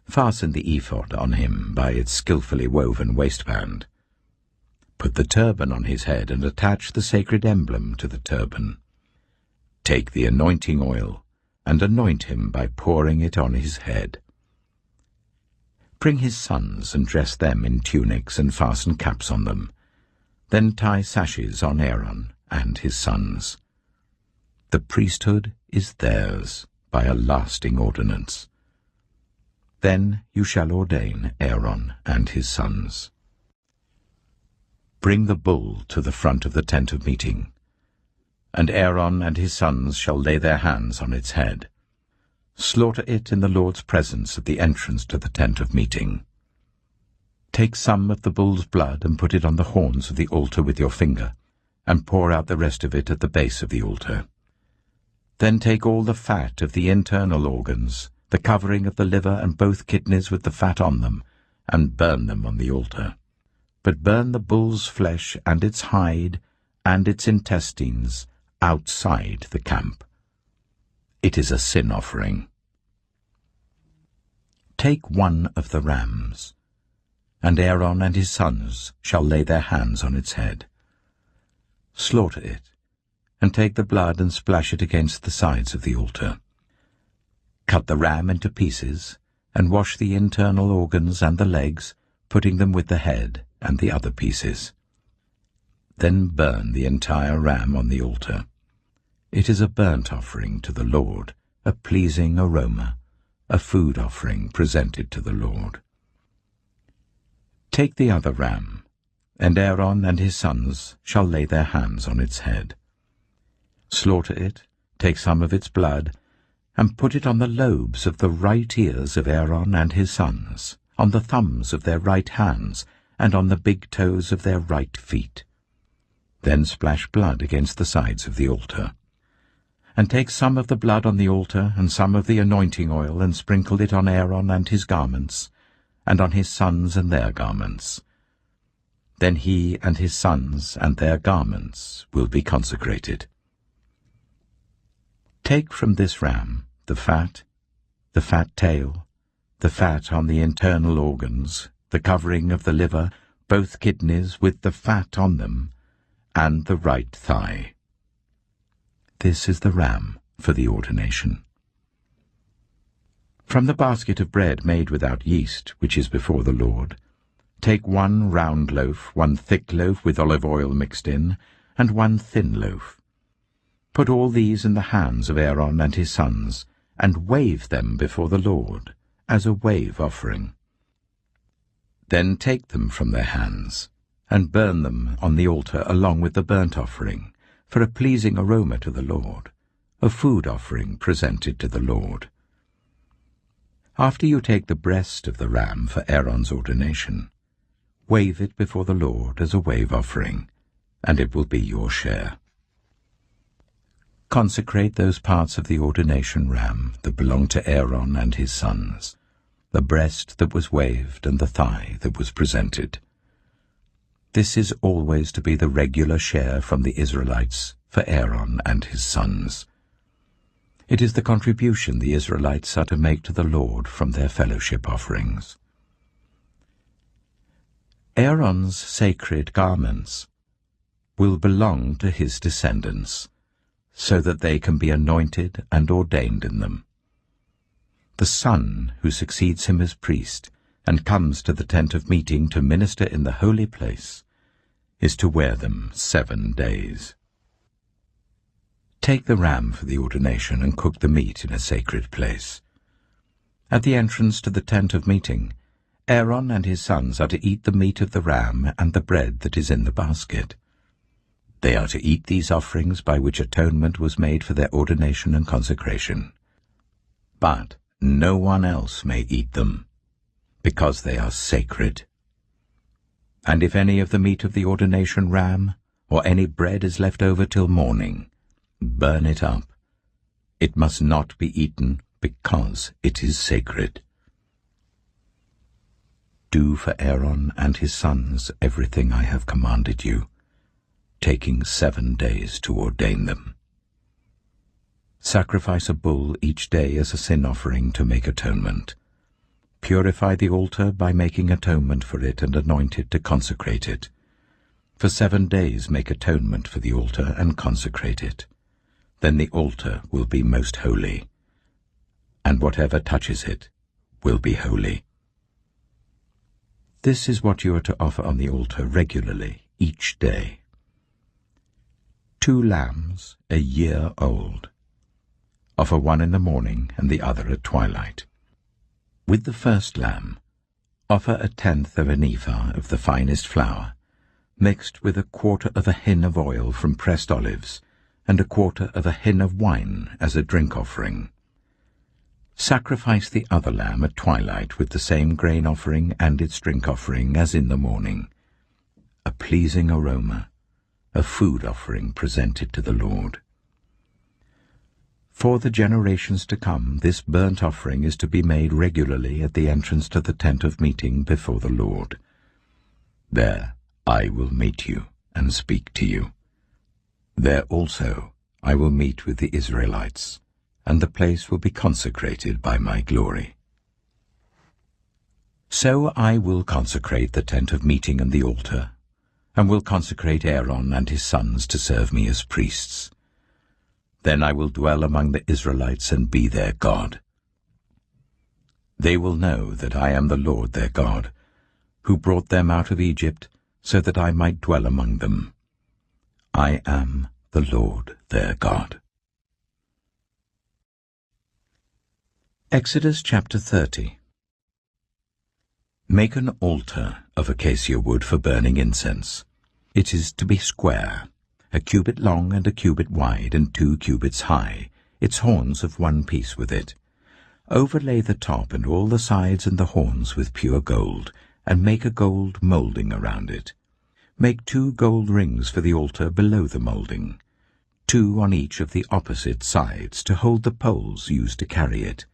Fasten the ephod on him by its skillfully woven waistband. Put the turban on his head and attach the sacred emblem to the turban. Take the anointing oil and anoint him by pouring it on his head. Bring his sons and dress them in tunics and fasten caps on them. Then tie sashes on Aaron and his sons. The priesthood is theirs by a lasting ordinance. Then you shall ordain Aaron and his sons. Bring the bull to the front of the tent of meeting, and Aaron and his sons shall lay their hands on its head. Slaughter it in the Lord's presence at the entrance to the tent of meeting. Take some of the bull's blood and put it on the horns of the altar with your finger, and pour out the rest of it at the base of the altar. Then take all the fat of the internal organs, the covering of the liver and both kidneys with the fat on them, and burn them on the altar. But burn the bull's flesh and its hide and its intestines outside the camp. It is a sin offering. Take one of the rams, and Aaron and his sons shall lay their hands on its head. Slaughter it, and take the blood and splash it against the sides of the altar. Cut the ram into pieces, and wash the internal organs and the legs, putting them with the head and the other pieces. Then burn the entire ram on the altar. It is a burnt offering to the Lord, a pleasing aroma, a food offering presented to the Lord. Take the other ram, and Aaron and his sons shall lay their hands on its head. Slaughter it, take some of its blood, and put it on the lobes of the right ears of Aaron and his sons, on the thumbs of their right hands, and on the big toes of their right feet. Then splash blood against the sides of the altar. And take some of the blood on the altar and some of the anointing oil, and sprinkle it on Aaron and his garments, and on his sons and their garments. Then he and his sons and their garments will be consecrated. Take from this ram the fat tail, the fat on the internal organs, the covering of the liver, both kidneys with the fat on them, and the right thigh. This is the ram for the ordination. From the basket of bread made without yeast, which is before the Lord, take 1 round loaf, 1 thick loaf with olive oil mixed in, and 1 thin loaf. Put all these in the hands of Aaron and his sons, and wave them before the Lord, as a wave offering. Then take them from their hands, and burn them on the altar along with the burnt offering, for a pleasing aroma to the Lord, a food offering presented to the Lord. After you take the breast of the ram for Aaron's ordination, wave it before the Lord as a wave offering, and it will be your share. Consecrate those parts of the ordination ram that belong to Aaron and his sons, the breast that was waved and the thigh that was presented. This is always to be the regular share from the Israelites for Aaron and his sons. It is the contribution the Israelites are to make to the Lord from their fellowship offerings. Aaron's sacred garments will belong to his descendants, so that they can be anointed and ordained in them. The son who succeeds him as priest and comes to the tent of meeting to minister in the holy place is to wear them 7 days. Take the ram for the ordination and cook the meat in a sacred place. At the entrance to the tent of meeting, Aaron and his sons are to eat the meat of the ram and the bread that is in the basket. They are to eat these offerings by which atonement was made for their ordination and consecration. But no one else may eat them, because they are sacred. And if any of the meat of the ordination ram or any bread is left over till morning, burn it up. It must not be eaten, because it is sacred. Do for Aaron and his sons everything I have commanded you, taking 7 days to ordain them. Sacrifice a bull each day as a sin offering to make atonement. Purify the altar by making atonement for it and anoint it to consecrate it. For 7 days make atonement for the altar and consecrate it. Then the altar will be most holy, and whatever touches it will be holy. This is what you are to offer on the altar regularly, each day. 2 lambs, a year old. Offer one in the morning and the other at twilight. With the first lamb, offer 1/10 of an ephah of the finest flour, mixed with 1/4 of a hin of oil from pressed olives, and 1/4 of a hin of wine as a drink offering. Sacrifice the other lamb at twilight with the same grain offering and its drink offering as in the morning, a pleasing aroma, a food offering presented to the Lord. For the generations to come, this burnt offering is to be made regularly at the entrance to the tent of meeting before the Lord. There I will meet you and speak to you. There also I will meet with the Israelites, and the place will be consecrated by my glory. So I will consecrate the tent of meeting and the altar, and will consecrate Aaron and his sons to serve me as priests. Then I will dwell among the Israelites and be their God. They will know that I am the Lord their God, who brought them out of Egypt, so that I might dwell among them. I am the Lord their God. Exodus chapter 30. Make an altar of acacia wood for burning incense. It is to be square, a cubit long and a cubit wide and 2 cubits high, its horns of one piece with it. Overlay the top and all the sides and the horns with pure gold, and make a gold moulding around it. Make 2 gold rings for the altar below the moulding, 2 on each of the opposite sides to hold the poles used to carry it.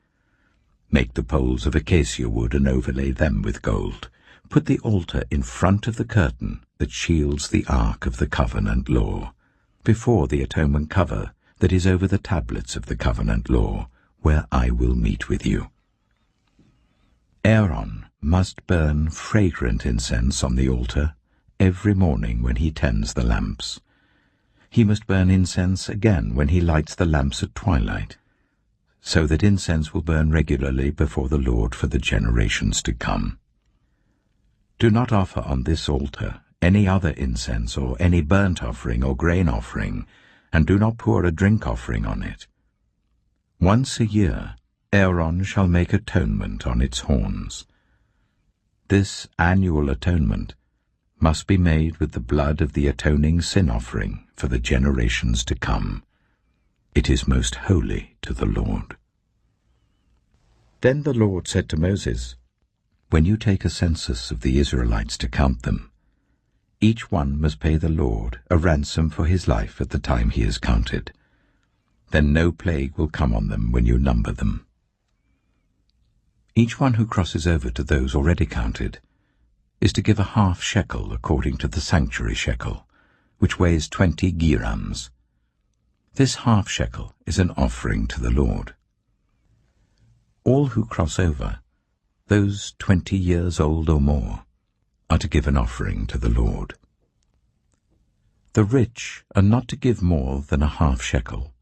Make the poles of acacia wood and overlay them with gold. Put the altar in front of the curtain that shields the Ark of the Covenant Law, before the atonement cover that is over the tablets of the Covenant Law, where I will meet with you. Aaron must burn fragrant incense on the altar every morning when he tends the lamps. He must burn incense again when he lights the lamps at twilight, so that incense will burn regularly before the Lord for the generations to come. Do not offer on this altar any other incense or any burnt offering or grain offering, and do not pour a drink offering on it. Once a year Aaron shall make atonement on its horns. This annual atonement must be made with the blood of the atoning sin offering for the generations to come. It is most holy to the Lord. Then the Lord said to Moses, When you take a census of the Israelites to count them, each one must pay the Lord a ransom for his life at the time he is counted. Then no plague will come on them when you number them. Each one who crosses over to those already counted is to give a half shekel according to the sanctuary shekel, which weighs 20 gerams. This half shekel is an offering to the Lord. All who cross over, those 20 years old or more, are to give an offering to the Lord. The rich are not to give more than a half shekel,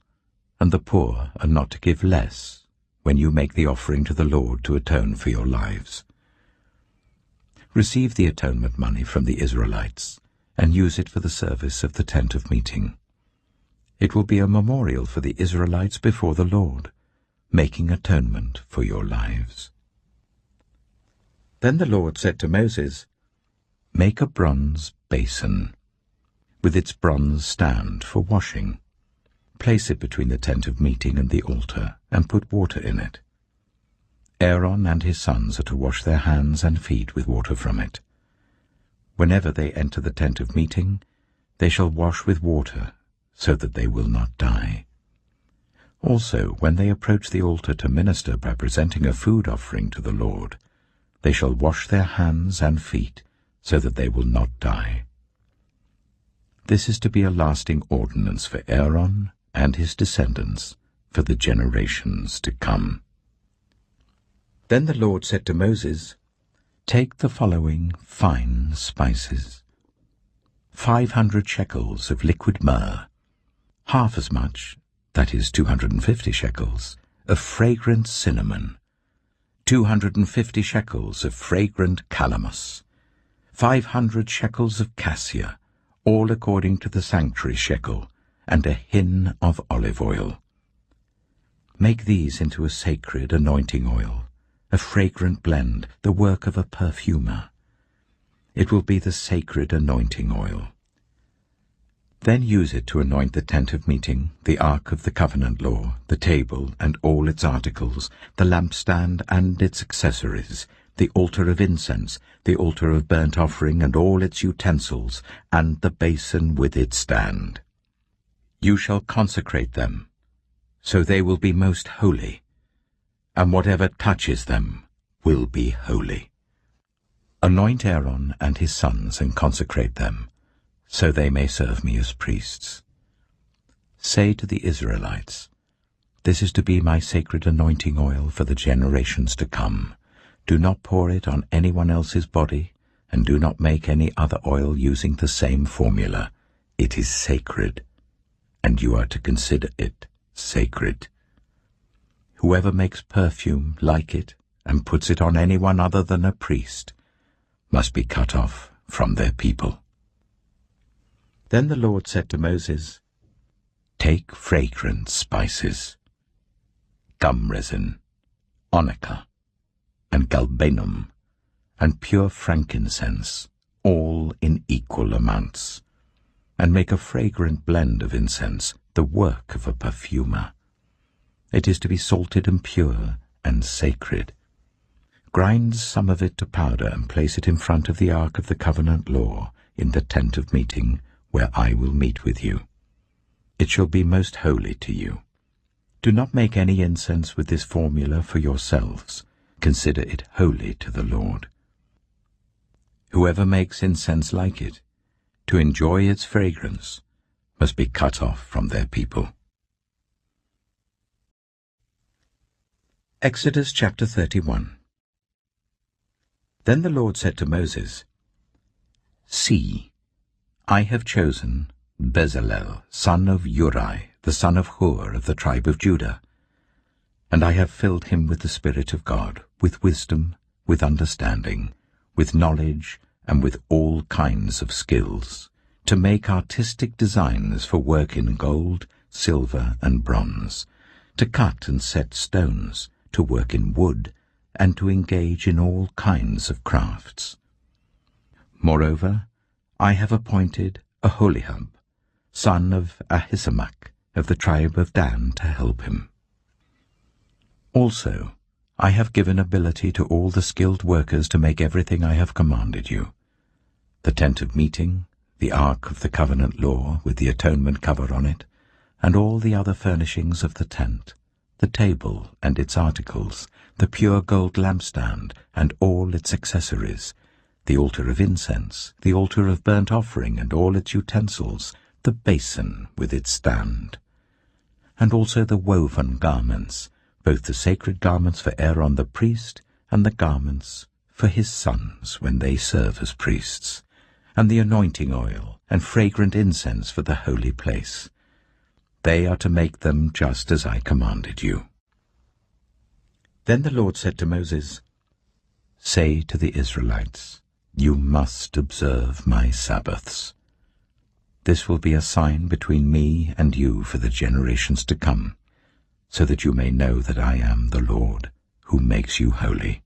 and the poor are not to give less when you make the offering to the Lord to atone for your lives. Receive the atonement money from the Israelites and use it for the service of the tent of meeting. It will be a memorial for the Israelites before the Lord, making atonement for your lives. Then the Lord said to Moses, Make a bronze basin with its bronze stand for washing. Place it between the tent of meeting and the altar, and put water in it. Aaron and his sons are to wash their hands and feet with water from it. Whenever they enter the tent of meeting, they shall wash with water, so that they will not die. Also, when they approach the altar to minister by presenting a food offering to the Lord, they shall wash their hands and feet, so that they will not die. This is to be a lasting ordinance for Aaron and his descendants for the generations to come. Then the Lord said to Moses, Take the following fine spices: 500 shekels of liquid myrrh, half as much, that is 250 shekels, of fragrant cinnamon, 250 shekels of fragrant calamus, 500 shekels of cassia, all according to the sanctuary shekel, and a hin of olive oil. Make these into a sacred anointing oil, a fragrant blend, the work of a perfumer. It will be the sacred anointing oil. Then use it to anoint the tent of meeting, the Ark of the Covenant Law, the table and all its articles, the lampstand and its accessories, the altar of incense, the altar of burnt offering and all its utensils, and the basin with its stand. You shall consecrate them, so they will be most holy, and whatever touches them will be holy. Anoint Aaron and his sons and consecrate them, so they may serve me as priests. Say to the Israelites, This is to be my sacred anointing oil for the generations to come, Do not pour it on anyone else's body, and do not make any other oil using the same formula. It is sacred, and you are to consider it sacred. Whoever makes perfume like it and puts it on anyone other than a priest must be cut off from their people. Then the Lord said to Moses, Take fragrant spices, gum resin, onycha, and galbanum, and pure frankincense, all in equal amounts, and make a fragrant blend of incense, the work of a perfumer. It is to be salted and pure and sacred. Grind some of it to powder and place it in front of the ark of the covenant law in the tent of meeting, where I will meet with you. It shall be most holy to you. Do not make any incense with this formula for yourselves. Consider it holy to the Lord. Whoever makes incense like it, to enjoy its fragrance, must be cut off from their people. Exodus chapter 31. Then the Lord said to Moses, See, I have chosen Bezalel, son of Uri, the son of Hur of the tribe of Judah, and I have filled him with the Spirit of God, with wisdom, with understanding, with knowledge, and with all kinds of skills, to make artistic designs for work in gold, silver, and bronze, to cut and set stones, to work in wood, and to engage in all kinds of crafts. Moreover, I have appointed Aholiab, son of Ahisamach, of the tribe of Dan, to help him. Also, I have given ability to all the skilled workers to make everything I have commanded you: the tent of meeting, the ark of the covenant law with the atonement cover on it, and all the other furnishings of the tent, the table and its articles, the pure gold lampstand and all its accessories, the altar of incense, the altar of burnt offering and all its utensils, the basin with its stand, and also the woven garments, both the sacred garments for Aaron the priest and the garments for his sons when they serve as priests, and the anointing oil and fragrant incense for the holy place. They are to make them just as I commanded you. Then the Lord said to Moses, Say to the Israelites, You must observe my Sabbaths. This will be a sign between me and you for the generations to come, so that you may know that I am the Lord, who makes you holy.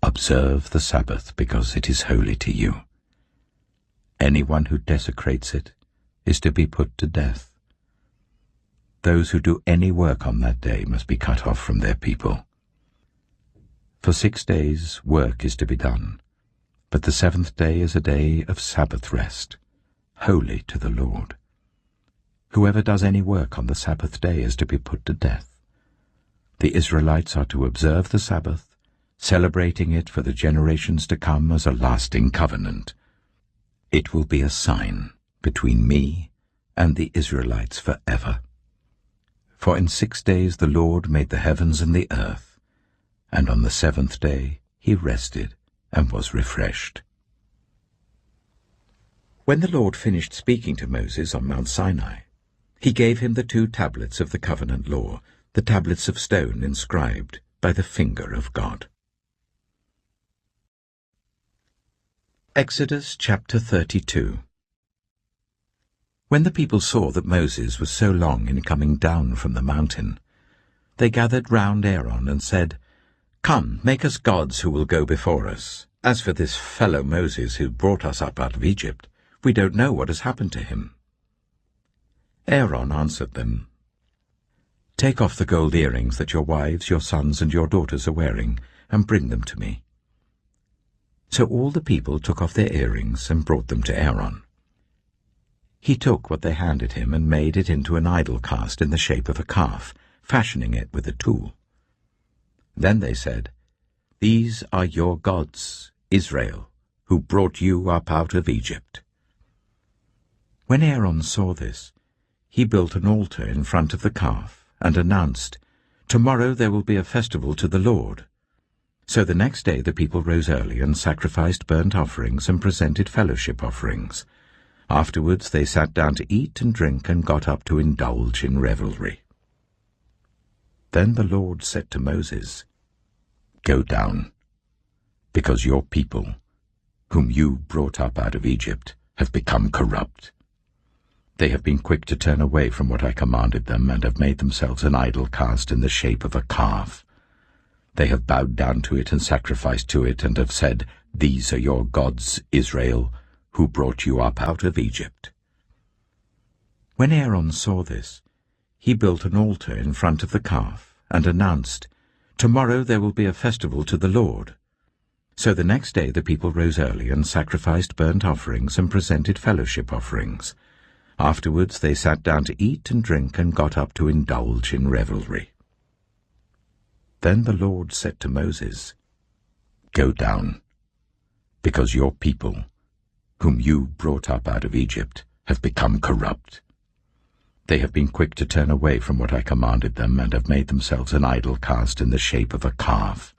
Observe the Sabbath, because it is holy to you. Anyone who desecrates it is to be put to death. Those who do any work on that day must be cut off from their people. For 6 days work is to be done, but the 7th day is a day of Sabbath rest, holy to the Lord. Whoever does any work on the Sabbath day is to be put to death. The Israelites are to observe the Sabbath, celebrating it for the generations to come as a lasting covenant. It will be a sign between me and the Israelites forever. For in 6 days the Lord made the heavens and the earth, and on the 7th day he rested and was refreshed. When the Lord finished speaking to Moses on Mount Sinai, he gave him the 2 tablets of the covenant law, the tablets of stone inscribed by the finger of God. Exodus chapter 32. When the people saw that Moses was so long in coming down from the mountain, they gathered round Aaron and said, Come, make us gods who will go before us. As for this fellow Moses who brought us up out of Egypt, we don't know what has happened to him. Aaron answered them, Take off the gold earrings that your wives, your sons, and your daughters are wearing, and bring them to me. So all the people took off their earrings and brought them to Aaron. He took what they handed him and made it into an idol cast in the shape of a calf, fashioning it with a tool. Then they said, These are your gods, Israel, who brought you up out of Egypt. When Aaron saw this, he built an altar in front of the calf and announced, Tomorrow there will be a festival to the Lord. So the next day the people rose early and sacrificed burnt offerings and presented fellowship offerings. Afterwards they sat down to eat and drink and got up to indulge in revelry. Then the Lord said to Moses, "Go down, because your people, whom you brought up out of Egypt, have become corrupt. They have been quick to turn away from what I commanded them, and have made themselves an idol cast in the shape of a calf. They have bowed down to it and sacrificed to it, and have said, 'These are your gods, Israel, who brought you up out of Egypt.'" When Aaron saw this, he built an altar in front of the calf and announced, "Tomorrow there will be a festival to the Lord." So the next day the people rose early and sacrificed burnt offerings and presented fellowship offerings. Afterwards they sat down to eat and drink and got up to indulge in revelry. Then the Lord said to Moses, "Go down, because your people, whom you brought up out of Egypt, have become corrupt. They have been quick to turn away from what I commanded them, and have made themselves an idol cast in the shape of a calf.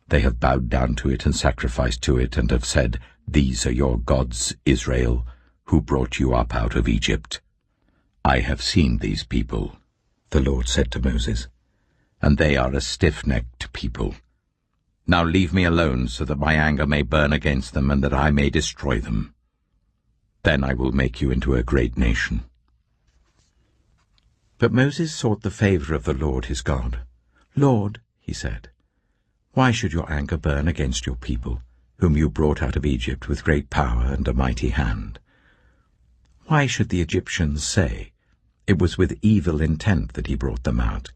They have bowed down to it and sacrificed to it, and have said, 'These are your gods, Israel, who brought you up out of Egypt.' I have seen these people," the Lord said to Moses, "and they are a stiff-necked people. Now leave me alone, so that my anger may burn against them, and that I may destroy them. Then I will make you into a great nation." But Moses sought the favor of the Lord his God. "Lord," he said, "why should your anger burn against your people, whom you brought out of Egypt with great power and a mighty hand? Why should the Egyptians say, 'It was with evil intent that he brought them out,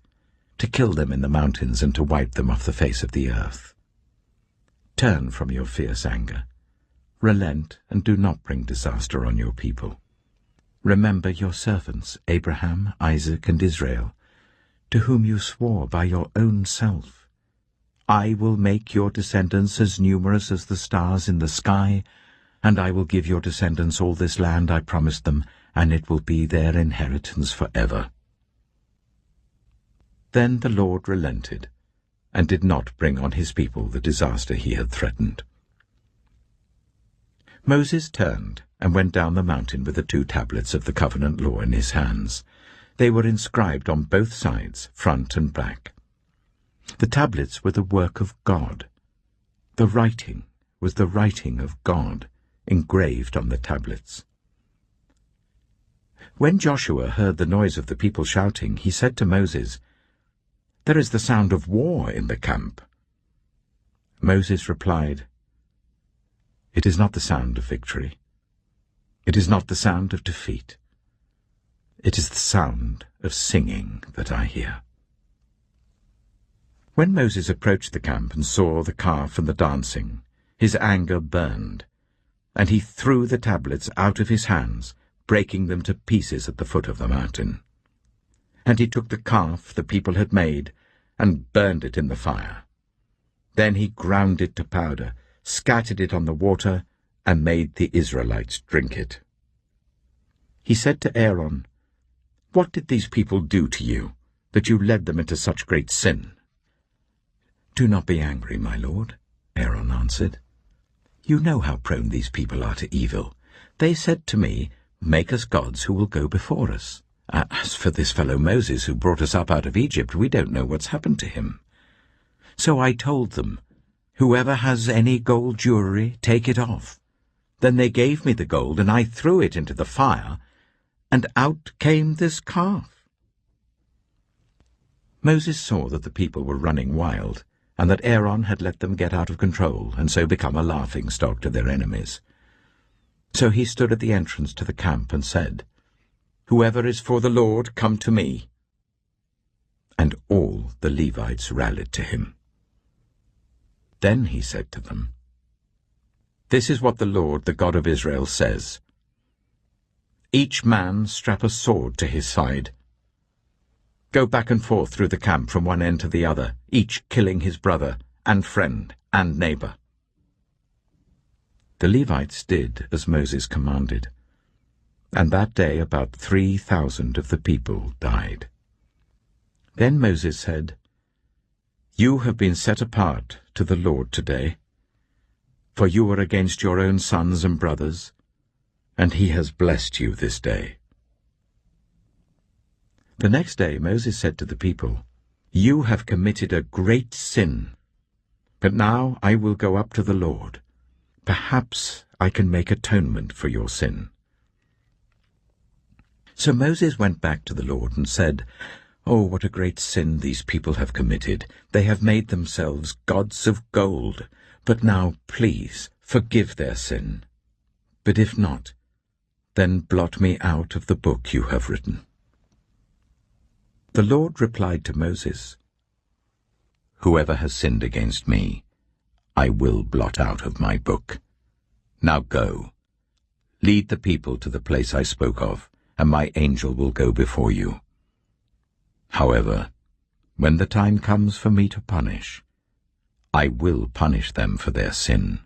to kill them in the mountains and to wipe them off the face of the earth'? Turn from your fierce anger. Relent and do not bring disaster on your people. Remember your servants, Abraham, Isaac, and Israel, to whom you swore by your own self, 'I will make your descendants as numerous as the stars in the sky, and I will give your descendants all this land I promised them, and it will be their inheritance forever.'" Then the Lord relented, and did not bring on his people the disaster he had threatened. Moses turned and went down the mountain with the 2 tablets of the covenant law in his hands. They were inscribed on both sides, front and back. The tablets were the work of God. The writing was the writing of God, engraved on the tablets. When Joshua heard the noise of the people shouting, he said to Moses, "There is the sound of war in the camp." Moses replied, "It is not the sound of victory. It is not the sound of defeat. It is the sound of singing that I hear." When Moses approached the camp and saw the calf and the dancing, his anger burned, and he threw the tablets out of his hands, breaking them to pieces at the foot of the mountain. And he took the calf the people had made and burned it in the fire. Then he ground it to powder, scattered it on the water, and made the Israelites drink it. He said to Aaron, "What did these people do to you, that you led them into such great sin?" "Do not be angry, my lord," Aaron answered. "You know how prone these people are to evil. They said to me, 'Make us gods who will go before us.' As for this fellow Moses who brought us up out of Egypt, we don't know what's happened to him." So I told them, 'Whoever has any gold jewelry, take it off.' Then they gave me the gold, and I threw it into the fire, and out came this calf." Moses saw that the people were running wild, and that Aaron had let them get out of control, and so become a laughing-stock to their enemies. So he stood at the entrance to the camp and said, "Whoever is for the Lord, come to me." And all the Levites rallied to him. Then he said to them, "This is what the Lord, the God of Israel, says. Each man strap a sword to his side. Go back and forth through the camp from one end to the other, each killing his brother and friend and neighbor." The Levites did as Moses commanded, and that day about 3,000 of the people died. Then Moses said, You have been set apart to the Lord today, for you were against your own sons and brothers, and he has blessed you this day." The next day Moses said to the people, "You have committed a great sin, but now I will go up to the Lord. Perhaps I can make atonement for your sin." So Moses went back to the Lord and said, "Oh, what a great sin these people have committed. They have made themselves gods of gold. But now, please, forgive their sin. But if not, then blot me out of the book you have written." The Lord replied to Moses, "Whoever has sinned against me, I will blot out of my book. Now go, lead the people to the place I spoke of, and my angel will go before you. However, when the time comes for me to punish, I will punish them for their sin."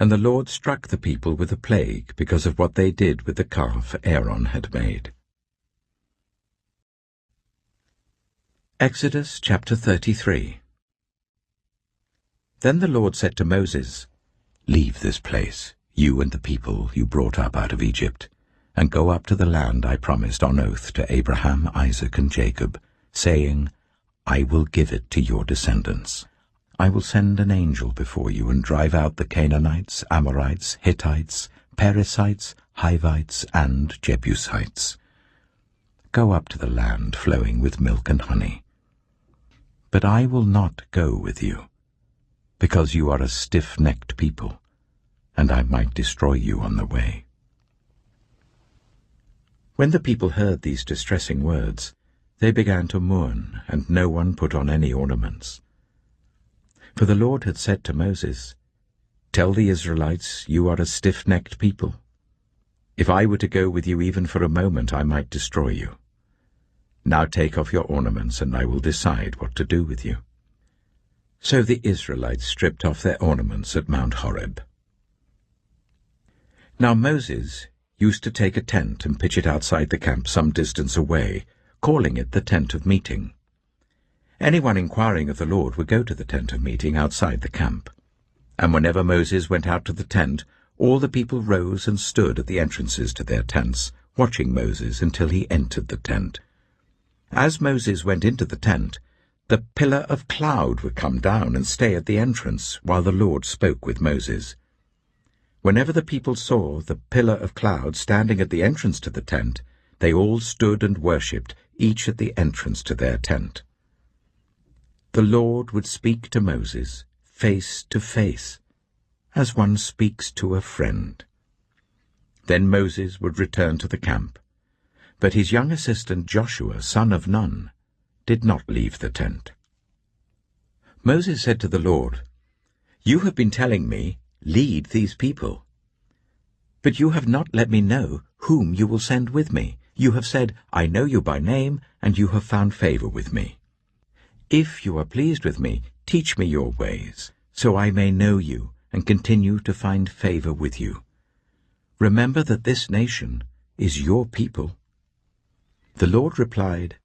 And the Lord struck the people with a plague because of what they did with the calf Aaron had made. Exodus chapter 33. Then the Lord said to Moses, "Leave this place, you and the people you brought up out of Egypt, and go up to the land I promised on oath to Abraham, Isaac, and Jacob, saying, I will give it to your descendants. I will send an angel before you and drive out the Canaanites, Amorites, Hittites, Perizzites, Hivites, and Jebusites. Go up to the land flowing with milk and honey. But I will not go with you, because you are a stiff-necked people, and I might destroy you on the way." When the people heard these distressing words, they began to mourn, and no one put on any ornaments. For the Lord had said to Moses, "Tell the Israelites, you are a stiff-necked people. If I were to go with you even for a moment, I might destroy you. Now take off your ornaments, and I will decide what to do with you." So the Israelites stripped off their ornaments at Mount Horeb. Now Moses used to take a tent and pitch it outside the camp some distance away, calling it the tent of meeting. Anyone inquiring of the Lord would go to the tent of meeting outside the camp. And whenever Moses went out to the tent, all the people rose and stood at the entrances to their tents, watching Moses until he entered the tent. As Moses went into the tent, the pillar of cloud would come down and stay at the entrance while the Lord spoke with Moses. Whenever the people saw the pillar of cloud standing at the entrance to the tent, they all stood and worshipped, each at the entrance to their tent. The Lord would speak to Moses face to face, as one speaks to a friend. Then Moses would return to the camp, but his young assistant Joshua, son of Nun, did not leave the tent. Moses said to the Lord, "You have been telling me, 'Lead these people.' But you have not let me know whom you will send with me. You have said, 'I know you by name, and you have found favor with me.' If you are pleased with me, teach me your ways, so I may know you and continue to find favor with you. Remember that this nation is your people." The Lord replied,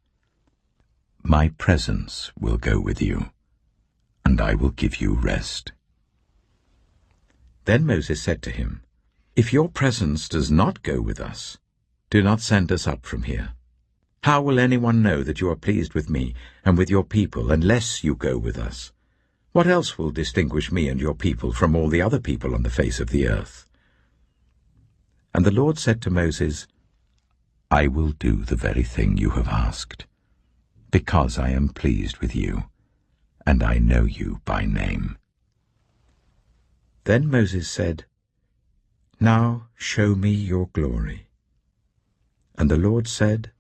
"My presence will go with you, and I will give you rest." Then Moses said to him, "If your presence does not go with us, do not send us up from here. How will anyone know that you are pleased with me and with your people unless you go with us? What else will distinguish me and your people from all the other people on the face of the earth?" And the Lord said to Moses, "I will do the very thing you have asked, because I am pleased with you, and I know you by name." Then Moses said, "Now show me your glory." And the Lord said,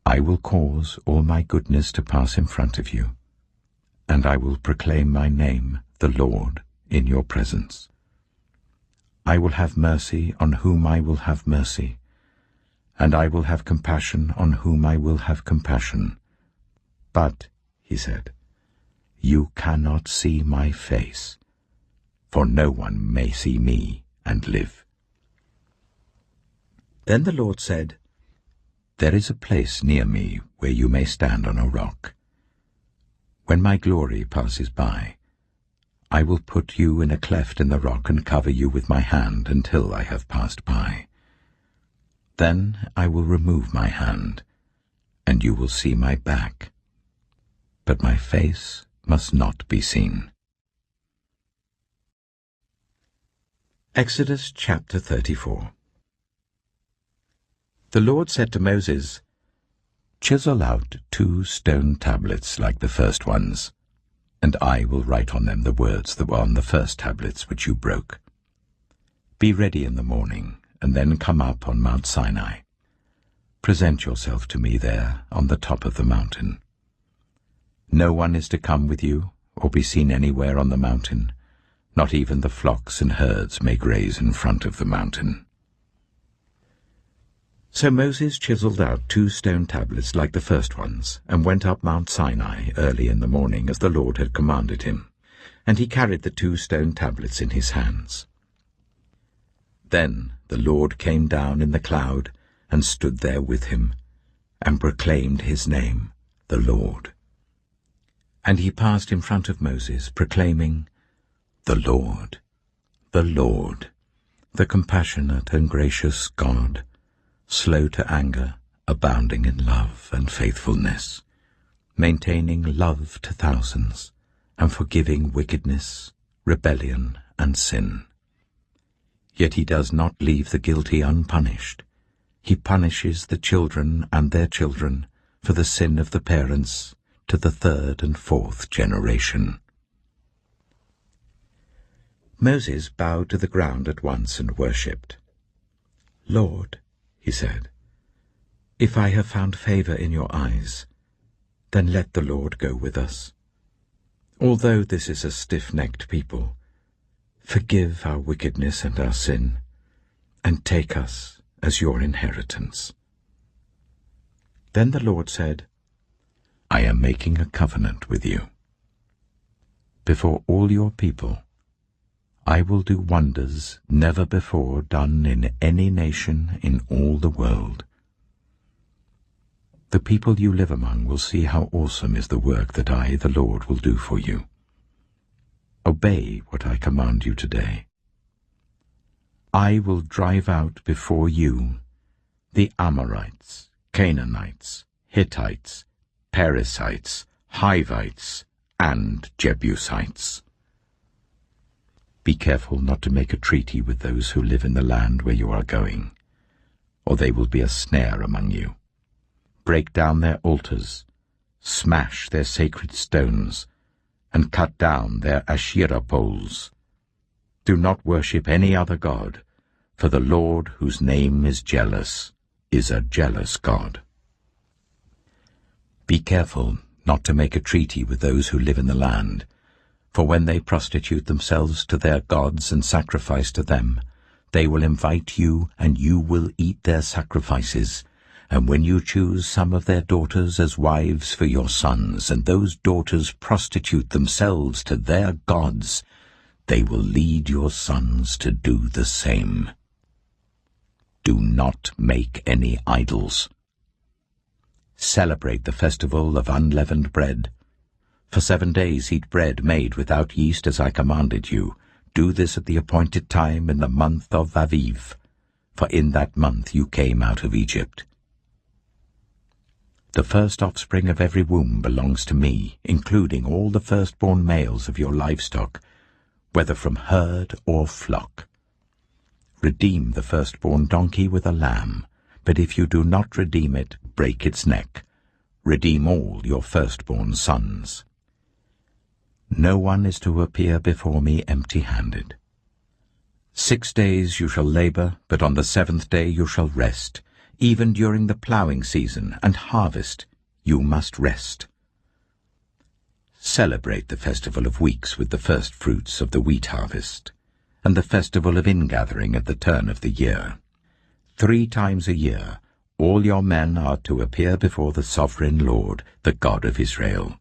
"I will cause all my goodness to pass in front of you, and I will proclaim my name, the Lord, in your presence. I will have mercy on whom I will have mercy, and I will have compassion on whom I will have compassion. But," he said, "you cannot see my face, for no one may see me and live." Then the Lord said, "There is a place near me where you may stand on a rock. When my glory passes by, I will put you in a cleft in the rock and cover you with my hand until I have passed by. Then I will remove my hand, and you will see my back, but my face must not be seen. Exodus chapter 34. The Lord said to Moses, "Chisel out 2 stone tablets like the first ones, and I will write on them the words that were on the first tablets which you broke. Be ready in the morning, and then come up on Mount Sinai. Present yourself to me there on the top of the mountain. No one is to come with you or be seen anywhere on the mountain. Not even the flocks and herds may graze in front of the mountain." So Moses chiseled out 2 stone tablets like the first ones, and went up Mount Sinai early in the morning as the Lord had commanded him, and he carried the 2 stone tablets in his hands. Then the Lord came down in the cloud and stood there with him, and proclaimed his name, the Lord. And he passed in front of Moses, proclaiming, the Lord, the compassionate and gracious God, slow to anger, abounding in love and faithfulness, maintaining love to thousands, and forgiving wickedness, rebellion, and sin. Yet he does not leave the guilty unpunished. He punishes the children and their children for the sin of the parents to the 3rd and 4th generation. Moses bowed to the ground at once and worshipped. "Lord," he said, "if I have found favor in your eyes, then let the Lord go with us. Although this is a stiff-necked people, forgive our wickedness and our sin, and take us as your inheritance." Then the Lord said, "I am making a covenant with you. Before all your people, I will do wonders never before done in any nation in all the world. The people you live among will see how awesome is the work that I, the Lord, will do for you. Obey what I command you today. I will drive out before you the Amorites, Canaanites, Hittites, Perizzites, Hivites, and Jebusites. Be careful not to make a treaty with those who live in the land where you are going, or they will be a snare among you. Break down their altars, smash their sacred stones, and cut down their Asherah poles. Do not worship any other god, for the Lord, whose name is jealous, is a jealous God. Be careful not to make a treaty with those who live in the land, for when they prostitute themselves to their gods and sacrifice to them, they will invite you, and you will eat their sacrifices. And when you choose some of their daughters as wives for your sons, and those daughters prostitute themselves to their gods, they will lead your sons to do the same. Do not make any idols. Celebrate the festival of unleavened bread. For 7 days eat bread made without yeast as I commanded you. Do this at the appointed time in the month of Aviv, for in that month you came out of Egypt. The first offspring of every womb belongs to me, including all the firstborn males of your livestock, whether from herd or flock. Redeem the firstborn donkey with a lamb, but if you do not redeem it, break its neck. Redeem all your firstborn sons. No one is to appear before me empty-handed. 6 days you shall labor, but on the 7th day you shall rest. Even during the plowing season and harvest you must rest. Celebrate the festival of weeks with the first fruits of the wheat harvest, and the festival of ingathering at the turn of the year. 3 times a year all your men are to appear before the sovereign Lord, the God of Israel.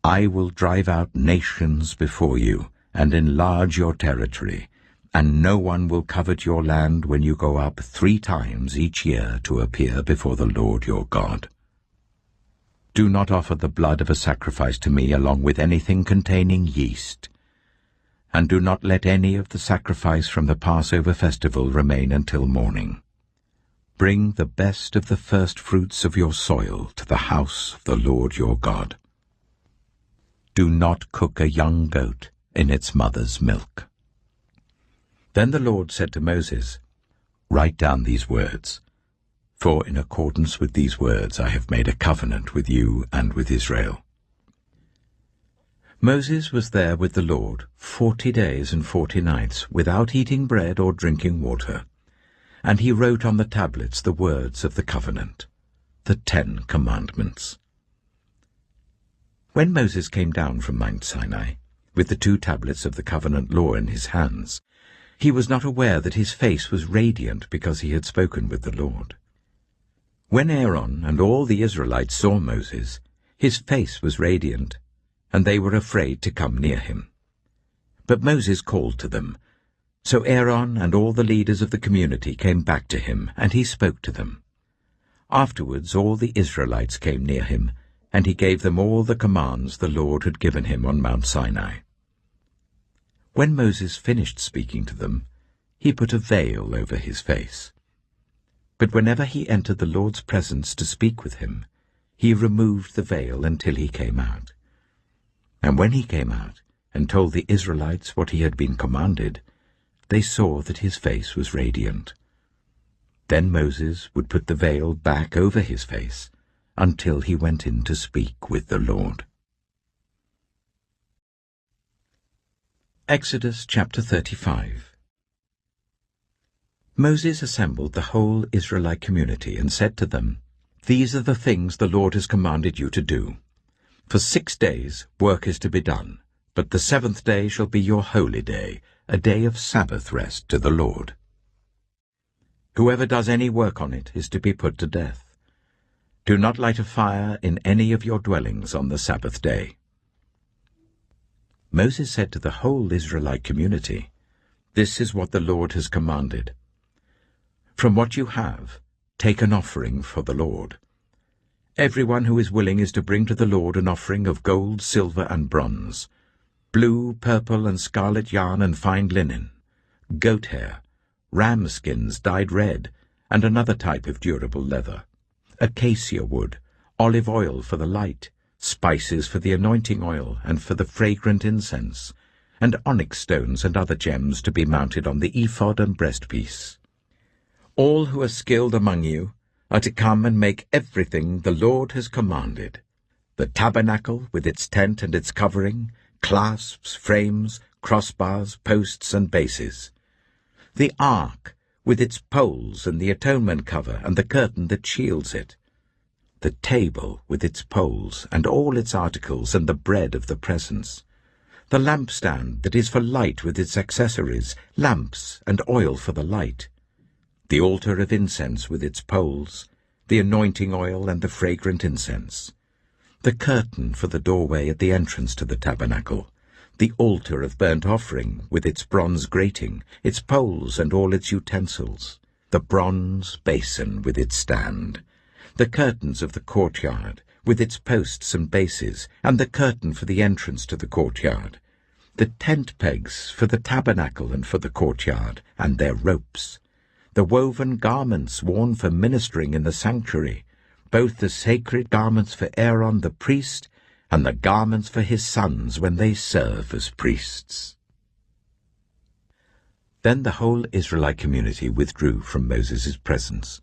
I will drive out nations before you, and enlarge your territory, and no one will covet your land when you go up 3 times each year to appear before the Lord your God. Do not offer the blood of a sacrifice to me along with anything containing yeast. And do not let any of the sacrifice from the Passover festival remain until morning. Bring the best of the first fruits of your soil to the house of the Lord your God. Do not cook a young goat in its mother's milk. Then the Lord said to Moses, Write down these words, for in accordance with these words I have made a covenant with you and with Israel. Moses was there with the Lord 40 days and 40 nights, without eating bread or drinking water, and he wrote on the tablets the words of the covenant, the 10 Commandments. When Moses came down from Mount Sinai, with the 2 tablets of the covenant law in his hands, he was not aware that his face was radiant because he had spoken with the Lord. When Aaron and all the Israelites saw Moses, his face was radiant, and they were afraid to come near him. But Moses called to them. So Aaron and all the leaders of the community came back to him, and he spoke to them. Afterwards all the Israelites came near him, and he gave them all the commands the Lord had given him on Mount Sinai. When Moses finished speaking to them, he put a veil over his face. But whenever he entered the Lord's presence to speak with him, he removed the veil until he came out. And when he came out and told the Israelites what he had been commanded, they saw that his face was radiant. Then Moses would put the veil back over his face until he went in to speak with the Lord. Exodus chapter 35. Moses assembled the whole Israelite community and said to them, These are the things the Lord has commanded you to do. For 6 days work is to be done, but the 7th day shall be your holy day, a day of Sabbath rest to the Lord. Whoever does any work on it is to be put to death. Do not light a fire in any of your dwellings on the Sabbath day. Moses said to the whole Israelite community, This is what the Lord has commanded. From what you have, take an offering for the Lord. Everyone who is willing is to bring to the Lord an offering of gold, silver, and bronze, blue, purple, and scarlet yarn and fine linen, goat hair, ram skins dyed red, and another type of durable leather, acacia wood, olive oil for the light, spices for the anointing oil and for the fragrant incense, and onyx stones and other gems to be mounted on the ephod and breastpiece. All who are skilled among you are to come and make everything the Lord has commanded: the tabernacle with its tent and its covering, clasps, frames, crossbars, posts, and bases; the ark with its poles and the atonement cover and the curtain that shields it; the table with its poles and all its articles and the bread of the presence; the lampstand that is for light with its accessories, lamps and oil for the light; the altar of incense with its poles, the anointing oil and the fragrant incense; the curtain for the doorway at the entrance to the tabernacle; the altar of burnt offering with its bronze grating, its poles and all its utensils; the bronze basin with its stand; the curtains of the courtyard with its posts and bases, and the curtain for the entrance to the courtyard; the tent pegs for the tabernacle and for the courtyard, and their ropes; the woven garments worn for ministering in the sanctuary, both the sacred garments for Aaron the priest and the garments for his sons when they serve as priests. Then the whole Israelite community withdrew from Moses' presence,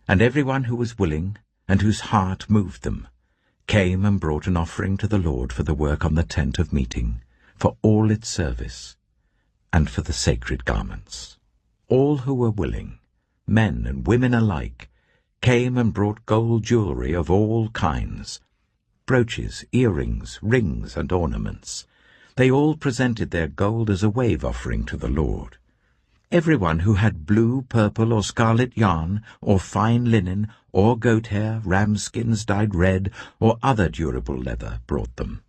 and everyone who was willing and whose heart moved them came and brought an offering to the Lord for the work on the tent of meeting, for all its service, and for the sacred garments. All who were willing, men and women alike, came and brought gold jewelry of all kinds, brooches, earrings, rings, and ornaments. They all presented their gold as a wave offering to the Lord. Everyone who had blue, purple, or scarlet yarn, or fine linen, or goat hair, ram skins dyed red, or other durable leather brought them.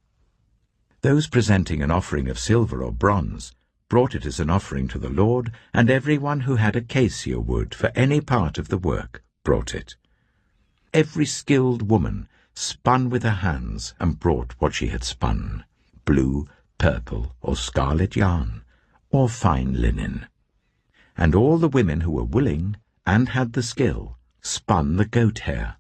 Those presenting an offering of silver or bronze brought it as an offering to the Lord, and everyone who had acacia wood for any part of the work brought it. Every skilled woman spun with her hands and brought what she had spun, blue, purple, or scarlet yarn, or fine linen. And all the women who were willing and had the skill spun the goat hair.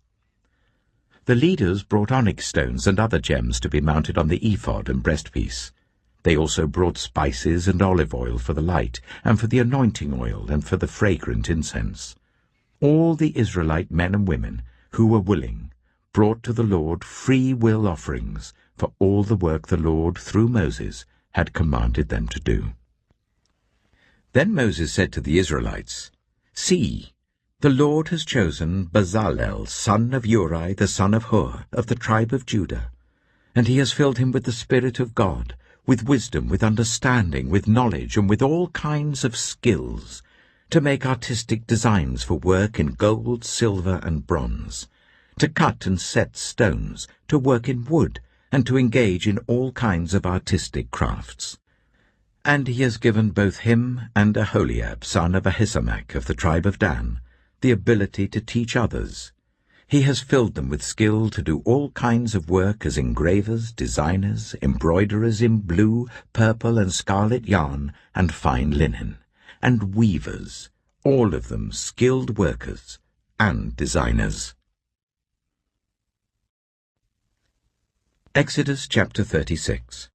The leaders brought onyx stones and other gems to be mounted on the ephod and breastpiece. They also brought spices and olive oil for the light, and for the anointing oil, and for the fragrant incense. All the Israelite men and women who were willing brought to the Lord free will offerings for all the work the Lord, through Moses, had commanded them to do. Then Moses said to the Israelites, "See, the Lord has chosen Bezalel, son of Uri, the son of Hur, of the tribe of Judah, and he has filled him with the Spirit of God, with wisdom, with understanding, with knowledge, and with all kinds of skills, to make artistic designs for work in gold, silver, and bronze, to cut and set stones, to work in wood, and to engage in all kinds of artistic crafts. And he has given both him and Aholiab, son of Ahisamach, of the tribe of Dan, the ability to teach others. He has filled them with skill to do all kinds of work as engravers, designers, embroiderers in blue, purple, and scarlet yarn, and fine linen, and weavers, all of them skilled workers and designers." Exodus chapter 36.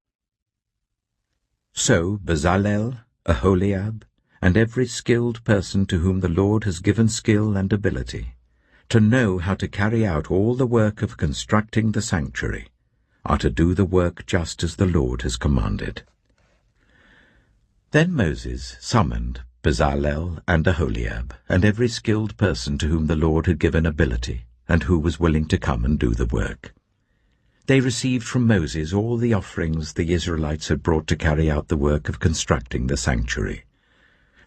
So Bezalel, Aholiab, and every skilled person to whom the Lord has given skill and ability, to know how to carry out all the work of constructing the sanctuary, are to do the work just as the Lord has commanded. Then Moses summoned Bezalel and Aholiab, and every skilled person to whom the Lord had given ability, and who was willing to come and do the work. They received from Moses all the offerings the Israelites had brought to carry out the work of constructing the sanctuary.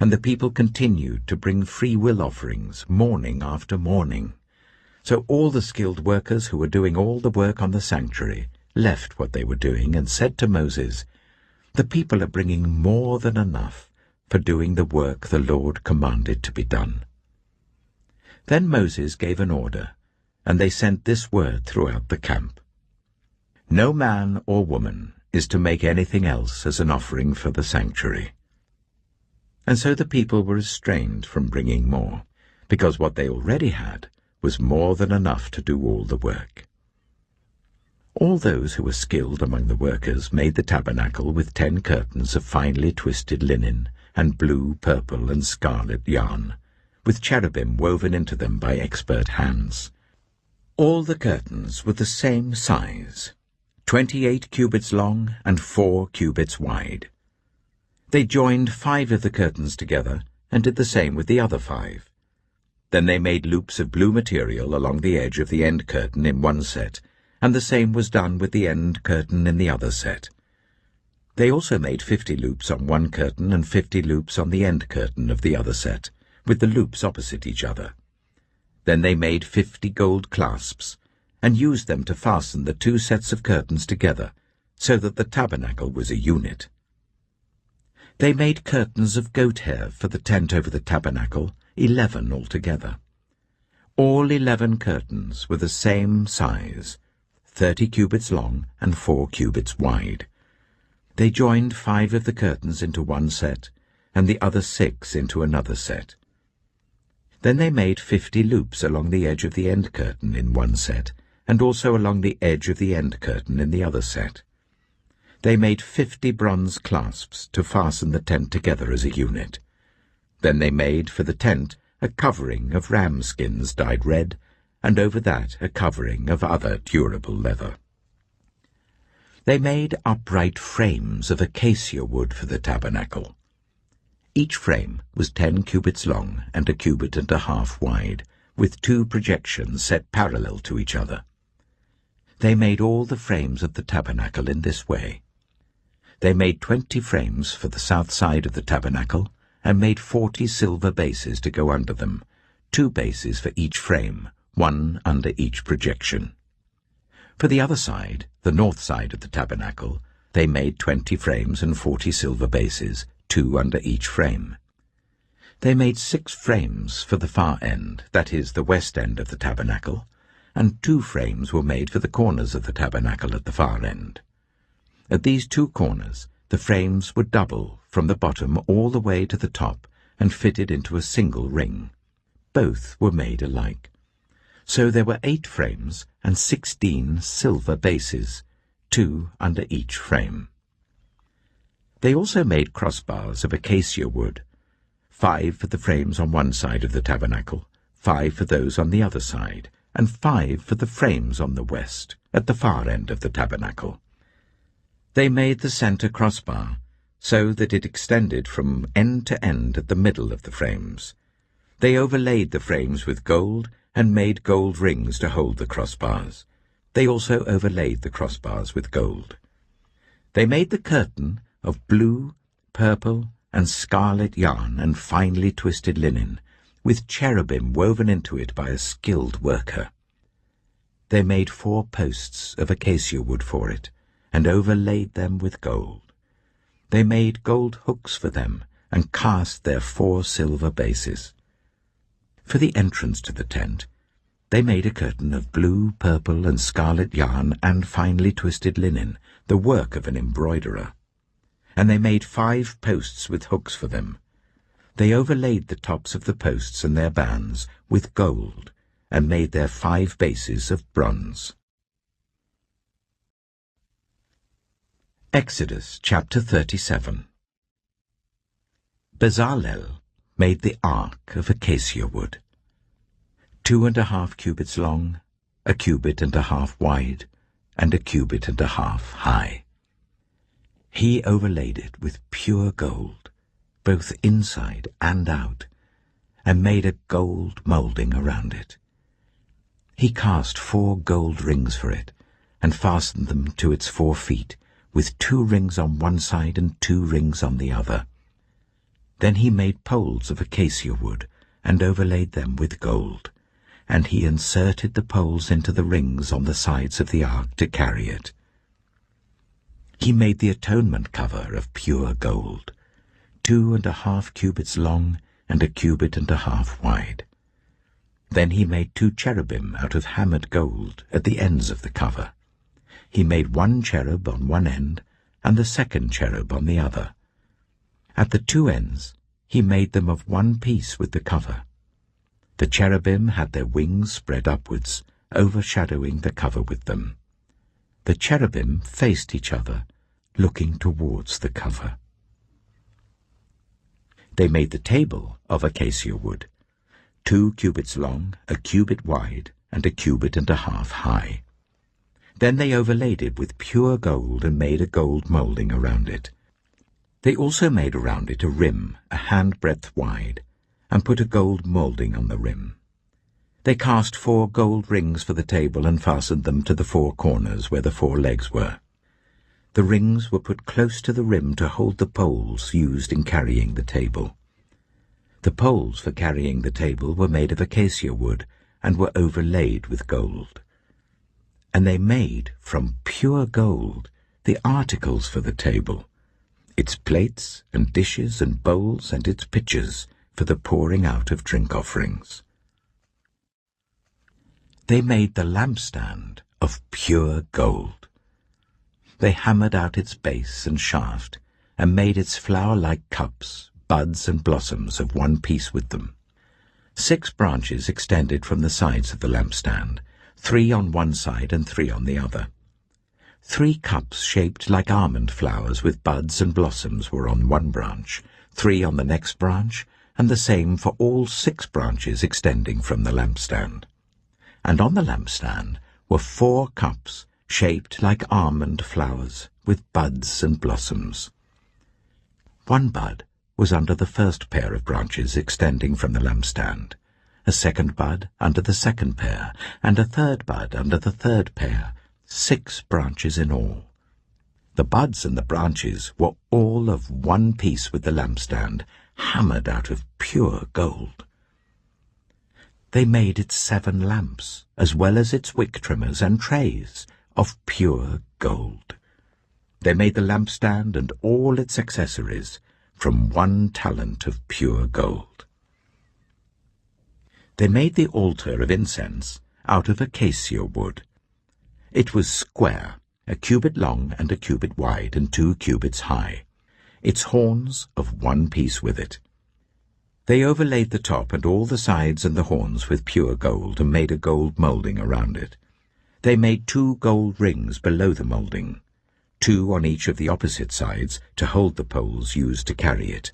And the people continued to bring free will offerings morning after morning. So all the skilled workers who were doing all the work on the sanctuary left what they were doing and said to Moses, "The people are bringing more than enough for doing the work the Lord commanded to be done." Then Moses gave an order, and they sent this word throughout the camp: "No man or woman is to make anything else as an offering for the sanctuary." And so the people were restrained from bringing more, because what they already had was more than enough to do all the work. All those who were skilled among the workers made the tabernacle with 10 curtains of finely twisted linen and blue, purple, and scarlet yarn, with cherubim woven into them by expert hands. All the curtains were the same size, 28 cubits long and 4 cubits wide. They joined 5 of the curtains together and did the same with the other 5. Then they made loops of blue material along the edge of the end curtain in one set, and the same was done with the end curtain in the other set. They also made 50 loops on one curtain and 50 loops on the end curtain of the other set, with the loops opposite each other. Then they made 50 gold clasps, and used them to fasten the 2 sets of curtains together, so that the tabernacle was a unit. They made curtains of goat hair for the tent over the tabernacle, 11 altogether. All 11 curtains were the same size, 30 cubits long and 4 cubits wide. They joined 5 of the curtains into one set, and the other 6 into another set. Then they made 50 loops along the edge of the end curtain in one set, and also along the edge of the end curtain in the other set. They made 50 bronze clasps to fasten the tent together as a unit. Then they made for the tent a covering of ram skins dyed red, and over that a covering of other durable leather. They made upright frames of acacia wood for the tabernacle. Each frame was 10 cubits long and a cubit and a half wide, with 2 projections set parallel to each other. They made all the frames of the tabernacle in this way. They made 20 frames for the south side of the tabernacle, and made 40 silver bases to go under them, 2 bases for each frame, 1 under each projection. For the other side, the north side of the tabernacle, they made 20 frames and 40 silver bases, 2 under each frame. They made 6 frames for the far end, that is, the west end of the tabernacle, and 2 frames were made for the corners of the tabernacle at the far end. At these 2 corners, the frames were double from the bottom all the way to the top and fitted into a single ring. Both were made alike. So there were 8 frames and 16 silver bases, 2 under each frame. They also made crossbars of acacia wood, 5 for the frames on one side of the tabernacle, 5 for those on the other side, and 5 for the frames on the west, at the far end of the tabernacle. They made the center crossbar, so that it extended from end to end at the middle of the frames. They overlaid the frames with gold and made gold rings to hold the crossbars. They also overlaid the crossbars with gold. They made the curtain of blue, purple, and scarlet yarn and finely twisted linen, with cherubim woven into it by a skilled worker. They made 4 posts of acacia wood for it, and overlaid them with gold. They made gold hooks for them, and cast their 4 silver bases. For the entrance to the tent, they made a curtain of blue, purple, and scarlet yarn and finely twisted linen, the work of an embroiderer. And they made 5 posts with hooks for them. They overlaid the tops of the posts and their bands with gold, and made their 5 bases of bronze. Exodus chapter 37. Bezalel made the ark of acacia wood, 2½ cubits long, 1½ cubits wide, and 1½ cubits high. He overlaid it with pure gold, both inside and out, and made a gold moulding around it. He cast 4 gold rings for it, and fastened them to its 4 feet, with 2 rings on one side and 2 rings on the other. Then he made poles of acacia wood, and overlaid them with gold, and he inserted the poles into the rings on the sides of the ark to carry it. He made the atonement cover of pure gold, 2½ cubits long and 1½ cubits wide. Then he made 2 cherubim out of hammered gold at the ends of the cover. He made 1 cherub on one end and the 2nd cherub on the other. At the 2 ends he made them of one piece with the cover. The cherubim had their wings spread upwards, overshadowing the cover with them. The cherubim faced each other, looking towards the cover. They made the table of acacia wood, 2 cubits long, 1 cubit wide, and 1½ cubits high. Then they overlaid it with pure gold and made a gold moulding around it. They also made around it a rim, a handbreadth wide, and put a gold moulding on the rim. They cast 4 gold rings for the table and fastened them to the 4 corners where the 4 legs were. The rings were put close to the rim to hold the poles used in carrying the table. The poles for carrying the table were made of acacia wood and were overlaid with gold. And they made from pure gold the articles for the table, its plates and dishes and bowls and its pitchers for the pouring out of drink offerings. They made the lampstand of pure gold. They hammered out its base and shaft, and made its flower-like cups, buds and blossoms of one piece with them. 6 branches extended from the sides of the lampstand, 3 on one side and 3 on the other. 3 cups shaped like almond flowers with buds and blossoms were on one branch, 3 on the next branch, and the same for all 6 branches extending from the lampstand. And on the lampstand were 4 cups shaped like almond flowers with buds and blossoms. 1 bud was under the first pair of branches extending from the lampstand, a 2nd bud under the 2nd pair, and a 3rd bud under the 3rd pair, 6 branches in all. The buds and the branches were all of one piece with the lampstand, hammered out of pure gold. They made its 7 lamps, as well as its wick trimmers and trays, of pure gold. They made the lampstand and all its accessories from 1 talent of pure gold. They made the altar of incense out of acacia wood. It was square, a cubit long and a cubit wide and 2 cubits high, its horns of 1 piece with it. They overlaid the top and all the sides and the horns with pure gold and made a gold moulding around it. They made 2 gold rings below the moulding, 2 on each of the opposite sides to hold the poles used to carry it.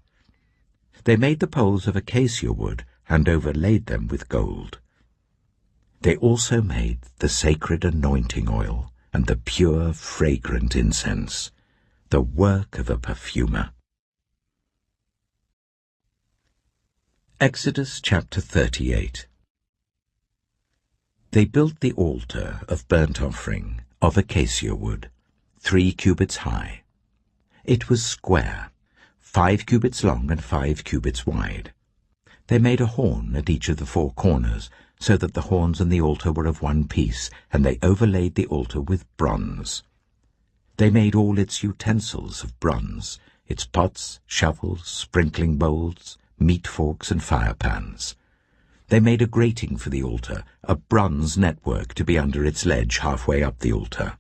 They made the poles of acacia wood and overlaid them with gold. They also made the sacred anointing oil and the pure fragrant incense, the work of a perfumer. Exodus chapter 38. They built the altar of burnt offering of acacia wood, 3 cubits high. It was square, 5 cubits long and 5 cubits wide. They made a horn at each of the 4 corners, so that the horns and the altar were of 1 piece, and they overlaid the altar with bronze. They made all its utensils of bronze, its pots, shovels, sprinkling bowls, meat forks and fire pans. They made a grating for the altar, a bronze network to be under its ledge halfway up the altar.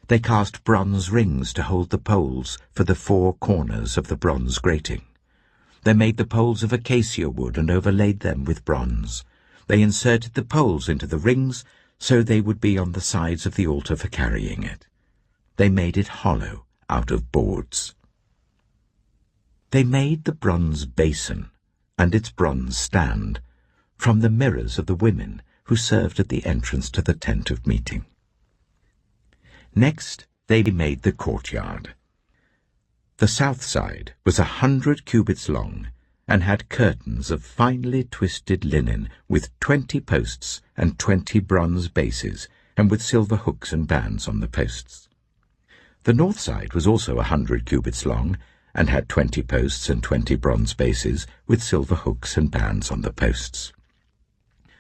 They cast bronze rings to hold the poles for the 4 corners of the bronze grating. They made the poles of acacia wood and overlaid them with bronze. They inserted the poles into the rings so they would be on the sides of the altar for carrying it. They made it hollow out of boards. They made the bronze basin and its bronze stand from the mirrors of the women who served at the entrance to the tent of meeting. Next, they made the courtyard. The south side was 100 cubits long and had curtains of finely twisted linen with 20 posts and 20 bronze bases and with silver hooks and bands on the posts. The north side was also 100 cubits long and had 20 posts and 20 bronze bases with silver hooks and bands on the posts.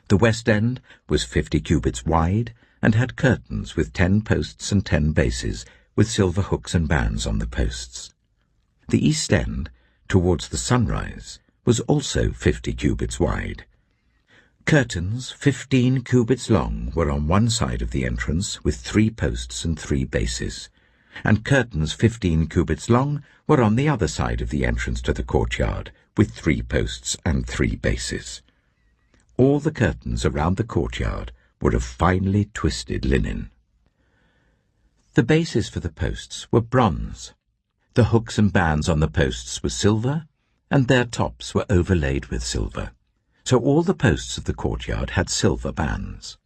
The west end was 50 cubits wide and had curtains with 10 posts and 10 bases with silver hooks and bands on the posts. The east end, towards the sunrise, was also 50 cubits wide. Curtains 15 cubits long were on one side of the entrance with 3 posts and 3 bases, and curtains 15 cubits long were on the other side of the entrance to the courtyard with 3 posts and 3 bases. All the curtains around the courtyard were of finely twisted linen. The bases for the posts were bronze. The hooks and bands on the posts were silver, and their tops were overlaid with silver. So all the posts of the courtyard had silver bands.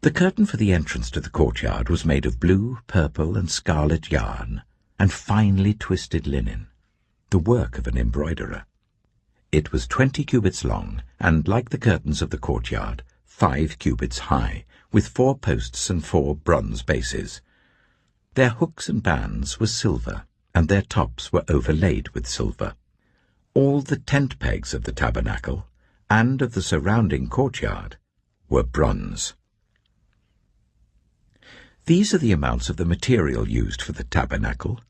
The curtain for the entrance to the courtyard was made of blue, purple, and scarlet yarn, and finely twisted linen, the work of an embroiderer. It was 20 cubits long, and, like the curtains of the courtyard, 5 cubits high, with 4 posts and 4 bronze bases. Their hooks and bands were silver, and their tops were overlaid with silver. All the tent pegs of the tabernacle, and of the surrounding courtyard, were bronze. These are the amounts of the material used for the tabernacle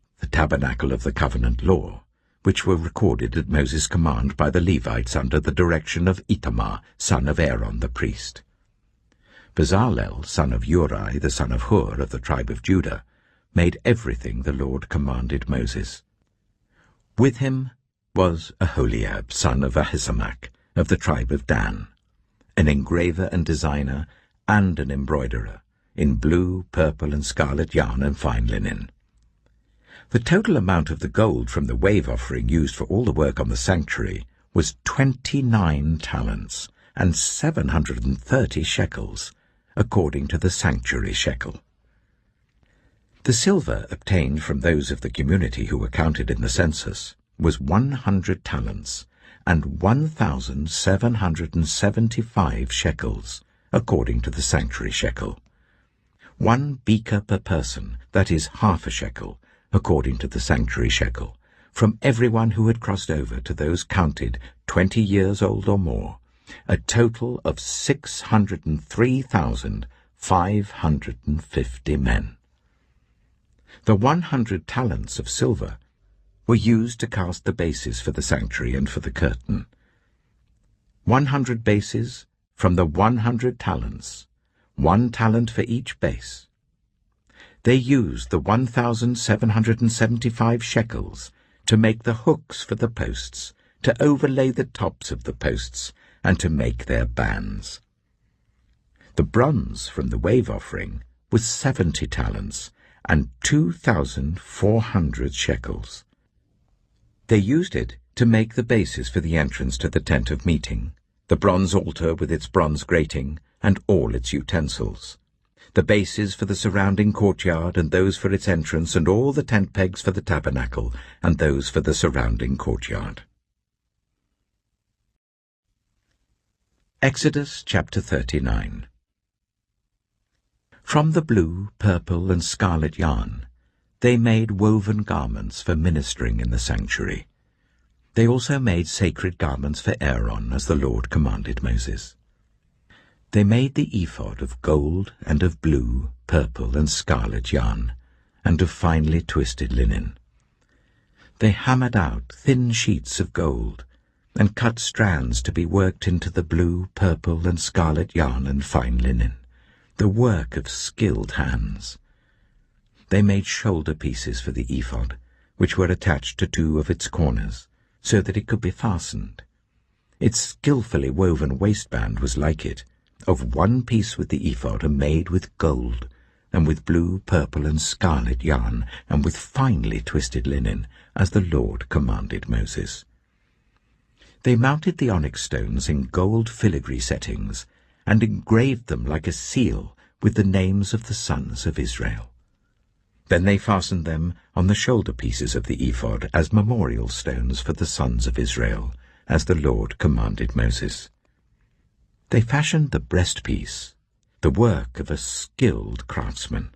of the covenant law, which were recorded at Moses' command by the Levites under the direction of Itamar, son of Aaron the priest. Bezalel, son of Uri, the son of Hur of the tribe of Judah, made everything the Lord commanded Moses. With him was Aholiab, son of Ahisamach, of the tribe of Dan, an engraver and designer and an embroiderer, in blue, purple, and scarlet yarn and fine linen. The total amount of the gold from the wave offering used for all the work on the sanctuary was 29 talents and 730 shekels, according to the sanctuary shekel. The silver obtained from those of the community who were counted in the census was 100 talents and 1,775 shekels, according to the sanctuary shekel. 1 beker per person, that is half a shekel, according to the sanctuary shekel, from everyone who had crossed over to those counted 20 years old or more, a total of 603,550 men. The 100 talents of silver were used to cast the bases for the sanctuary and for the curtain. 100 bases from the 100 talents, 1 talent for each base. They used the 1,775 shekels to make the hooks for the posts, to overlay the tops of the posts, and to make their bands. The bronze from the wave offering was 70 talents and 2,400 shekels. They used it to make the bases for the entrance to the tent of meeting, the bronze altar with its bronze grating and all its utensils, the bases for the surrounding courtyard and those for its entrance, and all the tent pegs for the tabernacle and those for the surrounding courtyard. Exodus chapter 39. From the blue, purple, and scarlet yarn, they made woven garments for ministering in the sanctuary. They also made sacred garments for Aaron, as the Lord commanded Moses. They made the ephod of gold and of blue, purple, and scarlet yarn, and of finely twisted linen. They hammered out thin sheets of gold, and cut strands to be worked into the blue, purple, and scarlet yarn and fine linen, the work of skilled hands. They made shoulder pieces for the ephod, which were attached to 2 of its corners, so that it could be fastened. Its skillfully woven waistband was like it, of 1 piece with the ephod, and made with gold, and with blue, purple, and scarlet yarn, and with finely twisted linen, as the Lord commanded Moses. They mounted the onyx stones in gold filigree settings, and engraved them like a seal with the names of the sons of Israel. Then they fastened them on the shoulder pieces of the ephod as memorial stones for the sons of Israel, as the Lord commanded Moses. They fashioned the breastpiece, the work of a skilled craftsman.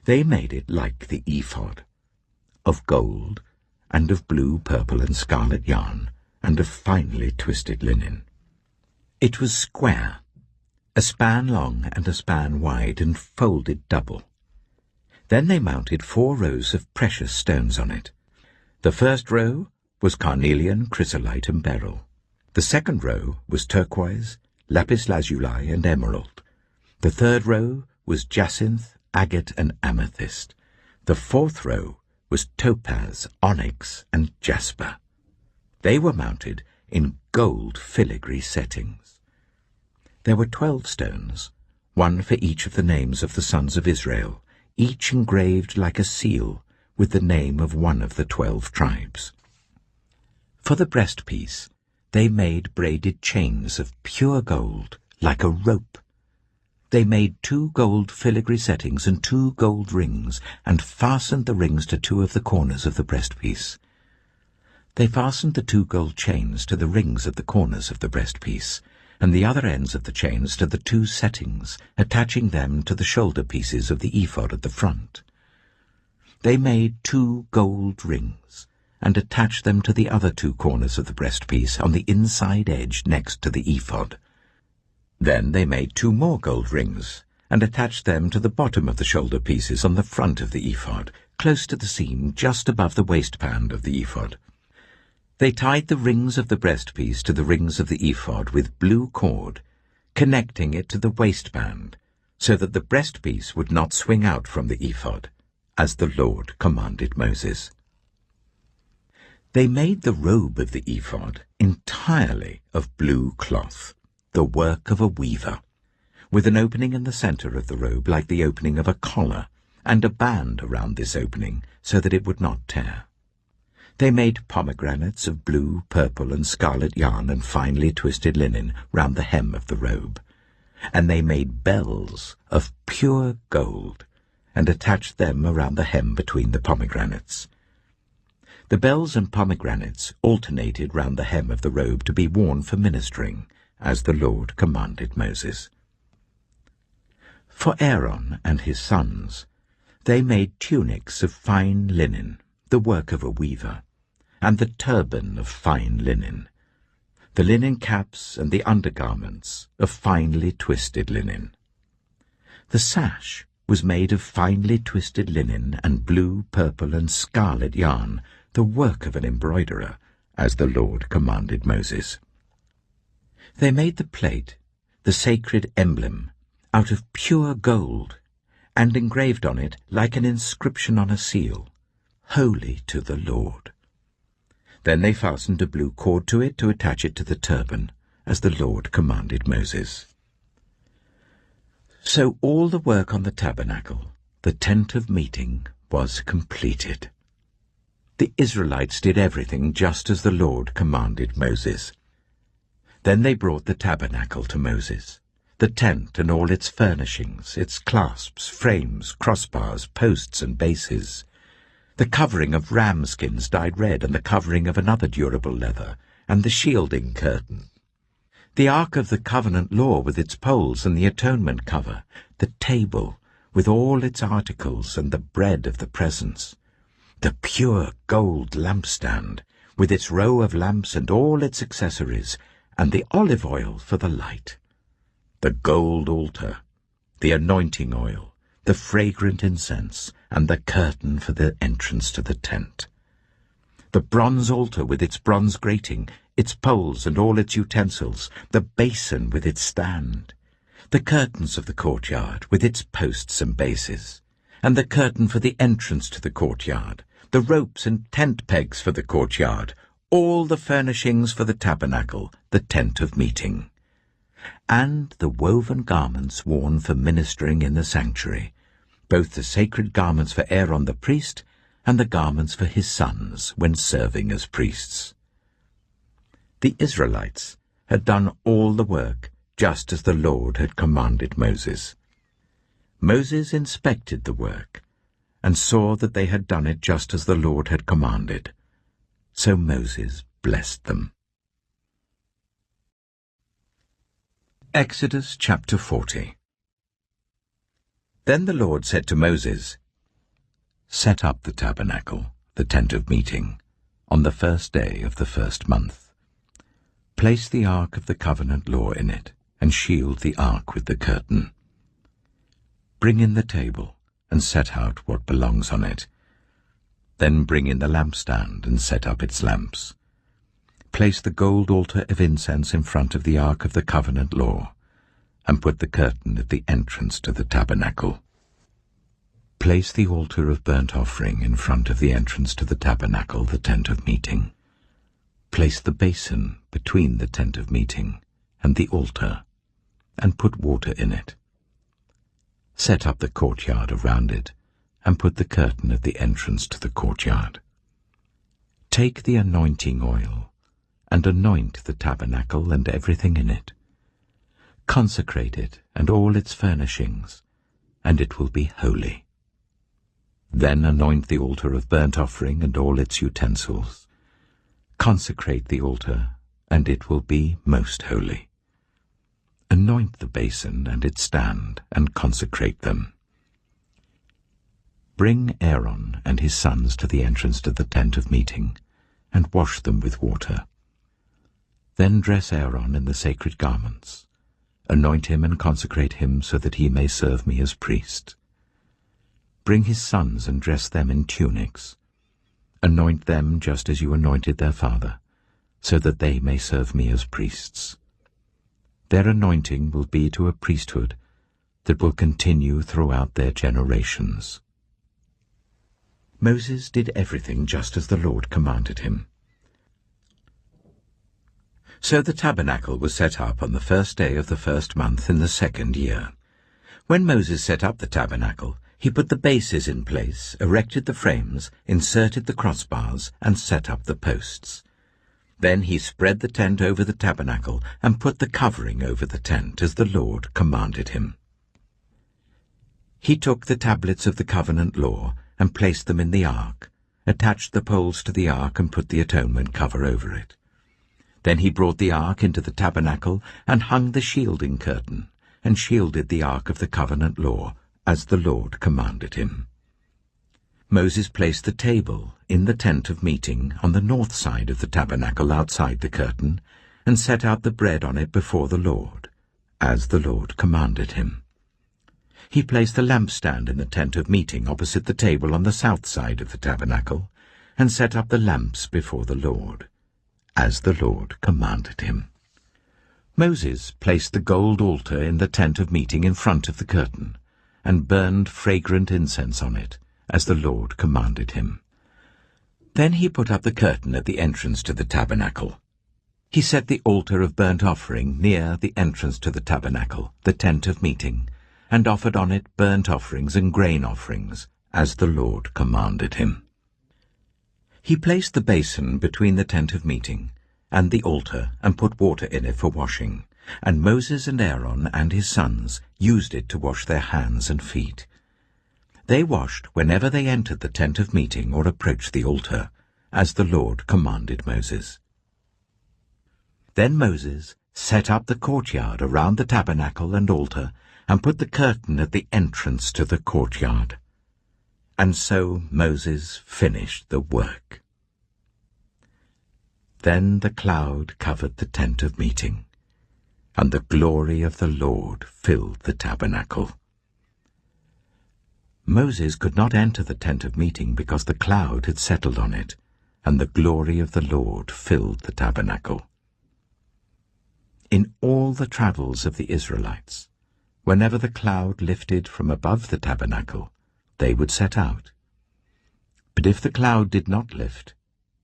They made it like the ephod, of gold, and of blue, purple, and scarlet yarn, and of finely twisted linen. It was square, a span long and a span wide, and folded double. Then they mounted 4 rows of precious stones on it. The first row was carnelian, chrysolite, and beryl. The second row was turquoise, lapis lazuli, and emerald. The third row was jacinth, agate, and amethyst. The fourth row was topaz, onyx, and jasper. They were mounted in gold filigree settings. There were 12 stones, 1 for each of the names of the sons of Israel, each engraved like a seal with the name of one of the 12 tribes. For the breastpiece, they made braided chains of pure gold, like a rope. They made 2 gold filigree settings and 2 gold rings, and fastened the rings to 2 of the corners of the breastpiece. They fastened the 2 gold chains to the rings at the corners of the breastpiece, and the other ends of the chains to the 2 settings, attaching them to the shoulder pieces of the ephod at the front. They made 2 gold rings, and attached them to the other 2 corners of the breastpiece on the inside edge next to the ephod. Then they made 2 more gold rings, and attached them to the bottom of the shoulder pieces on the front of the ephod, close to the seam just above the waistband of the ephod. They tied the rings of the breastpiece to the rings of the ephod with blue cord, connecting it to the waistband, so that the breastpiece would not swing out from the ephod, as the Lord commanded Moses. They made the robe of the ephod entirely of blue cloth, the work of a weaver, with an opening in the center of the robe like the opening of a collar, and a band around this opening so that it would not tear. They made pomegranates of blue, purple, and scarlet yarn and finely twisted linen round the hem of the robe, and they made bells of pure gold, and attached them around the hem between the pomegranates. The bells and pomegranates alternated round the hem of the robe to be worn for ministering, as the Lord commanded Moses. For Aaron and his sons, they made tunics of fine linen, the work of a weaver, and the turban of fine linen, the linen caps and the undergarments of finely twisted linen. The sash was made of finely twisted linen and blue, purple, and scarlet yarn, the work of an embroiderer, as the Lord commanded Moses. They made the plate the sacred emblem, out of pure gold, and engraved on it, like an inscription on a seal, "Holy to the Lord." Then they fastened a blue cord to it to attach it to the turban, as the Lord commanded Moses. So all the work on the tabernacle, the tent of meeting, was completed. The Israelites did everything just as the Lord commanded Moses. Then they brought the tabernacle to Moses, the tent and all its furnishings, its clasps, frames, crossbars, posts and bases, the covering of ram skins dyed red and the covering of another durable leather, and the shielding curtain, the Ark of the Covenant law with its poles and the atonement cover, the table with all its articles and the bread of the presence, the pure gold lampstand with its row of lamps and all its accessories, and the olive oil for the light, the gold altar, the anointing oil, the fragrant incense, and the curtain for the entrance to the tent, the bronze altar with its bronze grating, its poles and all its utensils, the basin with its stand, the curtains of the courtyard with its posts and bases, and the curtain for the entrance to the courtyard, the ropes and tent pegs for the courtyard, all the furnishings for the tabernacle, the tent of meeting, and the woven garments worn for ministering in the sanctuary, both the sacred garments for Aaron the priest and the garments for his sons when serving as priests. The Israelites had done all the work just as the Lord had commanded Moses. Moses inspected the work and saw that they had done it just as the Lord had commanded. So Moses blessed them. Exodus chapter 40. Then the Lord said to Moses, "Set up the tabernacle, the tent of meeting, on the first day of the first month. Place the ark of the covenant law in it, and shield the ark with the curtain. Bring in the table, and set out what belongs on it. Then bring in the lampstand, and set up its lamps. Place the gold altar of incense in front of the ark of the covenant law, and put the curtain at the entrance to the tabernacle. Place the altar of burnt offering in front of the entrance to the tabernacle, the tent of meeting. Place the basin between the tent of meeting and the altar, and put water in it. Set up the courtyard around it, and put the curtain at the entrance to the courtyard. Take the anointing oil, and anoint the tabernacle and everything in it. Consecrate it and all its furnishings, and it will be holy. Then anoint the altar of burnt offering and all its utensils. Consecrate the altar, and it will be most holy. Anoint the basin and its stand, and consecrate them. Bring Aaron and his sons to the entrance to the tent of meeting, and wash them with water. Then dress Aaron in the sacred garments. Anoint him and consecrate him so that he may serve me as priest. Bring his sons and dress them in tunics. Anoint them just as you anointed their father, so that they may serve me as priests. Their anointing will be to a priesthood that will continue throughout their generations." Moses did everything just as the Lord commanded him. So the tabernacle was set up on the first day of the first month in the second year. When Moses set up the tabernacle, he put the bases in place, erected the frames, inserted the crossbars, and set up the posts. Then he spread the tent over the tabernacle and put the covering over the tent as the Lord commanded him. He took the tablets of the covenant law and placed them in the ark, attached the poles to the ark and put the atonement cover over it. Then he brought the ark into the tabernacle and hung the shielding curtain, and shielded the ark of the covenant law, as the Lord commanded him. Moses placed the table in the tent of meeting on the north side of the tabernacle outside the curtain, and set out the bread on it before the Lord, as the Lord commanded him. He placed the lampstand in the tent of meeting opposite the table on the south side of the tabernacle, and set up the lamps before the Lord, as the Lord commanded him. Moses placed the gold altar in the tent of meeting in front of the curtain, and burned fragrant incense on it, as the Lord commanded him. Then he put up the curtain at the entrance to the tabernacle. He set the altar of burnt offering near the entrance to the tabernacle, the tent of meeting, and offered on it burnt offerings and grain offerings, as the Lord commanded him. He placed the basin between the tent of meeting and the altar and put water in it for washing, and Moses and Aaron and his sons used it to wash their hands and feet. They washed whenever they entered the tent of meeting or approached the altar, as the Lord commanded Moses. Then Moses set up the courtyard around the tabernacle and altar, and put the curtain at the entrance to the courtyard. And so Moses finished the work. Then the cloud covered the tent of meeting, and the glory of the Lord filled the tabernacle. Moses could not enter the tent of meeting because the cloud had settled on it, and the glory of the Lord filled the tabernacle. In all the travels of the Israelites, whenever the cloud lifted from above the tabernacle, they would set out. But if the cloud did not lift,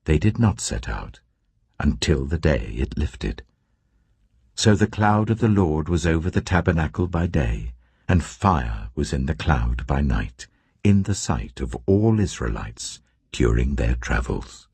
they did not set out, until the day it lifted. So the cloud of the Lord was over the tabernacle by day, and fire was in the cloud by night, in the sight of all Israelites during their travels.